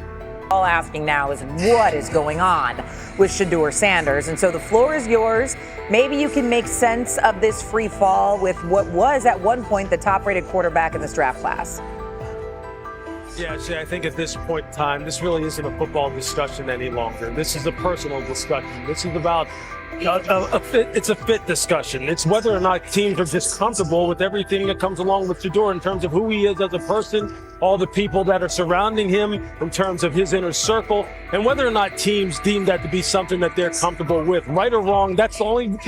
All asking now is what is going on with Shedeur Sanders, and so the floor is yours. Maybe you can make sense of this free fall with what was at one point the top-rated quarterback in this draft class. Yeah, Shay, I think at this point in time, this really isn't a football discussion any longer. This is a personal discussion. This is about it's a fit discussion. It's whether or not teams are just comfortable with everything that comes along with Shedeur in terms of who he is as a person, all the people that are surrounding him in terms of his inner circle, and whether or not teams deem that to be something that they're comfortable with. Right or wrong, that's the only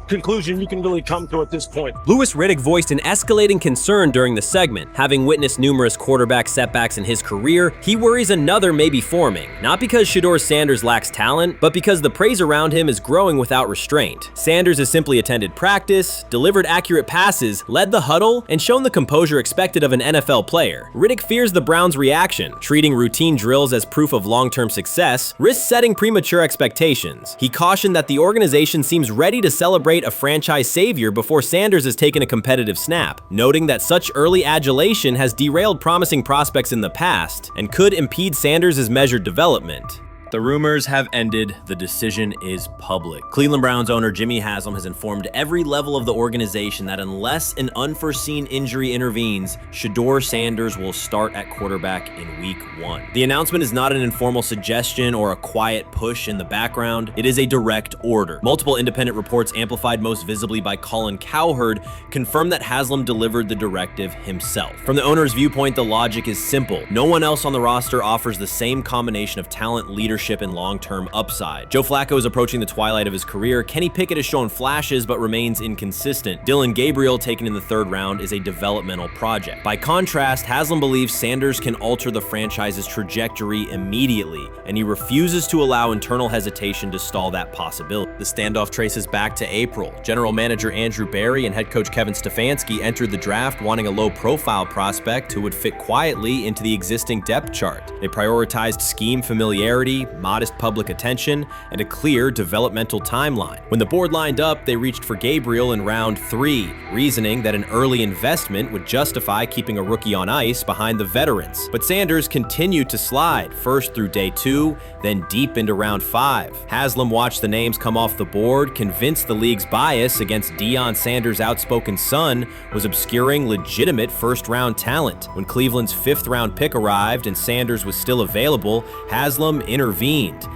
conclusion you can really come to at this point. Louis Riddick voiced an escalating concern during the segment. Having witnessed numerous quarterback setbacks in his career, he worries another may be forming, not because Shedeur Sanders lacks talent, but because the praise around him is growing without restraint. Sanders has simply attended practice, delivered accurate passes, led the huddle, and shown the composure expected of an NFL player. Riddick fears the Browns' reaction, treating routine drills as proof of long-term success, risks setting premature expectations. He cautioned that the organization seems ready to celebrate a franchise savior before Sanders has taken a competitive snap, noting that such early adulation has derailed promising prospects in the past and could impede Sanders' measured development. The rumors have ended. The decision is public. Cleveland Browns owner Jimmy Haslam has informed every level of the organization that unless an unforeseen injury intervenes, Shedeur Sanders will start at quarterback in Week 1. The announcement is not an informal suggestion or a quiet push in the background. It is a direct order. Multiple independent reports, amplified most visibly by Colin Cowherd, confirm that Haslam delivered the directive himself. From the owner's viewpoint, the logic is simple. No one else on the roster offers the same combination of talent, leadership, and long-term upside. Joe Flacco is approaching the twilight of his career. Kenny Pickett has shown flashes but remains inconsistent. Dillon Gabriel, taken in the 3rd round, is a developmental project. By contrast, Haslam believes Sanders can alter the franchise's trajectory immediately, and he refuses to allow internal hesitation to stall that possibility. The standoff traces back to April. General manager Andrew Berry and head coach Kevin Stefanski entered the draft wanting a low-profile prospect who would fit quietly into the existing depth chart. They prioritized scheme familiarity, modest public attention, and a clear developmental timeline. When the board lined up, they reached for Gabriel in round 3, reasoning that an early investment would justify keeping a rookie on ice behind the veterans. But Sanders continued to slide, first through day 2, then deep into round 5. Haslam watched the names come off the board, convinced the league's bias against Deion Sanders' outspoken son was obscuring legitimate first-round talent. When Cleveland's 5th-round pick arrived and Sanders was still available, Haslam intervened.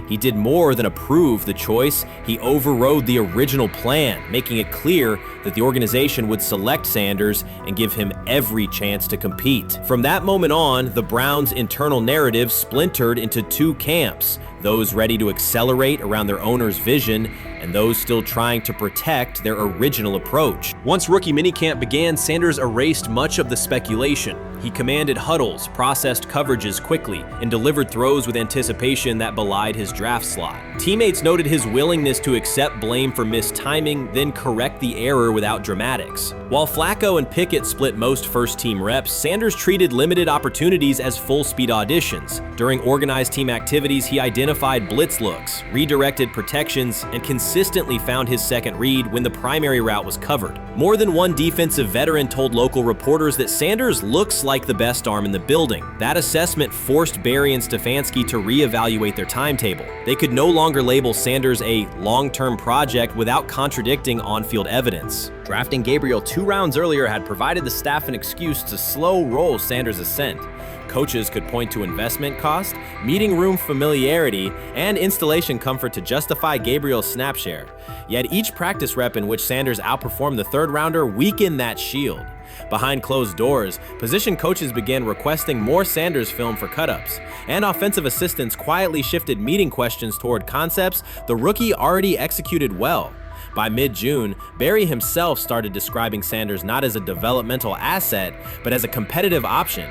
He did more than approve the choice, he overrode the original plan, making it clear that the organization would select Sanders and give him every chance to compete. From that moment on, the Browns' internal narrative splintered into 2 camps, those ready to accelerate around their owner's vision and those still trying to protect their original approach. Once rookie minicamp began, Sanders erased much of the speculation. He commanded huddles, processed coverages quickly, and delivered throws with anticipation that belied his draft slot. Teammates noted his willingness to accept blame for missed timing, then correct the error without dramatics. While Flacco and Pickett split most first-team reps, Sanders treated limited opportunities as full-speed auditions. During organized team activities, he identified blitz looks, redirected protections, and consistently found his second read when the primary route was covered. More than one defensive veteran told local reporters that Sanders looks like the best arm in the building. That assessment forced Berry and Stefanski to reevaluate their timetable. They could no longer label Sanders a long-term project without contradicting on-field evidence. Drafting Gabriel 2 rounds earlier had provided the staff an excuse to slow roll Sanders' ascent. Coaches could point to investment cost, meeting room familiarity, and installation comfort to justify Gabriel's snap share. Yet each practice rep in which Sanders outperformed the 3rd rounder weakened that shield. Behind closed doors, position coaches began requesting more Sanders film for cut-ups, and offensive assistants quietly shifted meeting questions toward concepts the rookie already executed well. By mid-June, Barry himself started describing Sanders not as a developmental asset, but as a competitive option.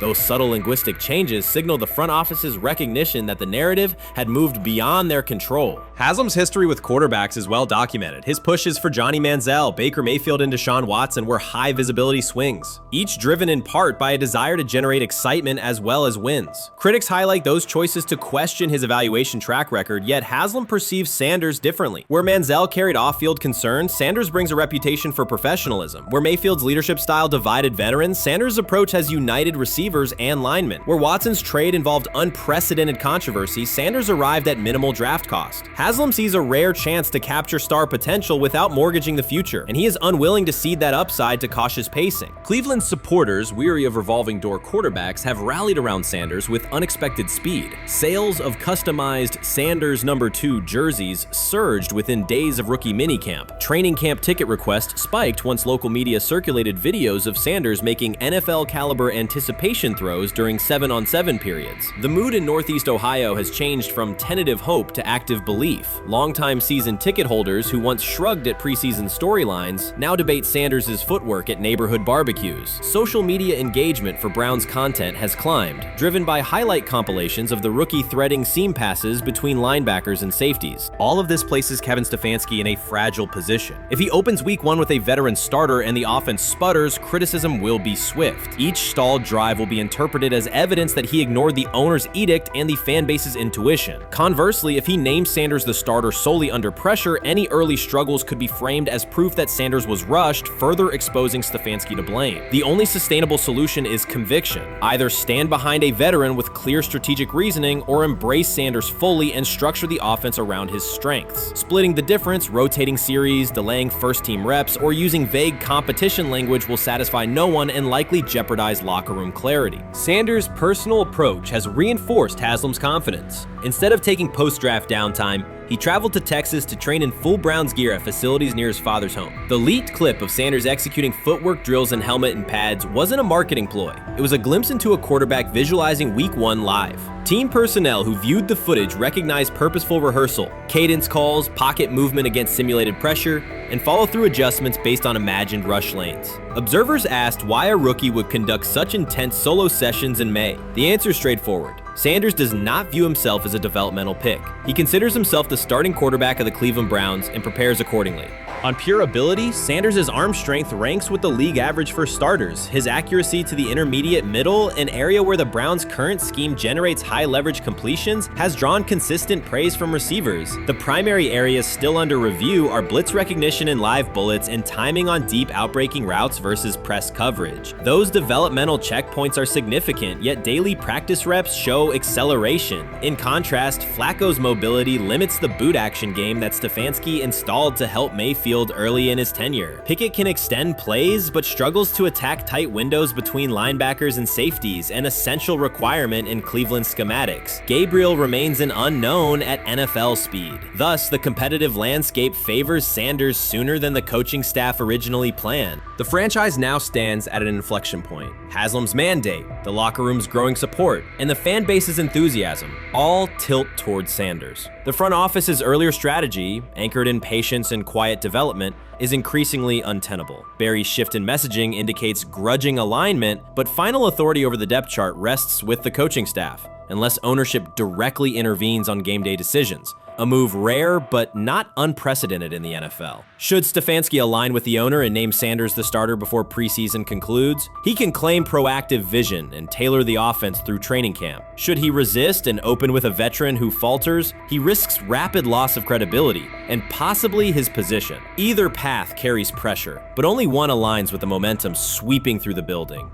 Those subtle linguistic changes signal the front office's recognition that the narrative had moved beyond their control. Haslam's history with quarterbacks is well documented. His pushes for Johnny Manziel, Baker Mayfield, and Deshaun Watson were high visibility swings, each driven in part by a desire to generate excitement as well as wins. Critics highlight those choices to question his evaluation track record, yet Haslam perceives Sanders differently. Where Manziel carried off-field concerns, Sanders brings a reputation for professionalism. Where Mayfield's leadership style divided veterans, Sanders' approach has united receivers and linemen. Where Watson's trade involved unprecedented controversy, Sanders arrived at minimal draft cost. Haslam sees a rare chance to capture star potential without mortgaging the future, and he is unwilling to cede that upside to cautious pacing. Cleveland's supporters, weary of revolving door quarterbacks, have rallied around Sanders with unexpected speed. Sales of customized Sanders number 2 jerseys surged within days of rookie minicamp. Training camp ticket requests spiked once local media circulated videos of Sanders making NFL-caliber anticipation throws during 7-on-7 periods. The mood in Northeast Ohio has changed from tentative hope to active belief. Longtime season ticket holders who once shrugged at preseason storylines now debate Sanders' footwork at neighborhood barbecues. Social media engagement for Brown's content has climbed, driven by highlight compilations of the rookie threading seam passes between linebackers and safeties. All of this places Kevin Stefanski in a fragile position. If he opens week 1 with a veteran starter and the offense sputters, criticism will be swift. Each stalled drive will be interpreted as evidence that he ignored the owner's edict and the fan base's intuition. Conversely, if he names Sanders the starter solely under pressure, any early struggles could be framed as proof that Sanders was rushed, further exposing Stefanski to blame. The only sustainable solution is conviction. Either stand behind a veteran with clear strategic reasoning or embrace Sanders fully and structure the offense around his strengths. Splitting the difference, rotating series, delaying first-team reps, or using vague competition language will satisfy no one and likely jeopardize locker room clarity. Sanders' personal approach has reinforced Haslam's confidence. Instead of taking post-draft downtime, he traveled to Texas to train in full Browns gear at facilities near his father's home. The leaked clip of Sanders executing footwork drills in helmet and pads wasn't a marketing ploy. It was a glimpse into a quarterback visualizing Week 1 live. Team personnel who viewed the footage recognized purposeful rehearsal, cadence calls, pocket movement against simulated pressure, and follow-through adjustments based on imagined rush lanes. Observers asked why a rookie would conduct such intense solo sessions in May. The answer is straightforward. Sanders does not view himself as a developmental pick. He considers himself the starting quarterback of the Cleveland Browns and prepares accordingly. On pure ability, Sanders' arm strength ranks with the league average for starters. His accuracy to the intermediate middle, an area where the Browns' current scheme generates high leverage completions, has drawn consistent praise from receivers. The primary areas still under review are blitz recognition and live bullets and timing on deep outbreaking routes versus press coverage. Those developmental checkpoints are significant, yet daily practice reps show acceleration. In contrast, Flacco's mobility limits the boot action game that Stefanski installed to help Mayfield early in his tenure. Pickett can extend plays, but struggles to attack tight windows between linebackers and safeties, an essential requirement in Cleveland schematics. Gabriel remains an unknown at NFL speed. Thus, the competitive landscape favors Sanders sooner than the coaching staff originally planned. The franchise now stands at an inflection point. Haslam's mandate, the locker room's growing support, and the fan base's enthusiasm all tilt towards Sanders. The front office's earlier strategy, anchored in patience and quiet development, is increasingly untenable. Barry's shift in messaging indicates grudging alignment, but final authority over the depth chart rests with the coaching staff, unless ownership directly intervenes on game day decisions. A move rare but not unprecedented in the NFL. Should Stefanski align with the owner and name Sanders the starter before preseason concludes, he can claim proactive vision and tailor the offense through training camp. Should he resist and open with a veteran who falters, he risks rapid loss of credibility and possibly his position. Either path carries pressure, but only one aligns with the momentum sweeping through the building.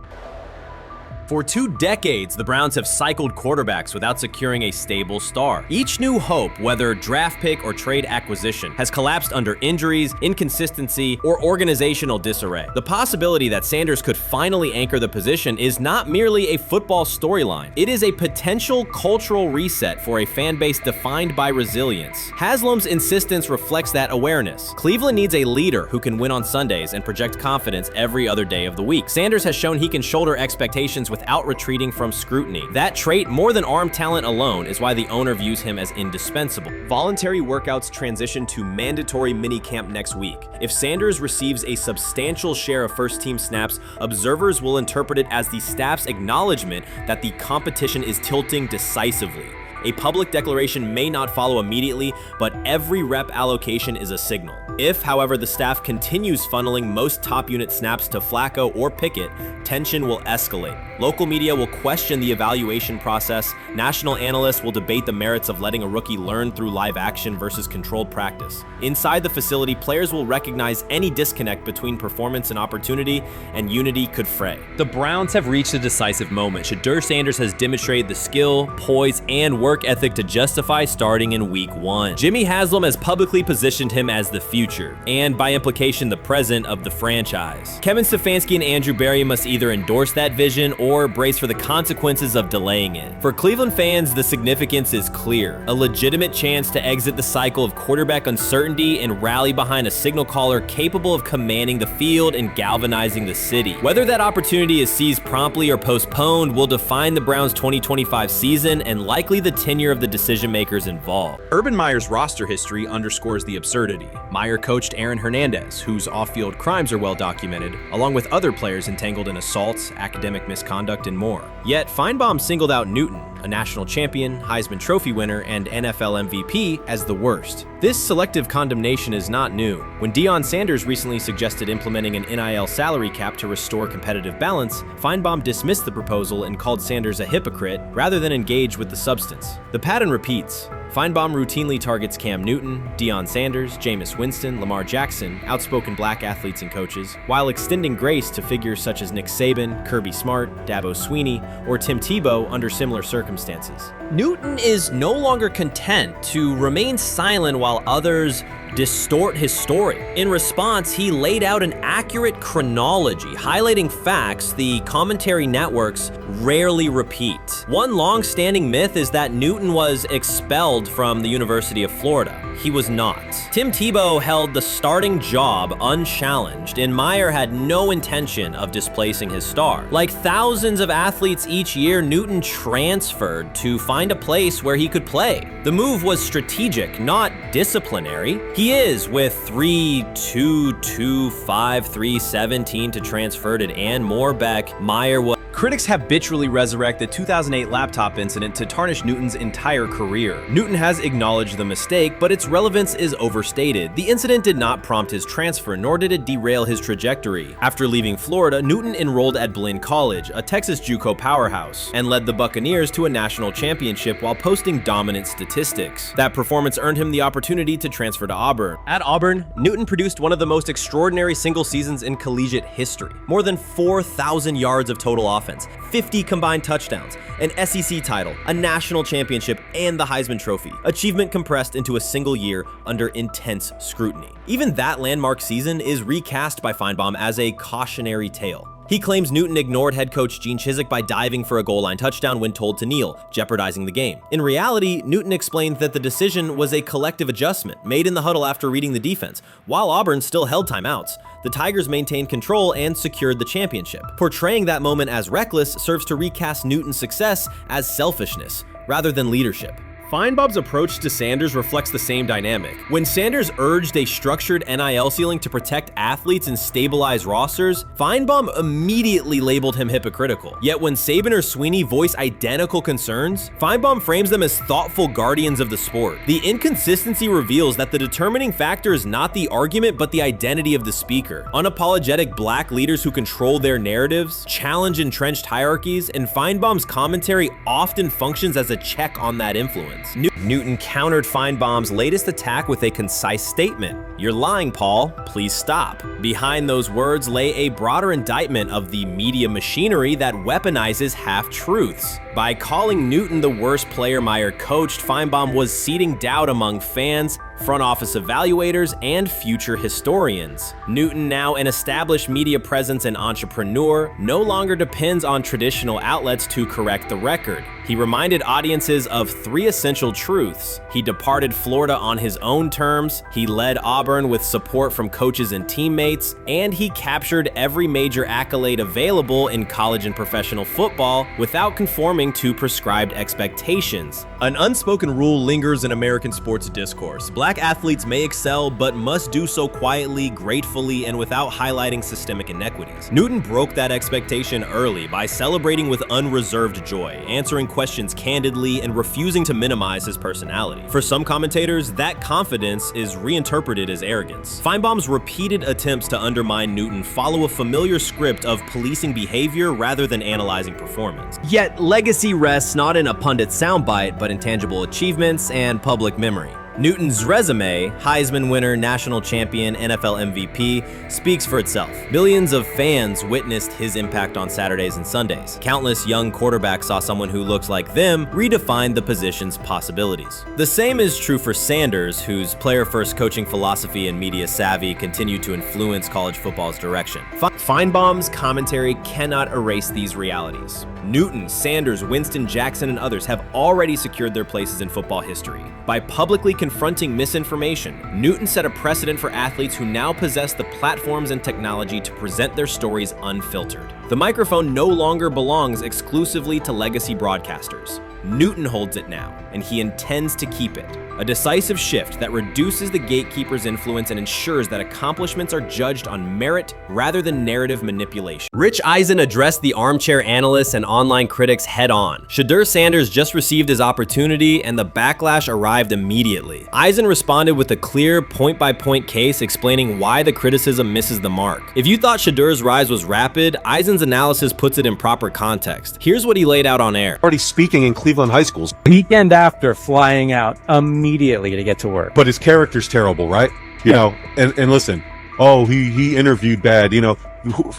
For 2 decades, the Browns have cycled quarterbacks without securing a stable star. Each new hope, whether draft pick or trade acquisition, has collapsed under injuries, inconsistency, or organizational disarray. The possibility that Sanders could finally anchor the position is not merely a football storyline. It is a potential cultural reset for a fan base defined by resilience. Haslam's insistence reflects that awareness. Cleveland needs a leader who can win on Sundays and project confidence every other day of the week. Sanders has shown he can shoulder expectations without retreating from scrutiny. That trait, more than arm talent alone, is why the owner views him as indispensable. Voluntary workouts transition to mandatory minicamp next week. If Sanders receives a substantial share of first-team snaps, observers will interpret it as the staff's acknowledgement that the competition is tilting decisively. A public declaration may not follow immediately, but every rep allocation is a signal. If, however, the staff continues funneling most top unit snaps to Flacco or Pickett, tension will escalate. Local media will question the evaluation process. National analysts will debate the merits of letting a rookie learn through live action versus controlled practice. Inside the facility, players will recognize any disconnect between performance and opportunity, and unity could fray. The Browns have reached a decisive moment. Shedeur Sanders has demonstrated the skill, poise, and work ethic to justify starting in week 1. Jimmy Haslam has publicly positioned him as the future, and by implication the present of the franchise. Kevin Stefanski and Andrew Berry must either endorse that vision or brace for the consequences of delaying it. For Cleveland fans, the significance is clear. A legitimate chance to exit the cycle of quarterback uncertainty and rally behind a signal caller capable of commanding the field and galvanizing the city. Whether that opportunity is seized promptly or postponed will define the Browns' 2025 season and likely the tenure of the decision makers involved. Urban Meyer's roster history underscores the absurdity. Meyer coached Aaron Hernandez, whose off-field crimes are well documented, along with other players entangled in assaults, academic misconduct, and more. Yet Feinbaum singled out Newton, a national champion, Heisman Trophy winner, and NFL MVP, as the worst. This selective condemnation is not new. When Deion Sanders recently suggested implementing an NIL salary cap to restore competitive balance, Feinbaum dismissed the proposal and called Sanders a hypocrite rather than engage with the substance. The pattern repeats. Feinbaum routinely targets Cam Newton, Deion Sanders, Jameis Winston, Lamar Jackson, outspoken black athletes and coaches, while extending grace to figures such as Nick Saban, Kirby Smart, Dabo Swinney, or Tim Tebow under similar circumstances. Newton is no longer content to remain silent while others distort his story. In response, he laid out an accurate chronology, highlighting facts the commentary networks rarely repeat. One long-standing myth is that Newton was expelled from the University of Florida. He was not. Tim Tebow held the starting job unchallenged, and Meyer had no intention of displacing his star. Like thousands of athletes each year, Newton transferred to find a place where he could play. The move was strategic, not disciplinary. He is with 3-2-2-5-3-17 to transfer to and more back. Meyer was. Critics habitually resurrect the 2008 laptop incident to tarnish Newton's entire career. Newton has acknowledged the mistake, but its relevance is overstated. The incident did not prompt his transfer, nor did it derail his trajectory. After leaving Florida, Newton enrolled at Blinn College, a Texas JUCO powerhouse, and led the Buccaneers to a national championship while posting dominant statistics. That performance earned him the opportunity to transfer to Auburn. At Auburn, Newton produced one of the most extraordinary single seasons in collegiate history. More than 4,000 yards of total offense, 50 combined touchdowns, an SEC title, a national championship, and the Heisman Trophy. Achievement compressed into a single year under intense scrutiny. Even that landmark season is recast by Feinbaum as a cautionary tale. He claims Newton ignored head coach Gene Chizik by diving for a goal line touchdown when told to kneel, jeopardizing the game. In reality, Newton explained that the decision was a collective adjustment made in the huddle after reading the defense. While Auburn still held timeouts, the Tigers maintained control and secured the championship. Portraying that moment as reckless serves to recast Newton's success as selfishness rather than leadership. Feinbaum's approach to Sanders reflects the same dynamic. When Sanders urged a structured NIL ceiling to protect athletes and stabilize rosters, Feinbaum immediately labeled him hypocritical. Yet when Saban or Swinney voice identical concerns, Feinbaum frames them as thoughtful guardians of the sport. The inconsistency reveals that the determining factor is not the argument but the identity of the speaker. Unapologetic black leaders who control their narratives, challenge entrenched hierarchies, and Feinbaum's commentary often functions as a check on that influence. Newton countered Feinbaum's latest attack with a concise statement. "You're lying, Paul. Please stop." Behind those words lay a broader indictment of the media machinery that weaponizes half-truths. By calling Newton the worst player Meyer coached, Feinbaum was seeding doubt among fans, front office evaluators, and future historians. Newton, now an established media presence and entrepreneur, no longer depends on traditional outlets to correct the record. He reminded audiences of 3 essential truths. He departed Florida on his own terms, he led Auburn with support from coaches and teammates, and he captured every major accolade available in college and professional football without conforming to prescribed expectations. An unspoken rule lingers in American sports discourse. Black athletes may excel, but must do so quietly, gratefully, and without highlighting systemic inequities. Newton broke that expectation early by celebrating with unreserved joy, answering questions candidly, and refusing to minimize his personality. For some commentators, that confidence is reinterpreted as arrogance. Feinbaum's repeated attempts to undermine Newton follow a familiar script of policing behavior rather than analyzing performance. Yet, legacy rests not in a pundit's soundbite, but in tangible achievements and public memory. Newton's resume, Heisman winner, national champion, NFL MVP, speaks for itself. Millions of fans witnessed his impact on Saturdays and Sundays. Countless young quarterbacks saw someone who looked like them redefine the position's possibilities. The same is true for Sanders, whose player-first coaching philosophy and media savvy continue to influence college football's direction. Feinbaum's commentary cannot erase these realities. Newton, Sanders, Winston, Jackson, and others have already secured their places in football history. By publicly confronting misinformation, Newton set a precedent for athletes who now possess the platforms and technology to present their stories unfiltered. The microphone no longer belongs exclusively to legacy broadcasters. Newton holds it now, and he intends to keep it. A decisive shift that reduces the gatekeeper's influence and ensures that accomplishments are judged on merit rather than narrative manipulation. Rich Eisen addressed the armchair analysts and online critics head-on. Shedeur Sanders just received his opportunity, and the backlash arrived immediately. Eisen responded with a clear, point-by-point case explaining why the criticism misses the mark. If you thought Shedeur's rise was rapid, Eisen's analysis puts it in proper context. Here's what he laid out on air. Already speaking in Cleveland high schools. Weekend after, flying out immediately to get to work. But his character's terrible, right? You know, and listen, oh, he interviewed bad, you know,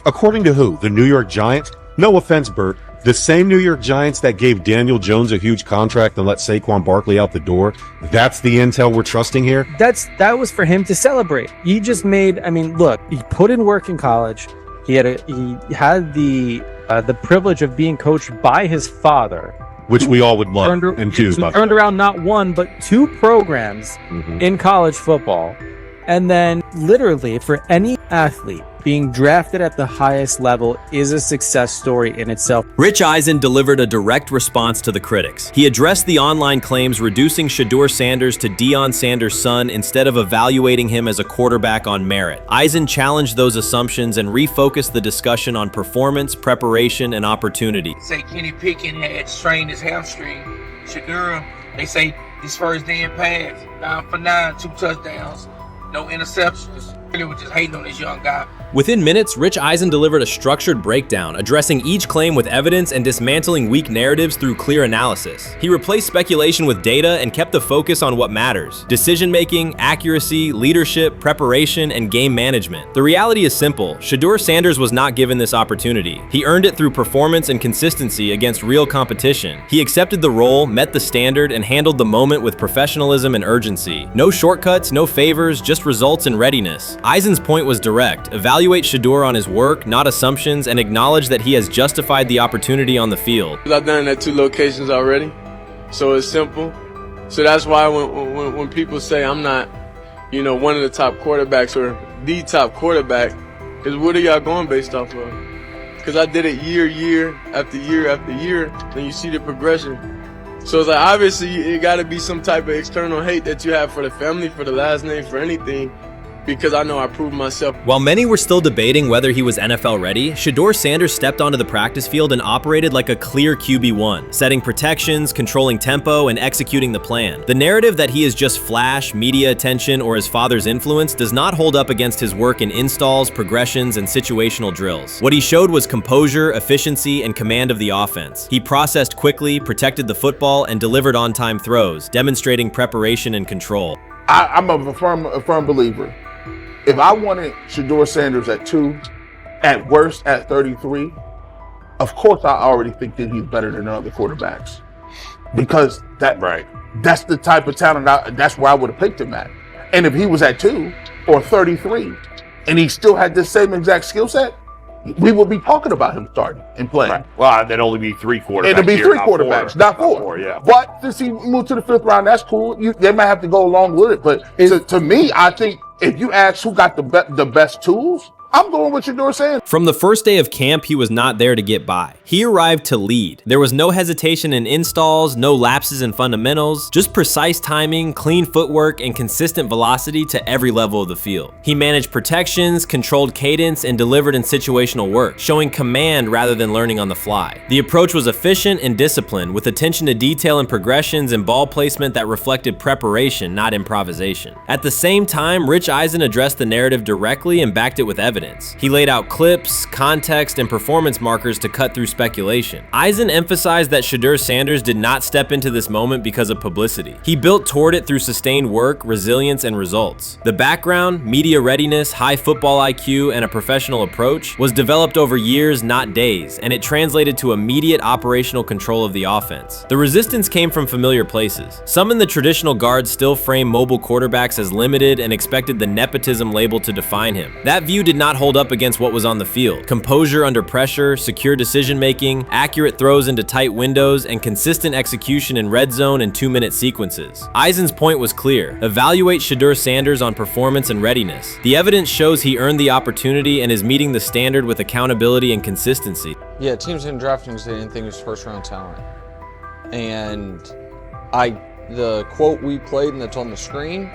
according to who? The New York Giants? No offense, Bert. The same New York Giants that gave Daniel Jones a huge contract and let Saquon Barkley out the door, that's the intel we're trusting here? That was for him to celebrate. He just made, I mean, look, he put in work in college. He had the privilege of being coached by his father, which we all would love and choose. Turned around not one, but 2 programs in college football. And then literally for any athlete, being drafted at the highest level is a success story in itself. Rich Eisen delivered a direct response to the critics. He addressed the online claims reducing Shedeur Sanders to Deion Sanders' son instead of evaluating him as a quarterback on merit. Eisen challenged those assumptions and refocused the discussion on performance, preparation, and opportunity. Say Kenny Pickett had strained his hamstring. Shedeur, they say his first day in pass, 9 for 9, 2 touchdowns, no interceptions. Really was just hating on this young guy. Within minutes, Rich Eisen delivered a structured breakdown, addressing each claim with evidence and dismantling weak narratives through clear analysis. He replaced speculation with data and kept the focus on what matters: decision-making, accuracy, leadership, preparation, and game management. The reality is simple. Shedeur Sanders was not given this opportunity. He earned it through performance and consistency against real competition. He accepted the role, met the standard, and handled the moment with professionalism and urgency. No shortcuts, no favors, just results and readiness. Eisen's point was direct. Evaluate Shedeur on his work, not assumptions, and acknowledge that he has justified the opportunity on the field. I've done it at 2 locations already, so it's simple. So that's why when people say I'm not, you know, one of the top quarterbacks or the top quarterback, is what are y'all going based off of? Because I did it year after year after year, and you see the progression. So it's like, obviously it got to be some type of external hate that you have for the family, for the last name, for anything. Because I know I proved myself. While many were still debating whether he was NFL ready, Shedeur Sanders stepped onto the practice field and operated like a clear QB1, setting protections, controlling tempo, and executing the plan. The narrative that he is just flash, media attention, or his father's influence does not hold up against his work in installs, progressions, and situational drills. What he showed was composure, efficiency, and command of the offense. He processed quickly, protected the football, and delivered on-time throws, demonstrating preparation and control. I'm a firm believer If I wanted Shedeur Sanders at 2, at worst at 33, of course I already think that he's better than the other quarterbacks. Because that's the type of talent, that's where I would have picked him at. And if he was at 2 or 33, and he still had the same exact skill set, we would be talking about him starting and playing. Right. Well, there'd only be 3 quarterbacks. It'll be 3 quarterbacks, not 4. Not 4, yeah. But since he moved to the 5th round, that's cool. They might have to go along with it. But to me, I think if you ask who got the best tools, I'm going with Shedeur Sanders. From the first day of camp, he was not there to get by. He arrived to lead. There was no hesitation in installs, no lapses in fundamentals, just precise timing, clean footwork, and consistent velocity to every level of the field. He managed protections, controlled cadence, and delivered in situational work, showing command rather than learning on the fly. The approach was efficient and disciplined, with attention to detail and progressions and ball placement that reflected preparation, not improvisation. At the same time, Rich Eisen addressed the narrative directly and backed it with evidence. He laid out clips, context, and performance markers to cut through speculation. Eisen emphasized that Shedeur Sanders did not step into this moment because of publicity. He built toward it through sustained work, resilience, and results. The background, media readiness, high football IQ, and a professional approach was developed over years, not days, and it translated to immediate operational control of the offense. The resistance came from familiar places. Some in the traditional guard still framed mobile quarterbacks as limited and expected the nepotism label to define him. That view did not hold up against what was on the field. Composure under pressure, secure decision-making, accurate throws into tight windows, and consistent execution in red zone and 2-minute sequences. Eisen's point was clear. Evaluate Shedeur Sanders on performance and readiness. The evidence shows he earned the opportunity and is meeting the standard with accountability and consistency. Yeah, teams didn't draft him because they didn't think he was first-round talent. And the quote we played and that's on the screen,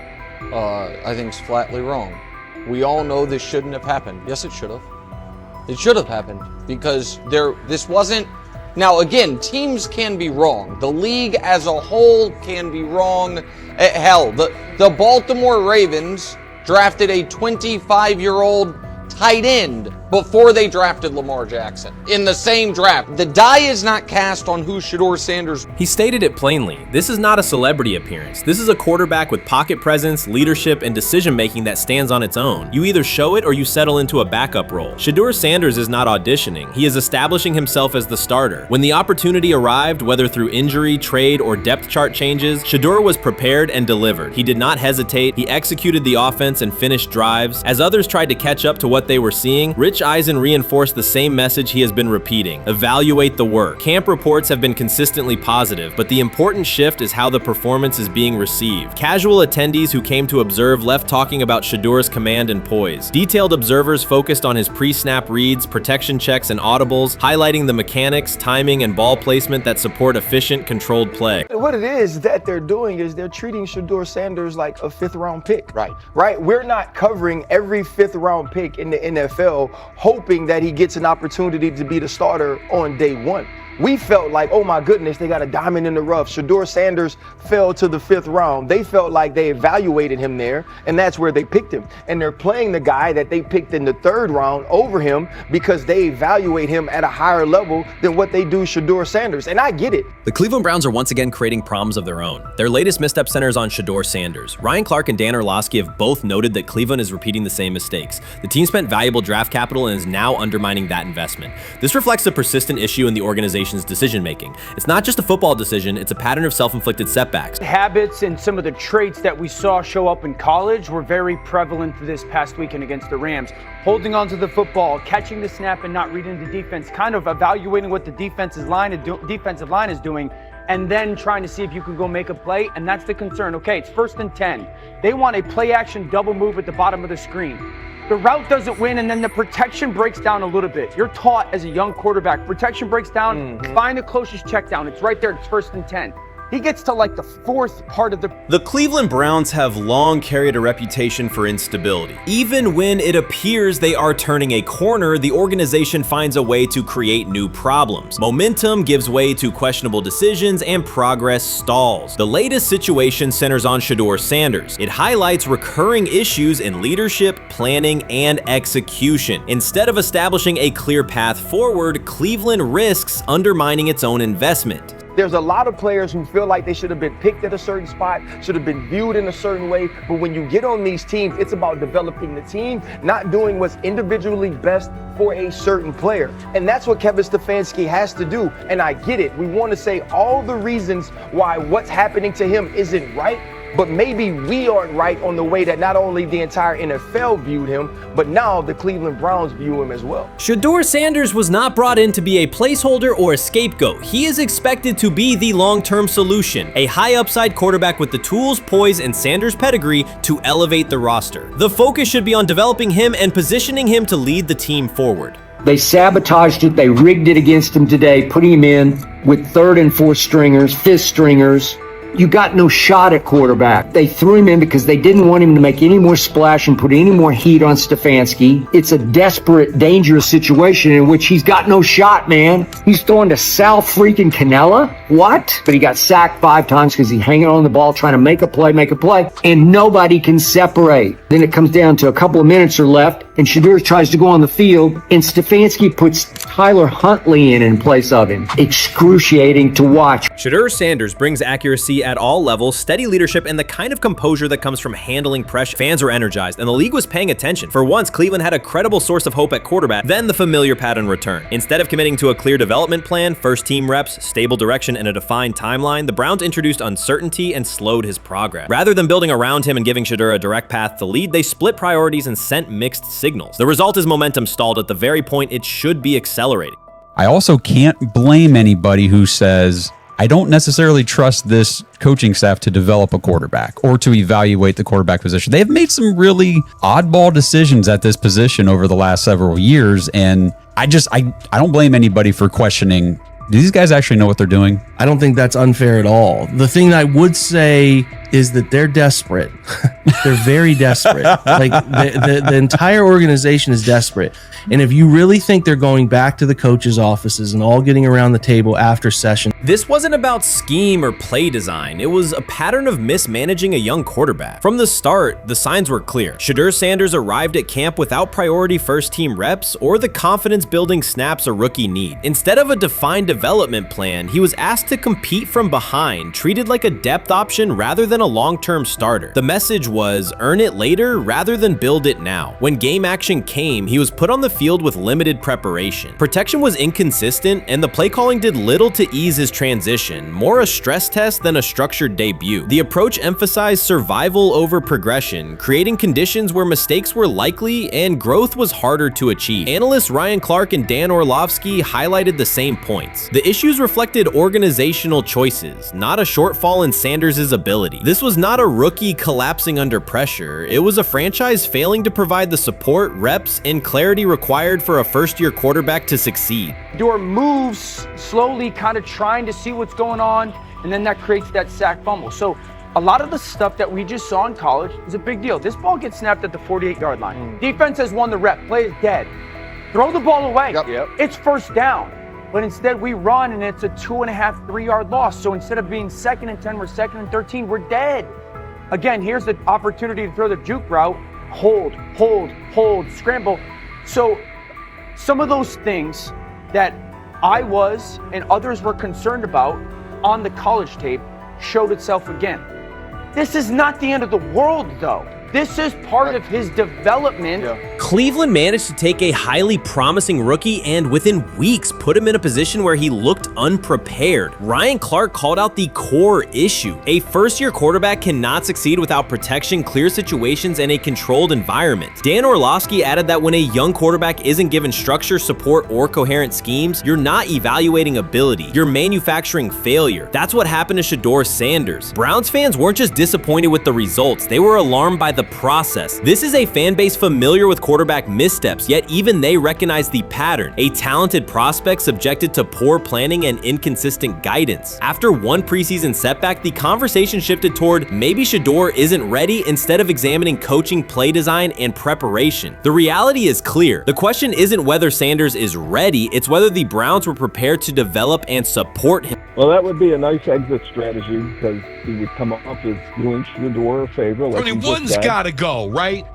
I think is flatly wrong. We all know this shouldn't have happened. Yes, it should have. It should have happened because this wasn't. Now, again, teams can be wrong. The league as a whole can be wrong. Hell, the Baltimore Ravens drafted a 25-year-old tight end before they drafted Lamar Jackson in the same draft. The die is not cast on who Shedeur Sanders. He stated it plainly. This is not a celebrity appearance. This is a quarterback with pocket presence, leadership, and decision-making that stands on its own. You either show it or you settle into a backup role. Shedeur Sanders is not auditioning. He is establishing himself as the starter. When the opportunity arrived, whether through injury, trade, or depth chart changes, Shedeur was prepared and delivered. He did not hesitate. He executed the offense and finished drives. As others tried to catch up to what they were seeing, Rich Eisen reinforced the same message he has been repeating. Evaluate the work. Camp reports have been consistently positive, but the important shift is how the performance is being received. Casual attendees who came to observe left talking about Shedeur's command and poise. Detailed observers focused on his pre-snap reads, protection checks, and audibles, highlighting the mechanics, timing, and ball placement that support efficient, controlled play. What it is that they're doing is they're treating Shedeur Sanders like a 5th-round pick. Right? We're not covering every 5th-round pick in the NFL hoping that he gets an opportunity to be the starter on day 1. We felt like, oh my goodness, they got a diamond in the rough. Shedeur Sanders fell to the 5th round. They felt like they evaluated him there, and that's where they picked him. And they're playing the guy that they picked in the 3rd round over him because they evaluate him at a higher level than what they do Shedeur Sanders. And I get it. The Cleveland Browns are once again creating problems of their own. Their latest misstep centers on Shedeur Sanders. Ryan Clark and Dan Orlovsky have both noted that Cleveland is repeating the same mistakes. The team spent valuable draft capital and is now undermining that investment. This reflects a persistent issue in the organization's decision-making. It's not just a football decision, it's a pattern of self-inflicted setbacks. Habits and some of the traits that we saw show up in college were very prevalent this past weekend against the Rams. Holding onto the football, catching the snap and not reading the defense, kind of evaluating what the defensive line is doing, and then trying to see if you can go make a play, and that's the concern. Okay, it's 1st and 10. They want a play-action double move at the bottom of the screen. The route doesn't win, and then the protection breaks down a little bit. You're taught as a young quarterback, protection breaks down, find the closest check down. It's right there, it's 1st and 10. He gets to like the 4th part of the... The Cleveland Browns have long carried a reputation for instability. Even when it appears they are turning a corner, the organization finds a way to create new problems. Momentum gives way to questionable decisions and progress stalls. The latest situation centers on Shedeur Sanders. It highlights recurring issues in leadership, planning, and execution. Instead of establishing a clear path forward, Cleveland risks undermining its own investment. There's a lot of players who feel like they should have been picked at a certain spot, should have been viewed in a certain way. But when you get on these teams, it's about developing the team, not doing what's individually best for a certain player. And that's what Kevin Stefanski has to do. And I get it. We want to say all the reasons why what's happening to him isn't right. But maybe we aren't right on the way that not only the entire NFL viewed him, but now the Cleveland Browns view him as well. Shedeur Sanders was not brought in to be a placeholder or a scapegoat. He is expected to be the long-term solution, a high-upside quarterback with the tools, poise, and Sanders' pedigree to elevate the roster. The focus should be on developing him and positioning him to lead the team forward. They sabotaged it. They rigged it against him today, putting him in with third and fourth stringers, fifth stringers. You got no shot at quarterback. They threw him in because they didn't want him to make any more splash and put any more heat on Stefanski. It's a desperate, dangerous situation in which he's got no shot, man. He's throwing to Sal freaking Cannella. What? But he got sacked 5 times because he's hanging on the ball trying to make a play, and nobody can separate. Then it comes down to a couple of minutes are left, and Shedeur tries to go on the field, and Stefanski puts Tyler Huntley in place of him. Excruciating to watch. Shedeur Sanders brings accuracy at all levels, steady leadership, and the kind of composure that comes from handling pressure. Fans were energized, and the league was paying attention. For once, Cleveland had a credible source of hope at quarterback, then the familiar pattern returned. Instead of committing to a clear development plan, first-team reps, stable direction, and a defined timeline, the Browns introduced uncertainty and slowed his progress. Rather than building around him and giving Shedeur a direct path to lead, they split priorities and sent mixed signals. The result is momentum stalled at the very point it should be accelerating. I also can't blame anybody who says, I don't necessarily trust this coaching staff to develop a quarterback or to evaluate the quarterback position. They have made some really oddball decisions at this position over the last several years, and I don't blame anybody for questioning, do these guys actually know what they're doing? I don't think that's unfair at all. The thing I would say is that they're desperate. They're very desperate. Like the entire organization is desperate. And if you really think they're going back to the coaches' offices and all getting around the table after session. This wasn't about scheme or play design. It was a pattern of mismanaging a young quarterback. From the start, the signs were clear. Shedeur Sanders arrived at camp without priority first-team reps or the confidence-building snaps a rookie need. Instead of a defined development plan, he was asked to compete from behind, treated like a depth option rather than a long-term starter. The message was, earn it later rather than build it now. When game action came, he was put on the field with limited preparation. Protection was inconsistent, and the play calling did little to ease his transition, more a stress test than a structured debut. The approach emphasized survival over progression, creating conditions where mistakes were likely and growth was harder to achieve. Analysts Ryan Clark and Dan Orlovsky highlighted the same points. The issues reflected organizational choices, not a shortfall in Sanders' ability. This was not a rookie collapsing under pressure. It was a franchise failing to provide the support, reps, and clarity required for a first-year quarterback to succeed. Shedeur moves slowly, kind of trying to see what's going on, and then that creates that sack fumble. So a lot of the stuff that we just saw in college is a big deal. This ball gets snapped at the 48-yard line. Defense has won the rep. Play is dead. Throw the ball away. It's first down. But instead we run and it's a 2.5, 3-yard loss. So instead of being 2nd and 10, we're 2nd and 13, we're dead. Again, here's the opportunity to throw the juke route. Hold, scramble. So some of those things that I was and others were concerned about on the college tape showed itself again. This is not the end of the world, though. This is part of his development. Cleveland managed to take a highly promising rookie and within weeks put him in a position where he looked unprepared. Ryan Clark called out the core issue. A first-year quarterback cannot succeed without protection, clear situations, and a controlled environment. Dan Orlovsky added that when a young quarterback isn't given structure, support, or coherent schemes, you're not evaluating ability, you're manufacturing failure. That's what happened to Shedeur Sanders. Browns fans weren't just disappointed with the results, they were alarmed by the process. This is a fan base familiar with quarterback missteps, yet even they recognize the pattern. A talented prospect subjected to poor planning and inconsistent guidance. After one preseason setback, the conversation shifted toward maybe Shedeur isn't ready instead of examining coaching, play design, and preparation. The reality is clear. The question isn't whether Sanders is ready, it's whether the Browns were prepared to develop and support him. Well, that would be a nice exit strategy because he would come up as doing Shedeur a favor. Like one's got to go, right?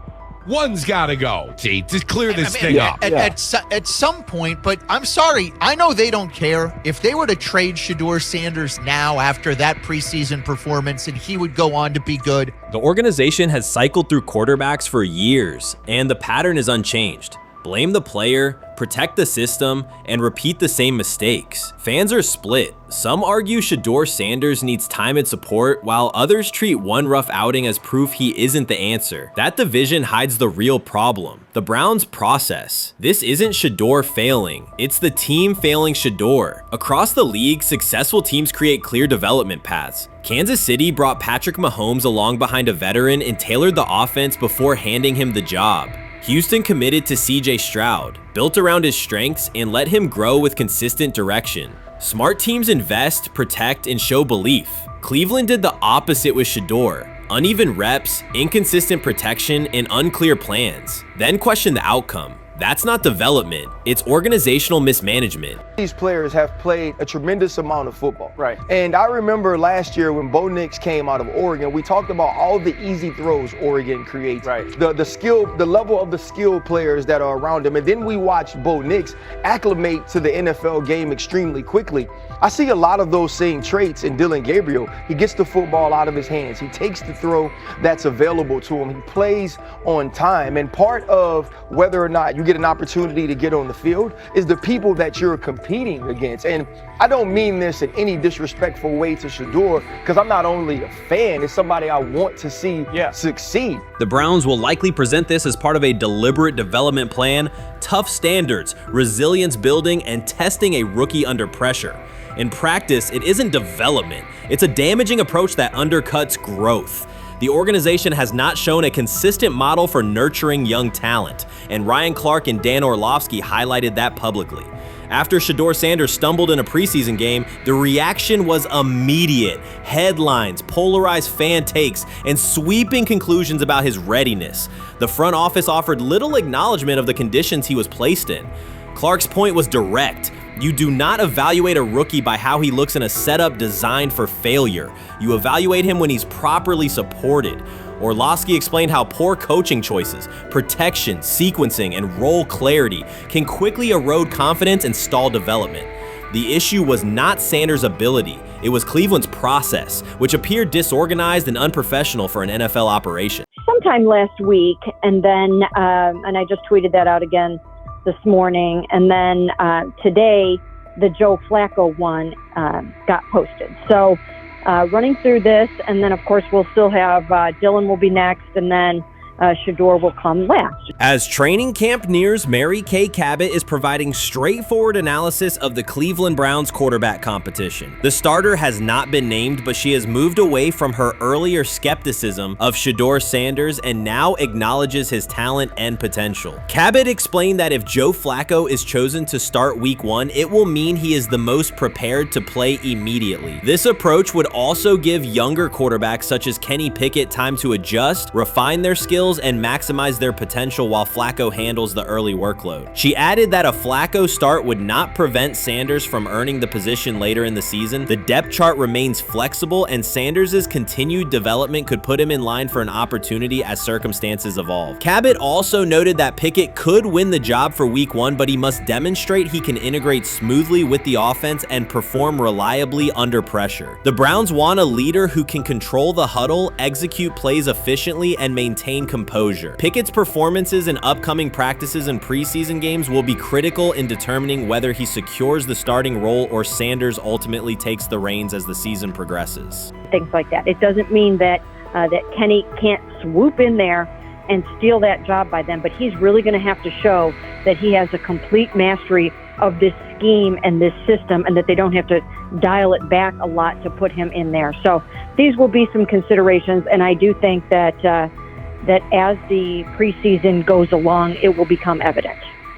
One's got to go. Gee, just clear this thing up. At some point, but I'm sorry. I know they don't care. If they were to trade Shedeur Sanders now after that preseason performance and he would go on to be good. The organization has cycled through quarterbacks for years, and the pattern is unchanged. Blame the player, protect the system, and repeat the same mistakes. Fans are split. Some argue Shedeur Sanders needs time and support, while others treat one rough outing as proof he isn't the answer. That division hides the real problem: the Browns' process. This isn't Shedeur failing, it's the team failing Shedeur. Across the league, successful teams create clear development paths. Kansas City brought Patrick Mahomes along behind a veteran and tailored the offense before handing him the job. Houston committed to CJ Stroud, built around his strengths, and let him grow with consistent direction. Smart teams invest, protect, and show belief. Cleveland did the opposite with Shedeur. Uneven reps, inconsistent protection, and unclear plans. Then question the outcome. That's not development, it's organizational mismanagement. These players have played a tremendous amount of football. Right. And I remember last year when Bo Nix came out of Oregon, we talked about all the easy throws Oregon creates. Right. The level of the skill players that are around him. And then we watched Bo Nix acclimate to the NFL game extremely quickly. I see a lot of those same traits in Dillon Gabriel. He gets the football out of his hands. He takes the throw that's available to him. He plays on time. And part of whether or not you get an opportunity to get on the field is the people that you're competing against. And I don't mean this in any disrespectful way to Shedeur, because I'm not only a fan, it's somebody I want to see succeed. The Browns will likely present this as part of a deliberate development plan, tough standards, resilience building, and testing a rookie under pressure. In practice, it isn't development. It's a damaging approach that undercuts growth. The organization has not shown a consistent model for nurturing young talent, and Ryan Clark and Dan Orlovsky highlighted that publicly. After Shedeur Sanders stumbled in a preseason game, the reaction was immediate. Headlines, polarized fan takes, and sweeping conclusions about his readiness. The front office offered little acknowledgement of the conditions he was placed in. Clark's point was direct. You do not evaluate a rookie by how he looks in a setup designed for failure. You evaluate him when he's properly supported. Orlovsky explained how poor coaching choices, protection, sequencing, and role clarity can quickly erode confidence and stall development. The issue was not Sanders' ability, it was Cleveland's process, which appeared disorganized and unprofessional for an NFL operation. Sometime last week, and then, and I just tweeted that out again this morning, and then today the Joe Flacco one got posted. So running through this, and then of course we'll still have Dillon will be next, and then Shedeur will come last. As training camp nears, Mary Kay Cabot is providing straightforward analysis of the Cleveland Browns quarterback competition. The starter has not been named, but she has moved away from her earlier skepticism of Shedeur Sanders and now acknowledges his talent and potential. Cabot explained that if Joe Flacco is chosen to start week 1, it will mean he is the most prepared to play immediately. This approach would also give younger quarterbacks such as Kenny Pickett time to adjust, refine their skills, and maximize their potential while Flacco handles the early workload. She added that a Flacco start would not prevent Sanders from earning the position later in the season. The depth chart remains flexible, and Sanders' continued development could put him in line for an opportunity as circumstances evolve. Cabot also noted that Pickett could win the job for week 1, but he must demonstrate he can integrate smoothly with the offense and perform reliably under pressure. The Browns want a leader who can control the huddle, execute plays efficiently, and maintain composure. Pickett's performances in upcoming practices and preseason games will be critical in determining whether he secures the starting role or Sanders ultimately takes the reins as the season progresses. Things like that. It doesn't mean that that Kenny can't swoop in there and steal that job by them, but he's really going to have to show that he has a complete mastery of this scheme and this system, and that they don't have to dial it back a lot to put him in there. So these will be some considerations, and I do think that that as the preseason goes along, it will become evident.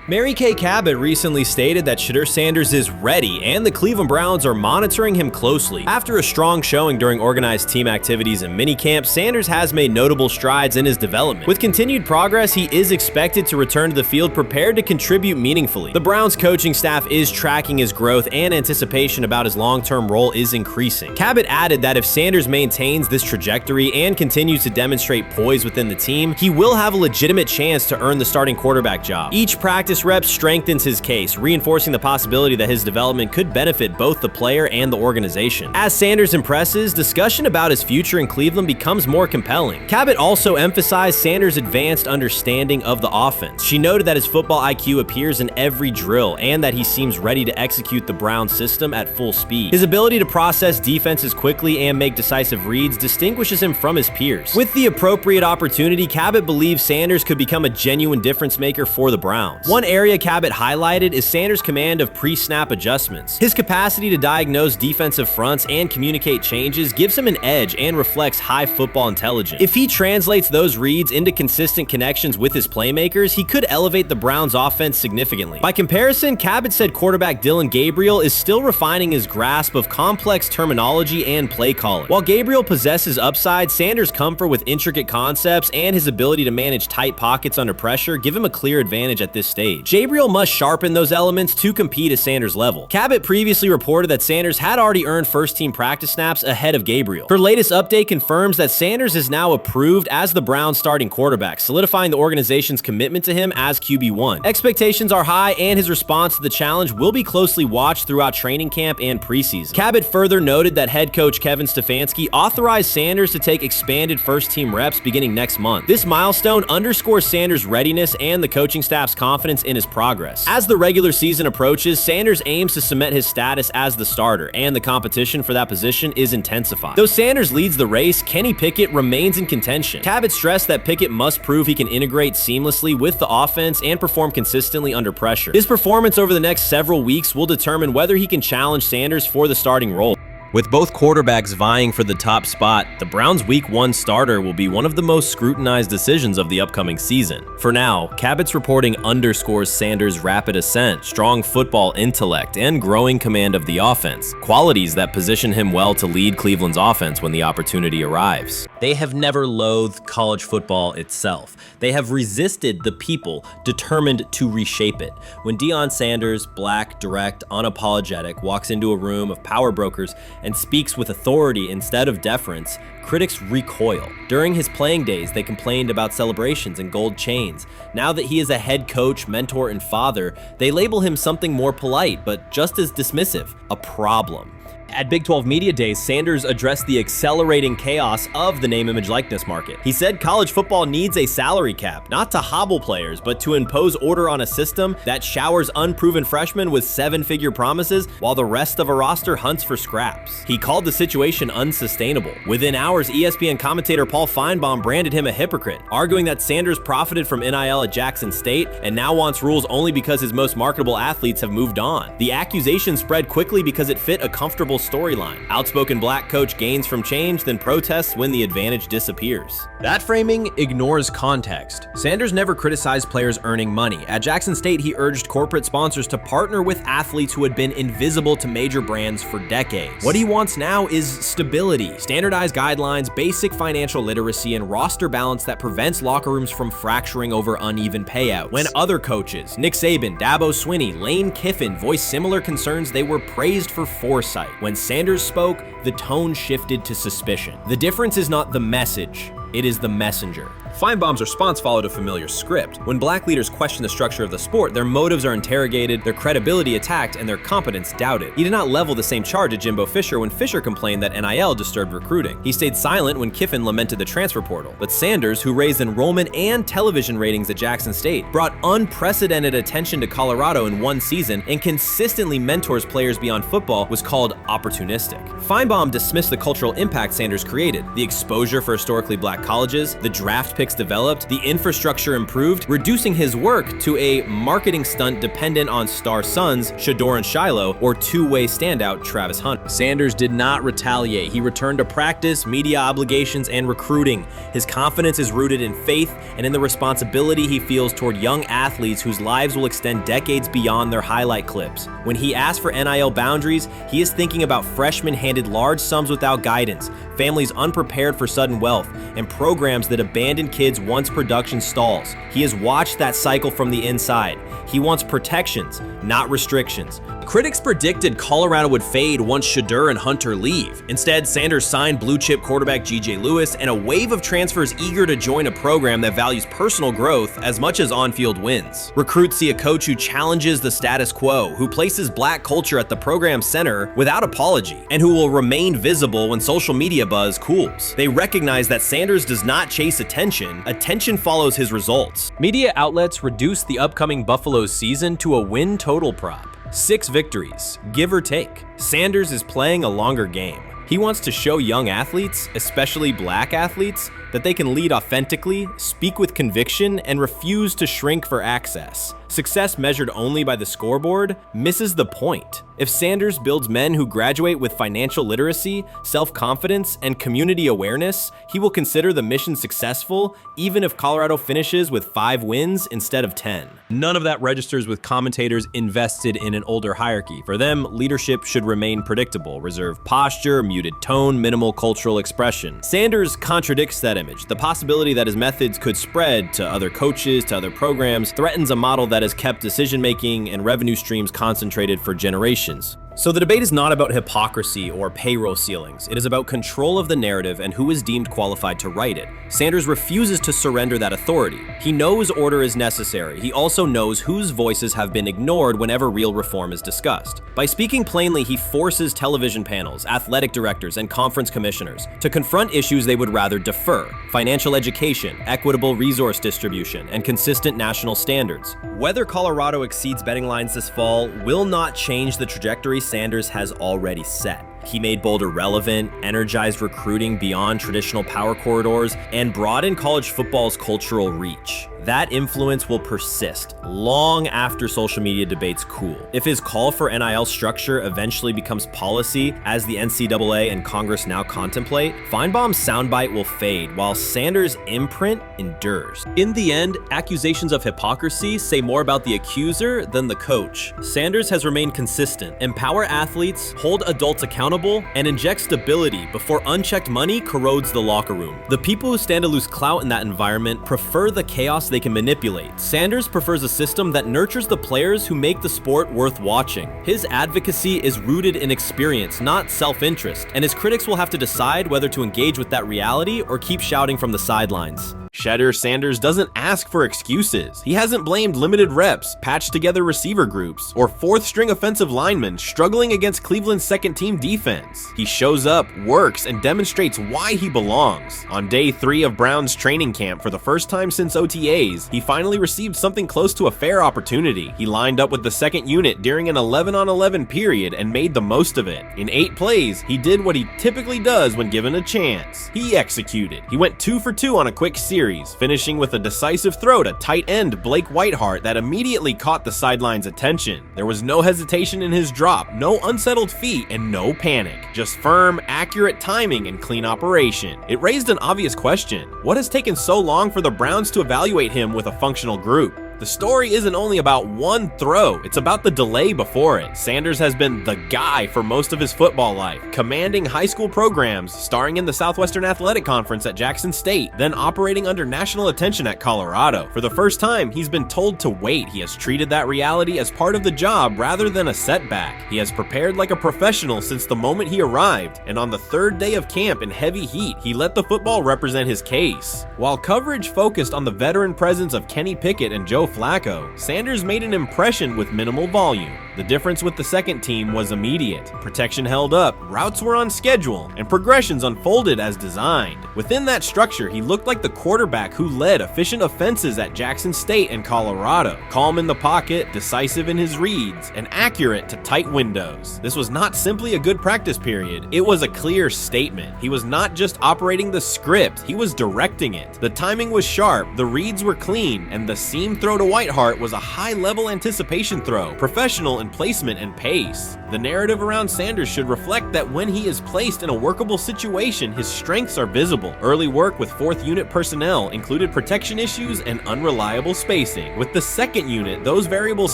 Mary Kay Cabot recently stated that Shedeur Sanders is ready and the Cleveland Browns are monitoring him closely. After a strong showing during organized team activities and minicamp, Sanders has made notable strides in his development. With continued progress, he is expected to return to the field prepared to contribute meaningfully. The Browns coaching staff is tracking his growth and anticipation about his long-term role is increasing. Cabot added that if Sanders maintains this trajectory and continues to demonstrate poise within the team, he will have a legitimate chance to earn the starting quarterback job. Each practice rep strengthens his case, reinforcing the possibility that his development could benefit both the player and the organization. As Sanders impresses, discussion about his future in Cleveland becomes more compelling. Cabot also emphasized Sanders' advanced understanding of the offense. She noted that his football IQ appears in every drill and that he seems ready to execute the Browns system at full speed. His ability to process defenses quickly and make decisive reads distinguishes him from his peers. With the appropriate opportunity, Cabot believes Sanders could become a genuine difference maker for the Browns. One area Cabot highlighted is Sanders' command of pre-snap adjustments. His capacity to diagnose defensive fronts and communicate changes gives him an edge and reflects high football intelligence. If he translates those reads into consistent connections with his playmakers, he could elevate the Browns' offense significantly. By comparison, Cabot said quarterback Dillon Gabriel is still refining his grasp of complex terminology and play calling. While Gabriel possesses upside, Sanders' comfort with intricate concepts and his ability to manage tight pockets under pressure give him a clear advantage at this stage. Gabriel must sharpen those elements to compete at Sanders' level. Cabot previously reported that Sanders had already earned first-team practice snaps ahead of Gabriel. Her latest update confirms that Sanders is now approved as the Browns' starting quarterback, solidifying the organization's commitment to him as QB1. Expectations are high, and his response to the challenge will be closely watched throughout training camp and preseason. Cabot further noted that head coach Kevin Stefanski authorized Sanders to take expanded first-team reps beginning next month. This milestone underscores Sanders' readiness and the coaching staff's confidence in his progress. As the regular season approaches, Sanders aims to cement his status as the starter, and the competition for that position is intensified. Though Sanders leads the race, Kenny Pickett remains in contention. Cabot stressed that Pickett must prove he can integrate seamlessly with the offense and perform consistently under pressure. His performance over the next several weeks will determine whether he can challenge Sanders for the starting role. With both quarterbacks vying for the top spot, the Browns' Week 1 starter will be one of the most scrutinized decisions of the upcoming season. For now, Cabot's reporting underscores Sanders' rapid ascent, strong football intellect, and growing command of the offense, qualities that position him well to lead Cleveland's offense when the opportunity arrives. They have never loathed college football itself. They have resisted the people determined to reshape it. When Deion Sanders, black, direct, unapologetic, walks into a room of power brokers and speaks with authority instead of deference, critics recoil. During his playing days, they complained about celebrations and gold chains. Now that he is a head coach, mentor, and father, they label him something more polite, but just as dismissive, a problem. At Big 12 Media Days, Sanders addressed the accelerating chaos of the name, image, likeness market. He said college football needs a salary cap, not to hobble players, but to impose order on a system that showers unproven freshmen with seven-figure promises while the rest of a roster hunts for scraps. He called the situation unsustainable. Within hours, ESPN commentator Paul Feinbaum branded him a hypocrite, arguing that Sanders profited from NIL at Jackson State and now wants rules only because his most marketable athletes have moved on. The accusation spread quickly because it fit a comfortable storyline. Outspoken black coach gains from change, then protests when the advantage disappears. That framing ignores context. Sanders never criticized players earning money. At Jackson State, he urged corporate sponsors to partner with athletes who had been invisible to major brands for decades. What he wants now is stability, standardized guidelines, basic financial literacy, and roster balance that prevents locker rooms from fracturing over uneven payouts. When other coaches, Nick Saban, Dabo Swinney, Lane Kiffin, voiced similar concerns, they were praised for foresight. When Sanders spoke, the tone shifted to suspicion. The difference is not the message, it is the messenger. Feinbaum's response followed a familiar script. When black leaders question the structure of the sport, their motives are interrogated, their credibility attacked, and their competence doubted. He did not level the same charge at Jimbo Fisher when Fisher complained that NIL disturbed recruiting. He stayed silent when Kiffin lamented the transfer portal. But Sanders, who raised enrollment and television ratings at Jackson State, brought unprecedented attention to Colorado in one season and consistently mentors players beyond football, was called opportunistic. Feinbaum dismissed the cultural impact Sanders created, the exposure for historically black colleges, the draft pick picks developed, the infrastructure improved, reducing his work to a marketing stunt dependent on star sons Shedeur and Shiloh or two-way standout Travis Hunter. Sanders did not retaliate. He returned to practice, media obligations, and recruiting. His confidence is rooted in faith and in the responsibility he feels toward young athletes whose lives will extend decades beyond their highlight clips. When he asks for NIL boundaries, he is thinking about freshmen handed large sums without guidance, families unprepared for sudden wealth, and programs that abandon kids once production stalls. He has watched that cycle from the inside. He wants protections, not restrictions. Critics predicted Colorado would fade once Shedeur and Hunter leave. Instead, Sanders signed blue-chip quarterback G.J. Lewis and a wave of transfers eager to join a program that values personal growth as much as on-field wins. Recruits see a coach who challenges the status quo, who places black culture at the program's center without apology, and who will remain visible when social media buzz cools. They recognize that Sanders does not chase attention. Attention follows his results. Media outlets reduced the upcoming Buffaloes season to a win total prop. 6 victories, give or take. Sanders is playing a longer game. He wants to show young athletes, especially black athletes, that they can lead authentically, speak with conviction, and refuse to shrink for access. Success measured only by the scoreboard misses the point. If Sanders builds men who graduate with financial literacy, self-confidence, and community awareness, he will consider the mission successful, even if Colorado finishes with 5 wins instead of 10. None of that registers with commentators invested in an older hierarchy. For them, leadership should remain predictable, reserved posture, muted tone, minimal cultural expression. Sanders contradicts that image. The possibility that his methods could spread to other coaches, to other programs, threatens a model that has kept decision-making and revenue streams concentrated for generations. So the debate is not about hypocrisy or payroll ceilings. It is about control of the narrative and who is deemed qualified to write it. Sanders refuses to surrender that authority. He knows order is necessary. He also knows whose voices have been ignored whenever real reform is discussed. By speaking plainly, he forces television panels, athletic directors, and conference commissioners to confront issues they would rather defer: financial education, equitable resource distribution, and consistent national standards. Whether Colorado exceeds betting lines this fall will not change the trajectory Sanders has already set. He made Boulder relevant, energized recruiting beyond traditional power corridors, and broadened college football's cultural reach. That influence will persist long after social media debates cool. If his call for NIL structure eventually becomes policy, as the NCAA and Congress now contemplate, Feinbaum's soundbite will fade, while Sanders' imprint endures. In the end, accusations of hypocrisy say more about the accuser than the coach. Sanders has remained consistent: empower athletes, hold adults accountable, and inject stability before unchecked money corrodes the locker room. The people who stand to lose clout in that environment prefer the chaos they can manipulate. Sanders prefers a system that nurtures the players who make the sport worth watching. His advocacy is rooted in experience, not self-interest, and his critics will have to decide whether to engage with that reality or keep shouting from the sidelines. Shedeur Sanders doesn't ask for excuses. He hasn't blamed limited reps, patched together receiver groups, or fourth-string offensive linemen struggling against Cleveland's second-team defense. He shows up, works, and demonstrates why he belongs. On day 3 of Brown's training camp, for the first time since OTAs, he finally received something close to a fair opportunity. He lined up with the second unit during an 11-on-11 period and made the most of it. In 8 plays, he did what he typically does when given a chance. He executed. He went 2 for 2 on a quick series, finishing with a decisive throw to tight end Blake Whiteheart that immediately caught the sideline's attention. There was no hesitation in his drop, no unsettled feet, and no panic. Just firm, accurate timing and clean operation. It raised an obvious question: what has taken so long for the Browns to evaluate him with a functional group? The story isn't only about one throw, it's about the delay before it. Sanders has been the guy for most of his football life, commanding high school programs, starring in the Southwestern Athletic Conference at Jackson State, then operating under national attention at Colorado. For the first time, he's been told to wait. He has treated that reality as part of the job rather than a setback. He has prepared like a professional since the moment he arrived, and on the 3rd day of camp in heavy heat, he let the football represent his case. While coverage focused on the veteran presence of Kenny Pickett and Joe Joe Flacco, Sanders made an impression with minimal volume. The difference with the second team was immediate. Protection held up, routes were on schedule, and progressions unfolded as designed. Within that structure, he looked like the quarterback who led efficient offenses at Jackson State and Colorado. Calm in the pocket, decisive in his reads, and accurate to tight windows. This was not simply a good practice period, it was a clear statement. He was not just operating the script, he was directing it. The timing was sharp, the reads were clean, and the seam throw to Whiteheart was a high-level anticipation throw, professional in placement and pace. The narrative around Sanders should reflect that when he is placed in a workable situation, his strengths are visible. Early work with 4th unit personnel included protection issues and unreliable spacing. With the 2nd unit, those variables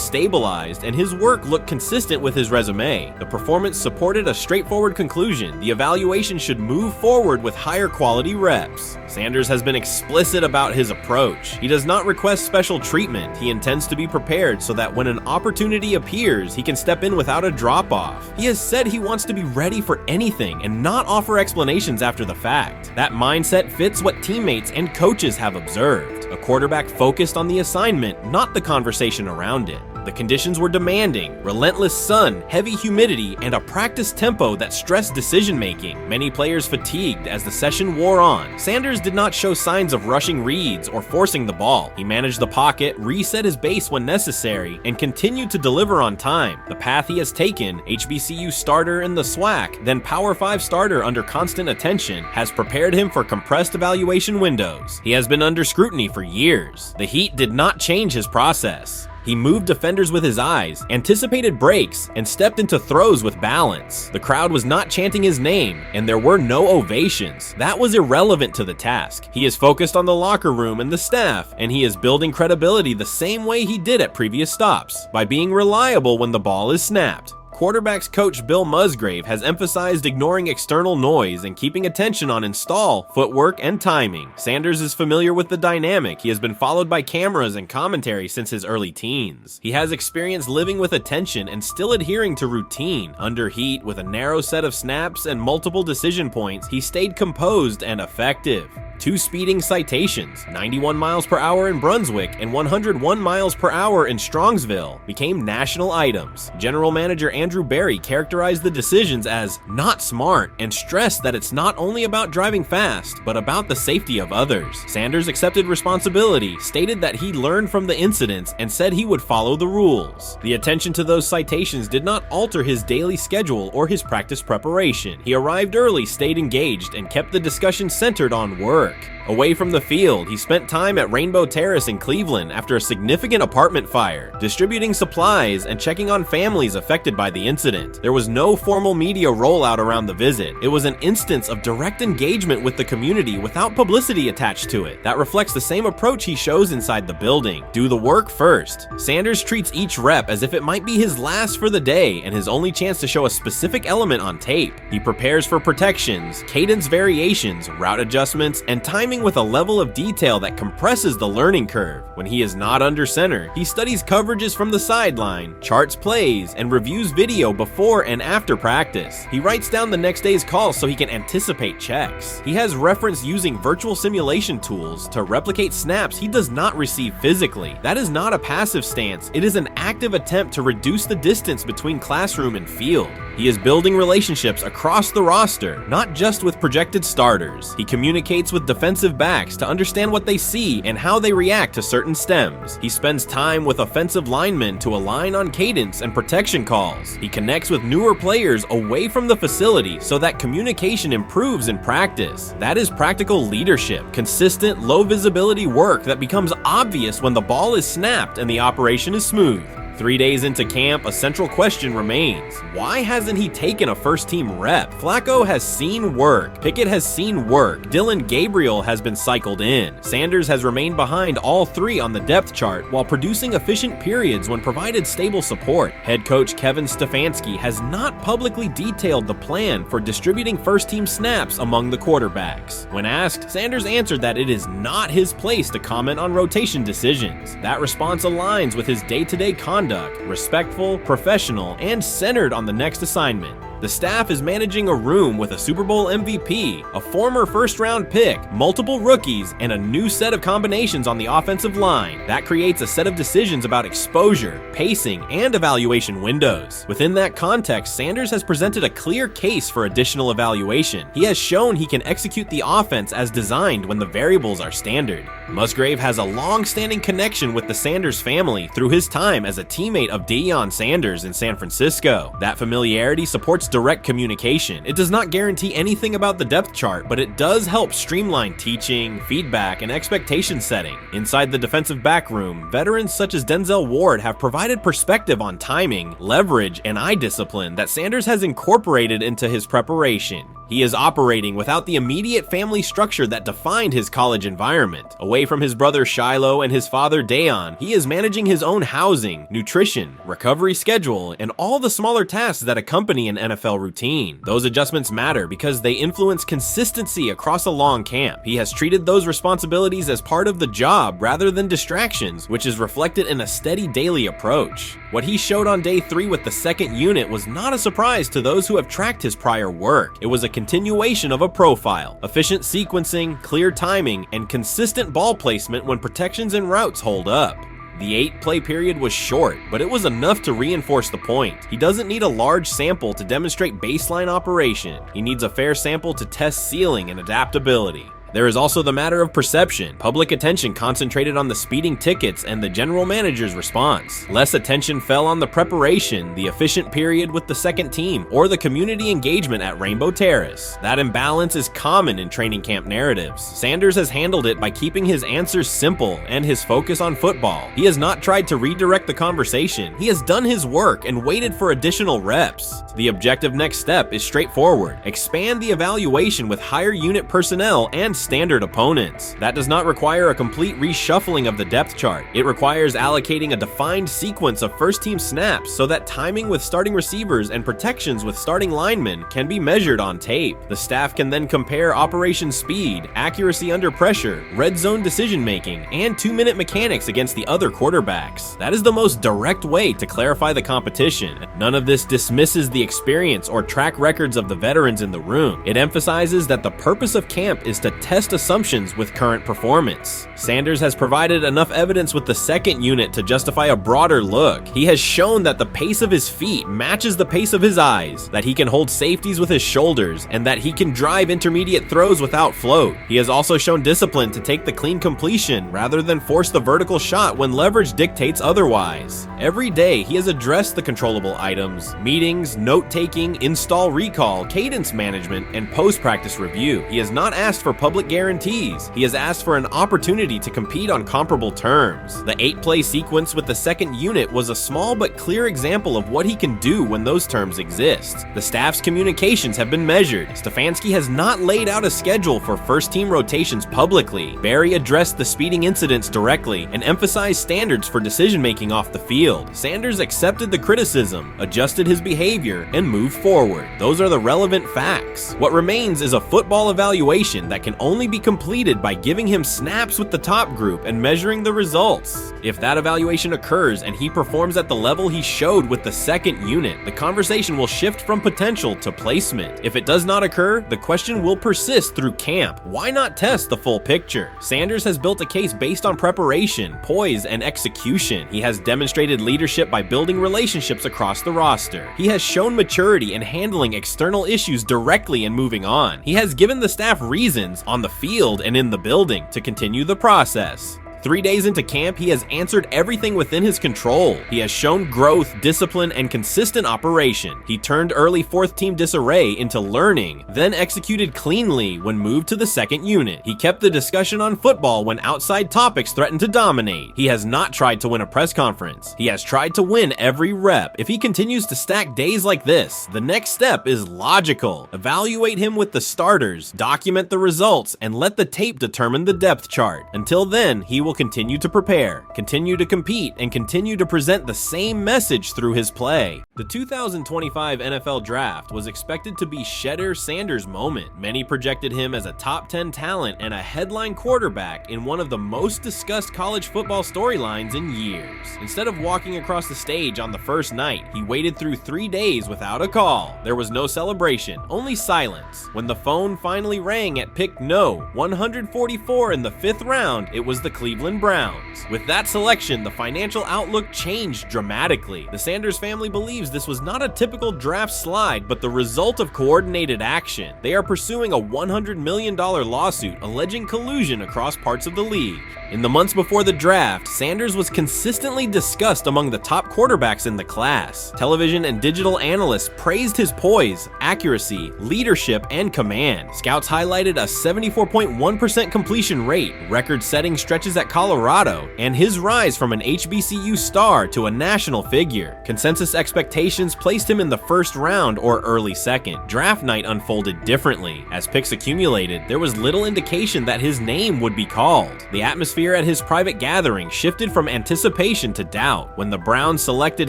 stabilized and his work looked consistent with his resume. The performance supported a straightforward conclusion. The evaluation should move forward with higher quality reps. Sanders has been explicit about his approach. He does not request special treatment. He intends to be prepared so that when an opportunity appears, he can step in without a drop-off. He has said he wants to be ready for anything and not offer explanations after the fact. That mindset fits what teammates and coaches have observed. A quarterback focused on the assignment, not the conversation around it. The conditions were demanding, relentless sun, heavy humidity, and a practice tempo that stressed decision-making. Many players fatigued as the session wore on. Sanders did not show signs of rushing reads or forcing the ball. He managed the pocket, reset his base when necessary, and continued to deliver on time. The path he has taken, HBCU starter in the SWAC, then Power 5 starter under constant attention, has prepared him for compressed evaluation windows. He has been under scrutiny for years. The heat did not change his process. He moved defenders with his eyes, anticipated breaks, and stepped into throws with balance. The crowd was not chanting his name, and there were no ovations. That was irrelevant to the task. He is focused on the locker room and the staff, and he is building credibility the same way he did at previous stops, by being reliable when the ball is snapped. Quarterbacks coach Bill Musgrave has emphasized ignoring external noise and keeping attention on install, footwork, and timing. Sanders is familiar with the dynamic. He has been followed by cameras and commentary since his early teens. He has experience living with attention and still adhering to routine. Under heat, with a narrow set of snaps and multiple decision points, he stayed composed and effective. 2 speeding citations, 91 miles per hour in Brunswick and 101 miles per hour in Strongsville, became national items. General Manager Andrew Berry characterized the decisions as not smart and stressed that it's not only about driving fast, but about the safety of others. Sanders accepted responsibility, stated that he learned from the incidents, and said he would follow the rules. The attention to those citations did not alter his daily schedule or his practice preparation. He arrived early, stayed engaged, and kept the discussion centered on work. Away from the field, he spent time at Rainbow Terrace in Cleveland after a significant apartment fire, distributing supplies and checking on families affected by the incident. There was no formal media rollout around the visit. It was an instance of direct engagement with the community without publicity attached to it. That reflects the same approach he shows inside the building. Do the work first. Sanders treats each rep as if it might be his last for the day and his only chance to show a specific element on tape. He prepares for protections, cadence variations, route adjustments, and timing with a level of detail that compresses the learning curve. When he is not under center, he studies coverages from the sideline, charts plays, and reviews video before and after practice. He writes down the next day's calls so he can anticipate checks. He has reference using virtual simulation tools to replicate snaps he does not receive physically. That is not a passive stance, it is an active attempt to reduce the distance between classroom and field. He is building relationships across the roster, not just with projected starters. He communicates with defensive backs to understand what they see and how they react to certain stems. He spends time with offensive linemen to align on cadence and protection calls. He connects with newer players away from the facility so that communication improves in practice. That is practical leadership, consistent, low visibility work that becomes obvious when the ball is snapped and the operation is smooth. 3 days into camp, a central question remains. Why hasn't he taken a first-team rep? Flacco has seen work. Pickett has seen work. Dylan Gabriel has been cycled in. Sanders has remained behind all 3 on the depth chart while producing efficient periods when provided stable support. Head coach Kevin Stefanski has not publicly detailed the plan for distributing first-team snaps among the quarterbacks. When asked, Sanders answered that it is not his place to comment on rotation decisions. That response aligns with his day-to-day conduct, respectful, professional, and centered on the next assignment. The staff is managing a room with a Super Bowl MVP, a former first-round pick, multiple rookies, and a new set of combinations on the offensive line. That creates a set of decisions about exposure, pacing, and evaluation windows. Within that context, Sanders has presented a clear case for additional evaluation. He has shown he can execute the offense as designed when the variables are standard. Musgrave has a long-standing connection with the Sanders family through his time as a teammate of Deion Sanders in San Francisco. That familiarity supports direct communication. It does not guarantee anything about the depth chart, but it does help streamline teaching, feedback, and expectation setting. Inside the defensive back room, veterans such as Denzel Ward have provided perspective on timing, leverage, and eye discipline that Sanders has incorporated into his preparation. He is operating without the immediate family structure that defined his college environment. Away from his brother Shiloh and his father Deion, he is managing his own housing, nutrition, recovery schedule, and all the smaller tasks that accompany an NFL routine. Those adjustments matter because they influence consistency across a long camp. He has treated those responsibilities as part of the job rather than distractions, which is reflected in a steady daily approach. What he showed on day 3 with the second unit was not a surprise to those who have tracked his prior work. It was a continuation of a profile: efficient sequencing, clear timing, and consistent ball placement when protections and routes hold up. The 8-play period was short, but it was enough to reinforce the point. He doesn't need a large sample to demonstrate baseline operation. He needs a fair sample to test ceiling and adaptability. There is also the matter of perception. Public attention concentrated on the speeding tickets and the general manager's response. Less attention fell on the preparation, the efficient period with the second team, or the community engagement at Rainbow Terrace. That imbalance is common in training camp narratives. Sanders has handled it by keeping his answers simple and his focus on football. He has not tried to redirect the conversation. He has done his work and waited for additional reps. The objective next step is straightforward: expand the evaluation with higher unit personnel and standard opponents. That does not require a complete reshuffling of the depth chart. It requires allocating a defined sequence of first-team snaps so that timing with starting receivers and protections with starting linemen can be measured on tape. The staff can then compare operation speed, accuracy under pressure, red zone decision-making, and 2-minute mechanics against the other quarterbacks. That is the most direct way to clarify the competition. None of this dismisses the experience or track records of the veterans in the room. It emphasizes that the purpose of camp is to test assumptions with current performance. Sanders has provided enough evidence with the second unit to justify a broader look. He has shown that the pace of his feet matches the pace of his eyes, that he can hold safeties with his shoulders, and that he can drive intermediate throws without float. He has also shown discipline to take the clean completion rather than force the vertical shot when leverage dictates otherwise. Every day, he has addressed the controllable items: meetings, note-taking, install recall, cadence management, and post-practice review. He has not asked for public guarantees. He has asked for an opportunity to compete on comparable terms. The 8-play sequence with the second unit was a small but clear example of what he can do when those terms exist. The staff's communications have been measured. Stefanski has not laid out a schedule for first-team rotations publicly. Barry addressed the speeding incidents directly and emphasized standards for decision-making off the field. Sanders accepted the criticism, adjusted his behavior, and moved forward. Those are the relevant facts. What remains is a football evaluation that can only be completed by giving him snaps with the top group and measuring the results. If that evaluation occurs and he performs at the level he showed with the second unit, the conversation will shift from potential to placement. If it does not occur, the question will persist through camp. Why not test the full picture? Sanders has built a case based on preparation, poise, and execution. He has demonstrated leadership by building relationships across the roster. He has shown maturity in handling external issues directly and moving on. He has given the staff reasons on the field and in the building to continue the process. 3 days into camp, he has answered everything within his control. He has shown growth, discipline, and consistent operation. He turned early fourth-team disarray into learning, then executed cleanly when moved to the second unit. He kept the discussion on football when outside topics threatened to dominate. He has not tried to win a press conference. He has tried to win every rep. If he continues to stack days like this, the next step is logical. Evaluate him with the starters, document the results, and let the tape determine the depth chart. Until then, he will continue to prepare, continue to compete, and continue to present the same message through his play. The 2025 NFL Draft was expected to be Shedeur Sanders' moment. Many projected him as a top 10 talent and a headline quarterback in one of the most discussed college football storylines in years. Instead of walking across the stage on the first night, he waited through 3 days without a call. There was no celebration, only silence. When the phone finally rang at pick no. 144 in the 5th round, it was the Cleveland Browns. With that selection, the financial outlook changed dramatically. The Sanders family believes this was not a typical draft slide, but the result of coordinated action. They are pursuing a $100 million lawsuit alleging collusion across parts of the league. In the months before the draft, Sanders was consistently discussed among the top quarterbacks in the class. Television and digital analysts praised his poise, accuracy, leadership, and command. Scouts highlighted a 74.1% completion rate, record-setting stretches at Colorado, and his rise from an HBCU star to a national figure. Consensus expectations placed him in the first round or early second. Draft night unfolded differently. As picks accumulated, there was little indication that his name would be called. The atmosphere at his private gathering shifted from anticipation to doubt. When the Browns selected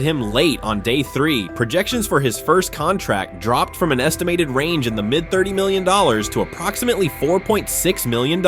him late on day 3, projections for his first contract dropped from an estimated range in the mid-$30 million to approximately $4.6 million,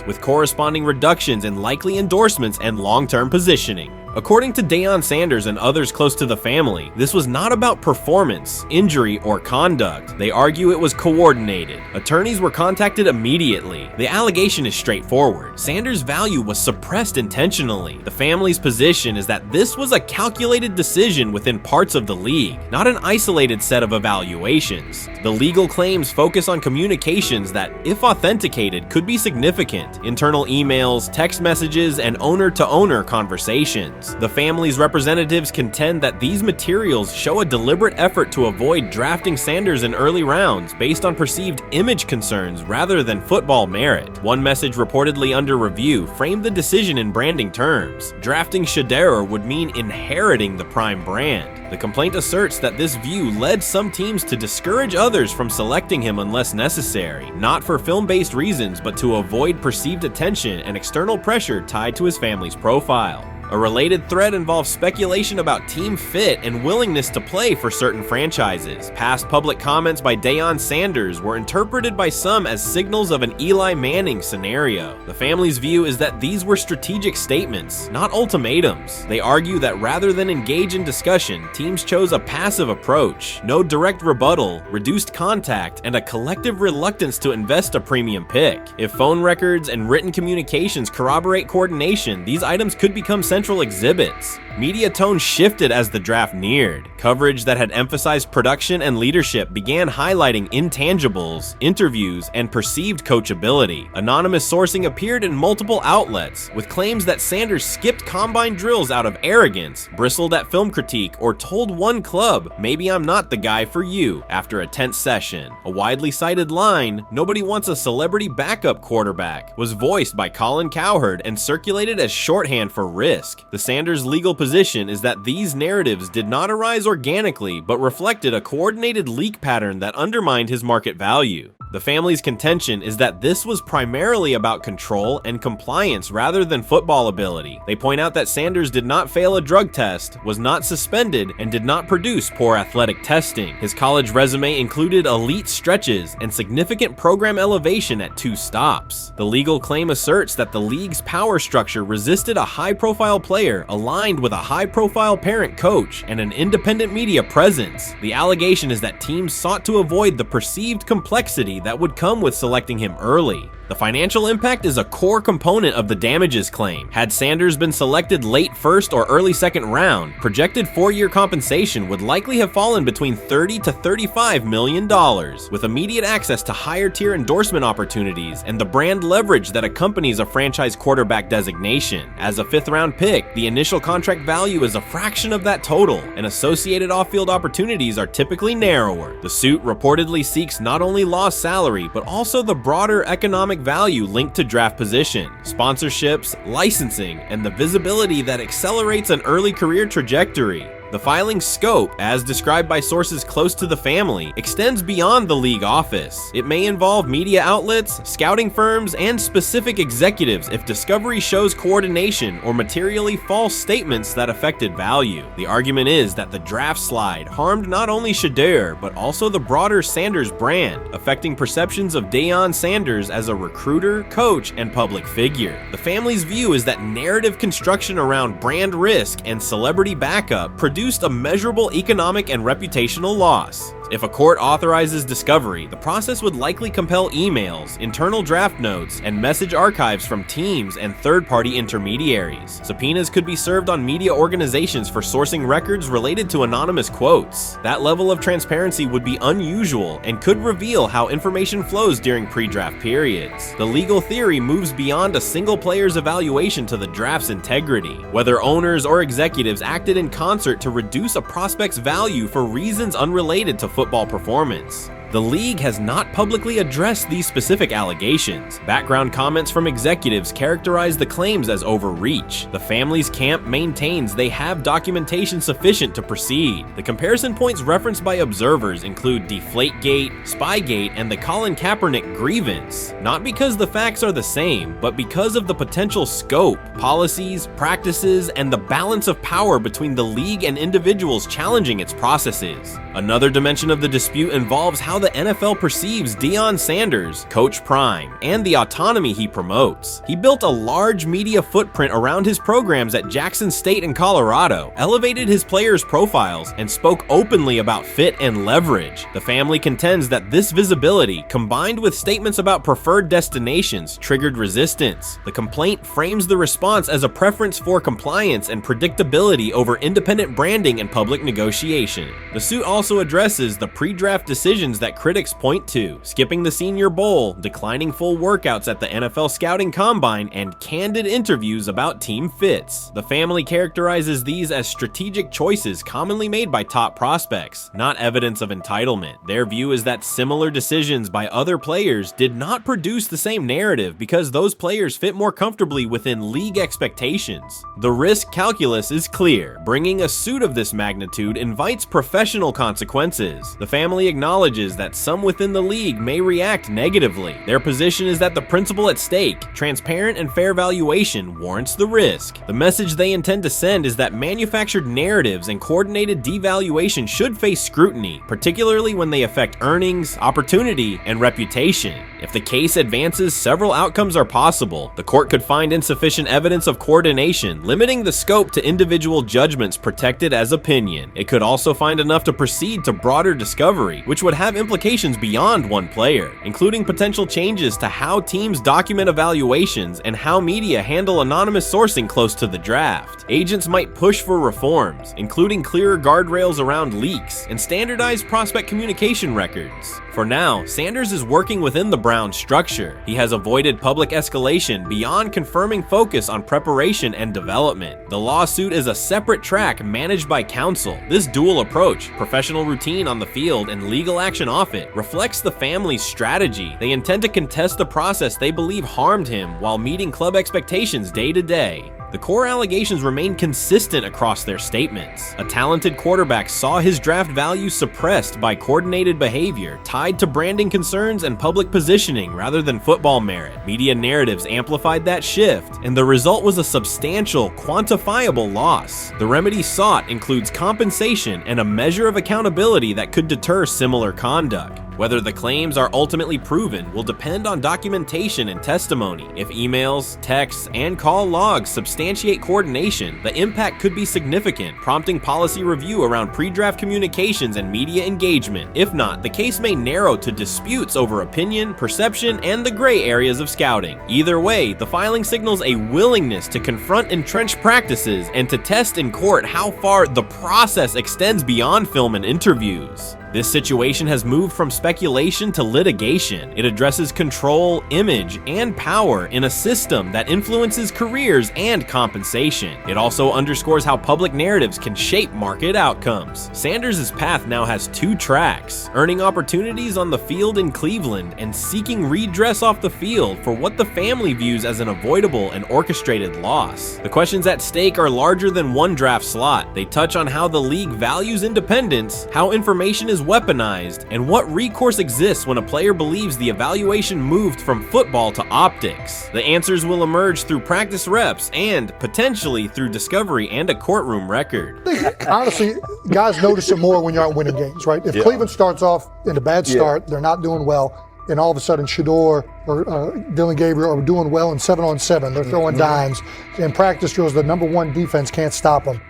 with corresponding reductions in likely endorsements and long-term positioning. According to Deion Sanders and others close to the family, this was not about performance, injury, or conduct. They argue it was coordinated. Attorneys were contacted immediately. The allegation is straightforward. Sanders' value was suppressed intentionally. The family's position is that this was a calculated decision within parts of the league, not an isolated set of evaluations. The legal claims focus on communications that, if authenticated, could be significant. Internal emails, text messages, and owner-to-owner conversations. The family's representatives contend that these materials show a deliberate effort to avoid drafting Sanders in early rounds based on perceived image concerns rather than football merit. One message reportedly under review framed the decision in branding terms. Drafting Shedeur would mean inheriting the Prime brand. The complaint asserts that this view led some teams to discourage others from selecting him unless necessary, not for film-based reasons, but to avoid perceived attention and external pressure tied to his family's profile. A related thread involves speculation about team fit and willingness to play for certain franchises. Past public comments by Deion Sanders were interpreted by some as signals of an Eli Manning scenario. The family's view is that these were strategic statements, not ultimatums. They argue that rather than engage in discussion, teams chose a passive approach, no direct rebuttal, reduced contact, and a collective reluctance to invest a premium pick. If phone records and written communications corroborate coordination, these items could become central exhibits. Media tone shifted as the draft neared. Coverage that had emphasized production and leadership began highlighting intangibles, interviews, and perceived coachability. Anonymous sourcing appeared in multiple outlets, with claims that Sanders skipped combine drills out of arrogance, bristled at film critique, or told one club, "Maybe I'm not the guy for you," after a tense session. A widely cited line, "Nobody wants a celebrity backup quarterback," was voiced by Colin Cowherd and circulated as shorthand for risk. The Sanders legal position is that these narratives did not arise organically, but reflected a coordinated leak pattern that undermined his market value. The family's contention is that this was primarily about control and compliance rather than football ability. They point out that Sanders did not fail a drug test, was not suspended, and did not produce poor athletic testing. His college resume included elite stretches and significant program elevation at 2 stops. The legal claim asserts that the league's power structure resisted a high-profile player aligned with a high-profile parent coach and an independent media presence. The allegation is that teams sought to avoid the perceived complexity that would come with selecting him early. The financial impact is a core component of the damages claim. Had Sanders been selected late first or early second round, projected 4-year compensation would likely have fallen between $30 to $35 million, with immediate access to higher tier endorsement opportunities and the brand leverage that accompanies a franchise quarterback designation. As a 5th round pick, the initial contract value is a fraction of that total, and associated off-field opportunities are typically narrower. The suit reportedly seeks not only lost salary, but also the broader economic value linked to draft position, sponsorships, licensing, and the visibility that accelerates an early career trajectory. The filing's scope, as described by sources close to the family, extends beyond the league office. It may involve media outlets, scouting firms, and specific executives if discovery shows coordination or materially false statements that affected value. The argument is that the draft slide harmed not only Shedeur, but also the broader Sanders brand, affecting perceptions of Deion Sanders as a recruiter, coach, and public figure. The family's view is that narrative construction around brand risk and celebrity backup produced a measurable economic and reputational loss. If a court authorizes discovery, the process would likely compel emails, internal draft notes, and message archives from teams and third-party intermediaries. Subpoenas could be served on media organizations for sourcing records related to anonymous quotes. That level of transparency would be unusual and could reveal how information flows during pre-draft periods. The legal theory moves beyond a single player's evaluation to the draft's integrity, whether owners or executives acted in concert to reduce a prospect's value for reasons unrelated to football performance. The league has not publicly addressed these specific allegations. Background comments from executives characterize the claims as overreach. The family's camp maintains they have documentation sufficient to proceed. The comparison points referenced by observers include Deflategate, Spygate, and the Colin Kaepernick grievance, not because the facts are the same, but because of the potential scope, policies, practices, and the balance of power between the league and individuals challenging its processes. Another dimension of the dispute involves how the NFL perceives Deion Sanders, Coach Prime, and the autonomy he promotes. He built a large media footprint around his programs at Jackson State and Colorado, elevated his players' profiles, and spoke openly about fit and leverage. The family contends that this visibility, combined with statements about preferred destinations, triggered resistance. The complaint frames the response as a preference for compliance and predictability over independent branding and public negotiation. The suit also addresses the pre-draft decisions that critics point to, skipping the Senior Bowl, declining full workouts at the NFL Scouting Combine, and candid interviews about team fits. The family characterizes these as strategic choices commonly made by top prospects, not evidence of entitlement. Their view is that similar decisions by other players did not produce the same narrative because those players fit more comfortably within league expectations. The risk calculus is clear. Bringing a suit of this magnitude invites professional consequences. The family acknowledges that some within the league may react negatively. Their position is that the principle at stake, transparent and fair valuation, warrants the risk. The message they intend to send is that manufactured narratives and coordinated devaluation should face scrutiny, particularly when they affect earnings, opportunity, and reputation. If the case advances, several outcomes are possible. The court could find insufficient evidence of coordination, limiting the scope to individual judgments protected as opinion. It could also find enough to proceed to broader discovery, which would have implications beyond one player, including potential changes to how teams document evaluations and how media handle anonymous sourcing close to the draft. Agents might push for reforms, including clearer guardrails around leaks and standardized prospect communication records. For now, Sanders is working within the Browns structure. He has avoided public escalation beyond confirming focus on preparation and development. The lawsuit is a separate track managed by counsel. This dual approach, professional routine on the field and legal action off it, reflects the family's strategy. They intend to contest the process they believe harmed him while meeting club expectations day to day. The core allegations remain consistent across their statements. A talented quarterback saw his draft value suppressed by coordinated behavior tied to branding concerns and public positioning rather than football merit. Media narratives amplified that shift, and the result was a substantial, quantifiable loss. The remedy sought includes compensation and a measure of accountability that could deter similar conduct. Whether the claims are ultimately proven will depend on documentation and testimony. If emails, texts, and call logs substantiate coordination, the impact could be significant, prompting policy review around pre-draft communications and media engagement. If not, the case may narrow to disputes over opinion, perception, and the gray areas of scouting. Either way, the filing signals a willingness to confront entrenched practices and to test in court how far the process extends beyond film and interviews. This situation has moved from speculation to litigation. It addresses control, image, and power in a system that influences careers and compensation. It also underscores how public narratives can shape market outcomes. Sanders' path now has 2 tracks, earning opportunities on the field in Cleveland and seeking redress off the field for what the family views as an avoidable and orchestrated loss. The questions at stake are larger than one draft slot. They touch on how the league values independence, how information is weaponized, and what recourse exists when a player believes the evaluation moved from football to optics. The answers will emerge through practice reps and, potentially, through discovery and a courtroom record. Honestly, guys notice it more when you're out winning games, right? If Cleveland starts off in a bad start, they're not doing well, and all of a sudden Shedeur or Dylan Gabriel are doing well in 7-on-7, they're throwing dimes. In practice drills, the number 1 defense can't stop them.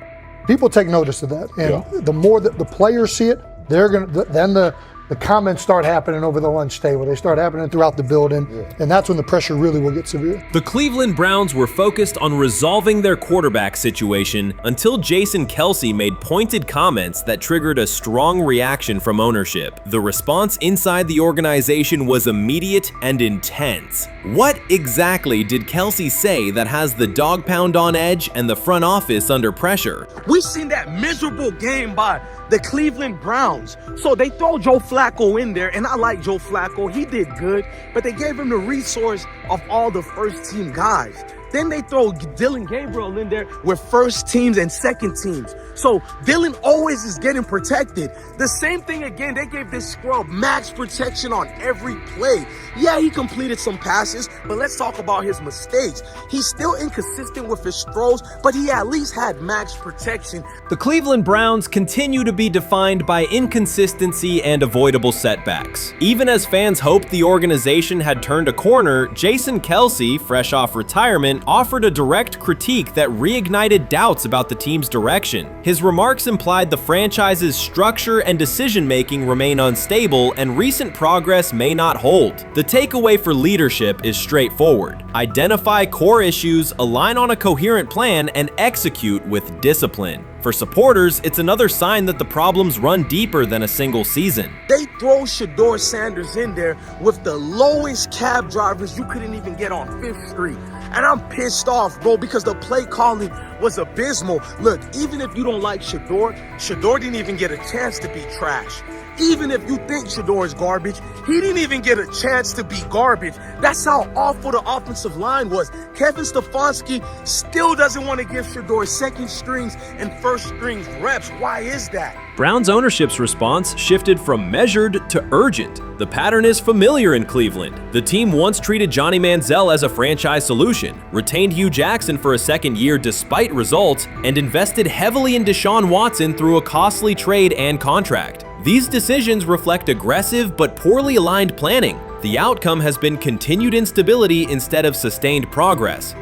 People take notice of that, and the more that the players see it, they're gonna then the comments start happening over the lunch table. They start happening throughout the building, and that's when the pressure really will get severe. The Cleveland Browns were focused on resolving their quarterback situation until Jason Kelce made pointed comments that triggered a strong reaction from ownership. The response inside the organization was immediate and intense. What exactly did Kelce say that has the dog pound on edge and the front office under pressure? We've seen that miserable game by the Cleveland Browns. So they throw Joe Flacco in there, and I like Joe Flacco. He did good, but they gave him the resource of all the first-team guys. Then they throw Dylan Gabriel in there with first teams and second teams. So Dylan always is getting protected. The same thing again, they gave this scrub max protection on every play. Yeah, he completed some passes, but let's talk about his mistakes. He's still inconsistent with his throws, but he at least had max protection. The Cleveland Browns continue to be defined by inconsistency and avoidable setbacks. Even as fans hoped the organization had turned a corner, Jason Kelce, fresh off retirement, offered a direct critique that reignited doubts about the team's direction. His remarks implied the franchise's structure and decision-making remain unstable and recent progress may not hold. The takeaway for leadership is straightforward. Identify core issues, align on a coherent plan, and execute with discipline. For supporters, it's another sign that the problems run deeper than a single season. They throw Shedeur Sanders in there with the lowest cab drivers you couldn't even get on 5th Street. And I'm pissed off, bro, because the play calling was abysmal. Look, even if you don't like Shedeur didn't even get a chance to be trash. Even if you think Shedeur is garbage, he didn't even get a chance to be garbage. That's how awful the offensive line was. Kevin Stefanski still doesn't want to give Shedeur second strings and first strings reps. Why is that? Browns ownership's response shifted from measured to urgent. The pattern is familiar in Cleveland. The team once treated Johnny Manziel as a franchise solution, retained Hugh Jackson for a second year despite results, and invested heavily in Deshaun Watson through a costly trade and contract. These decisions reflect aggressive but poorly aligned planning. The outcome has been continued instability instead of sustained progress.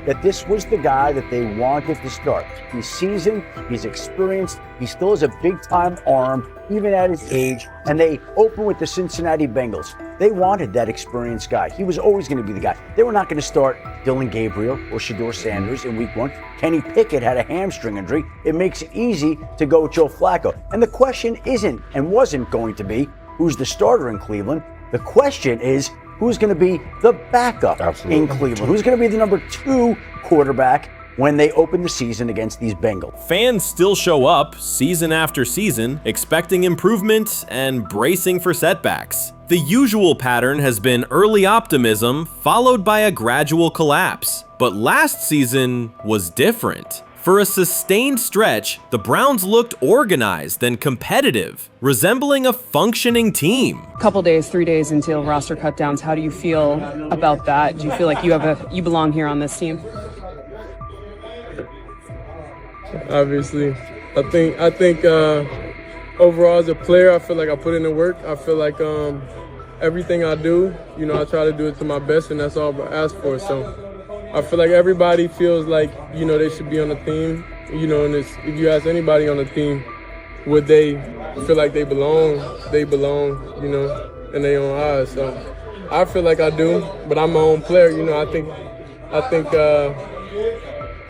That this was the guy that they wanted to start. He's seasoned, he's experienced, he still has a big-time arm, even at his age, and they open with the Cincinnati Bengals. They wanted that experienced guy. He was always going to be the guy. They were not going to start Dylan Gabriel or Shedeur Sanders in week 1. Kenny Pickett had a hamstring injury. It makes it easy to go with Joe Flacco. And the question isn't and wasn't going to be who's the starter in Cleveland. The question is, who's going to be the backup in Cleveland? Who's going to be the number 2 quarterback when they open the season against these Bengals? Fans still show up season after season, expecting improvement and bracing for setbacks. The usual pattern has been early optimism followed by a gradual collapse. But last season was different. For a sustained stretch, the Browns looked organized and competitive, resembling a functioning team. Couple days, 3 days until roster cutdowns. How do you feel about that? Do you feel like you belong here on this team? Obviously, I think overall as a player, I feel like I put in the work. I feel like everything I do, I try to do it to my best, and that's all I ask for. So I feel like everybody feels like, they should be on the team, and if you ask anybody on the team, would they feel like they belong, in their own eyes. So I feel like I do, but I'm my own player, I think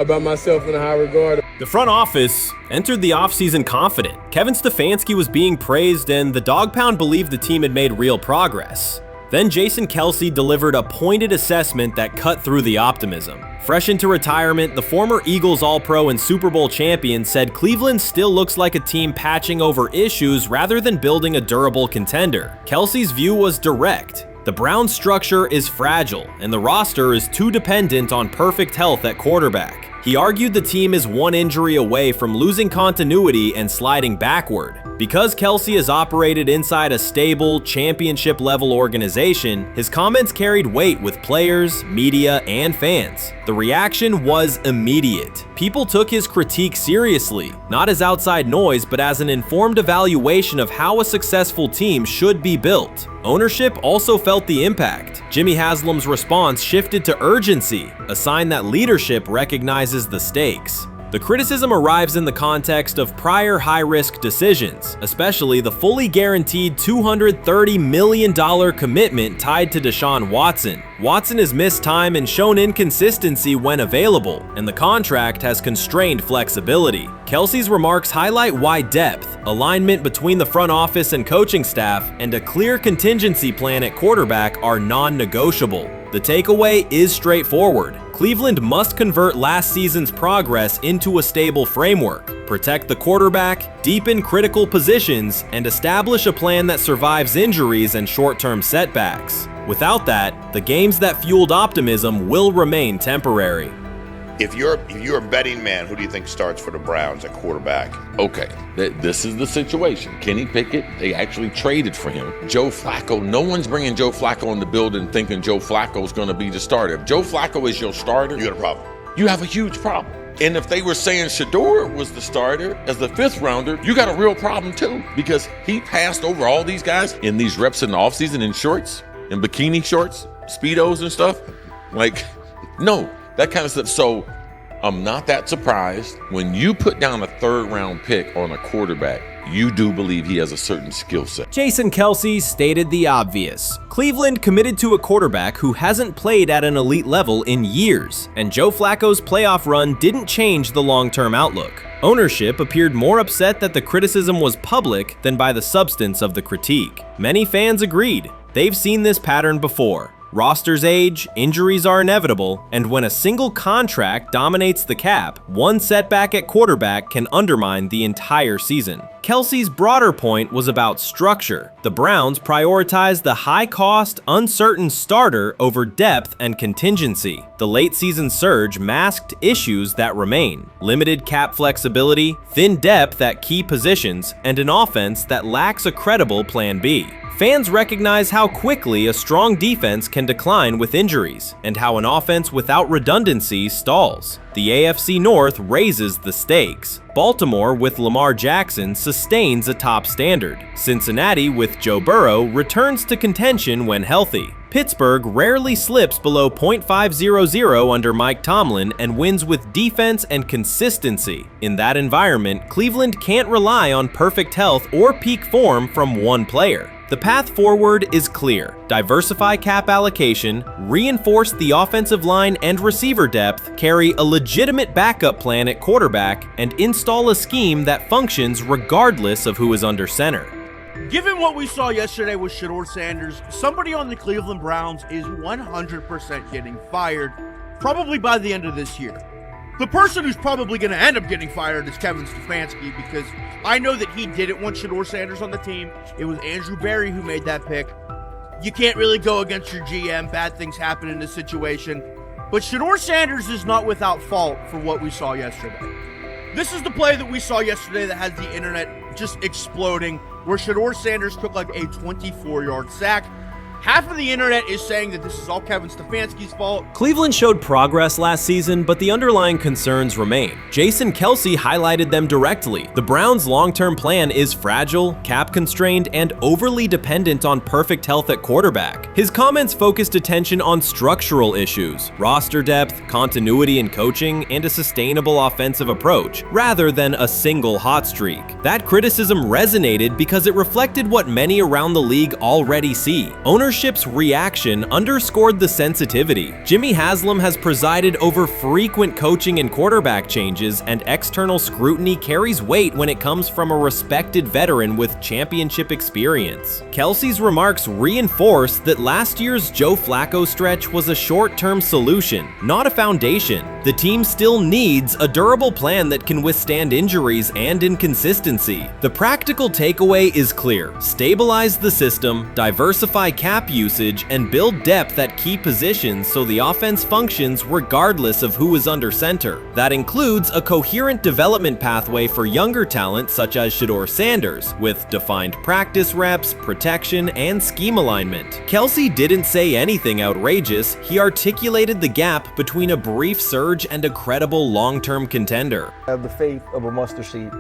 about myself in a high regard. The front office entered the offseason confident. Kevin Stefanski was being praised, and the Dog Pound believed the team had made real progress. Then Jason Kelce delivered a pointed assessment that cut through the optimism. Fresh into retirement, the former Eagles All-Pro and Super Bowl champion said Cleveland still looks like a team patching over issues rather than building a durable contender. Kelce's view was direct. The Browns' structure is fragile, and the roster is too dependent on perfect health at quarterback. He argued the team is one injury away from losing continuity and sliding backward. Because Kelce has operated inside a stable, championship-level organization, his comments carried weight with players, media, and fans. The reaction was immediate. People took his critique seriously, not as outside noise, but as an informed evaluation of how a successful team should be built. Ownership also felt the impact. Jimmy Haslam's response shifted to urgency, a sign that leadership recognizes the stakes. The criticism arrives in the context of prior high-risk decisions, especially the fully guaranteed $230 million commitment tied to Deshaun Watson. Watson has missed time and shown inconsistency when available, and the contract has constrained flexibility. Kelce's remarks highlight why depth, alignment between the front office and coaching staff, and a clear contingency plan at quarterback are non-negotiable. The takeaway is straightforward. Cleveland must convert last season's progress into a stable framework, protect the quarterback, deepen critical positions, and establish a plan that survives injuries and short-term setbacks. Without that, the games that fueled optimism will remain temporary. If you're a betting man, who do you think starts for the Browns at quarterback? Okay, this is the situation. Kenny Pickett, they actually traded for him. Joe Flacco, no one's bringing Joe Flacco in the building thinking Joe Flacco's going to be the starter. If Joe Flacco is your starter, you got a problem. You have a huge problem. And if they were saying Shedeur was the starter as the 5th rounder, you got a real problem too, because he passed over all these guys in these reps in the offseason in shorts, in bikini shorts, Speedos and stuff. Like, no. That kind of stuff. So I'm not that surprised. When you put down a 3rd round pick on a quarterback, you do believe he has a certain skill set. Jason Kelce stated the obvious. Cleveland committed to a quarterback who hasn't played at an elite level in years, and Joe Flacco's playoff run didn't change the long-term outlook. Ownership appeared more upset that the criticism was public than by the substance of the critique. Many fans agreed. They've seen this pattern before. Rosters age, injuries are inevitable, and when a single contract dominates the cap, one setback at quarterback can undermine the entire season. Kelce's broader point was about structure. The Browns prioritized the high-cost, uncertain starter over depth and contingency. The late-season surge masked issues that remain: limited cap flexibility, thin depth at key positions, and an offense that lacks a credible Plan B. Fans recognize how quickly a strong defense can decline with injuries, and how an offense without redundancy stalls. The AFC North raises the stakes. Baltimore with Lamar Jackson sustains a top standard. Cincinnati with Joe Burrow returns to contention when healthy. Pittsburgh rarely slips below .500 under Mike Tomlin and wins with defense and consistency. In that environment, Cleveland can't rely on perfect health or peak form from one player. The path forward is clear. Diversify cap allocation, reinforce the offensive line and receiver depth, carry a legitimate backup plan at quarterback, and install a scheme that functions regardless of who is under center. Given what we saw yesterday with Shedeur Sanders, somebody on the Cleveland Browns is 100% getting fired, probably by the end of this year. The person who's probably going to end up getting fired is Kevin Stefanski, because I know that he didn't want Shedeur Sanders on the team. It was Andrew Berry who made that pick. You can't really go against your GM. Bad things happen in this situation. But Shedeur Sanders is not without fault for what we saw yesterday. This is the play that we saw yesterday that has the internet just exploding, where Shedeur Sanders took like a 24-yard sack. Half of the internet is saying that this is all Kevin Stefanski's fault. Cleveland showed progress last season, but the underlying concerns remain. Jason Kelce highlighted them directly. The Browns' long-term plan is fragile, cap-constrained, and overly dependent on perfect health at quarterback. His comments focused attention on structural issues, roster depth, continuity in coaching, and a sustainable offensive approach, rather than a single hot streak. That criticism resonated because it reflected what many around the league already see. Ownership ownership's reaction underscored the sensitivity. Jimmy Haslam has presided over frequent coaching and quarterback changes, and external scrutiny carries weight when it comes from a respected veteran with championship experience. Kelsey's remarks reinforce that last year's Joe Flacco stretch was a short-term solution, not a foundation. The team still needs a durable plan that can withstand injuries and inconsistency. The practical takeaway is clear: stabilize the system, diversify cap usage, and build depth at key positions so the offense functions regardless of who is under center. That includes a coherent development pathway for younger talent such as Shedeur Sanders, with defined practice reps, protection, and scheme alignment. Kelsey didn't say anything outrageous. He articulated the gap between a brief surge and a credible long-term contender. I have the faith of a mustard seed.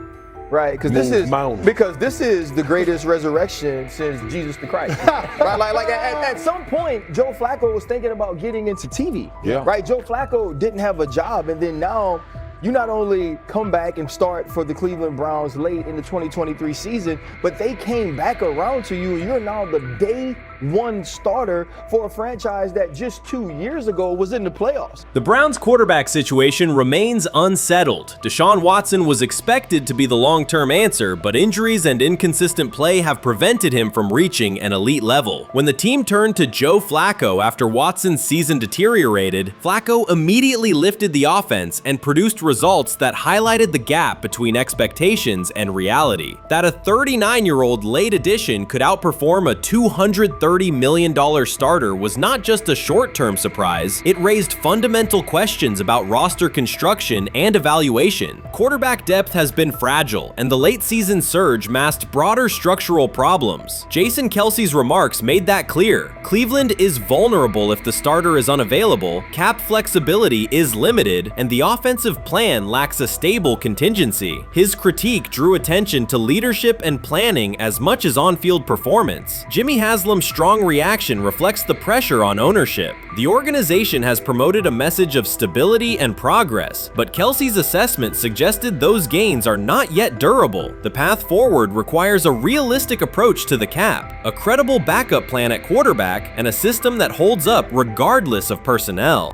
Right, because this is the greatest resurrection since Jesus the Christ. Right, like at some point, Joe Flacco was thinking about getting into TV. Yeah. Right, Joe Flacco didn't have a job, and then now you not only come back and start for the Cleveland Browns late in the 2023 season, but they came back around to you. You're now the day one starter for a franchise that just 2 years ago was in the playoffs. The Browns' quarterback situation remains unsettled. Deshaun Watson was expected to be the long-term answer, but injuries and inconsistent play have prevented him from reaching an elite level. When the team turned to Joe Flacco after Watson's season deteriorated, Flacco immediately lifted the offense and produced results that highlighted the gap between expectations and reality. That a 39-year-old late addition could outperform a $230 million starter was not just a short-term surprise, it raised fundamental questions about roster construction and evaluation. Quarterback depth has been fragile, and the late-season surge masked broader structural problems. Jason Kelsey's remarks made that clear. Cleveland is vulnerable if the starter is unavailable, cap flexibility is limited, and the offensive plan lacks a stable contingency. His critique drew attention to leadership and planning as much as on-field performance. Jimmy Haslam's strong reaction reflects the pressure on ownership. The organization has promoted a message of stability and progress, but Kelsey's assessment suggested those gains are not yet durable. The path forward requires a realistic approach to the cap, a credible backup plan at quarterback, and a system that holds up regardless of personnel.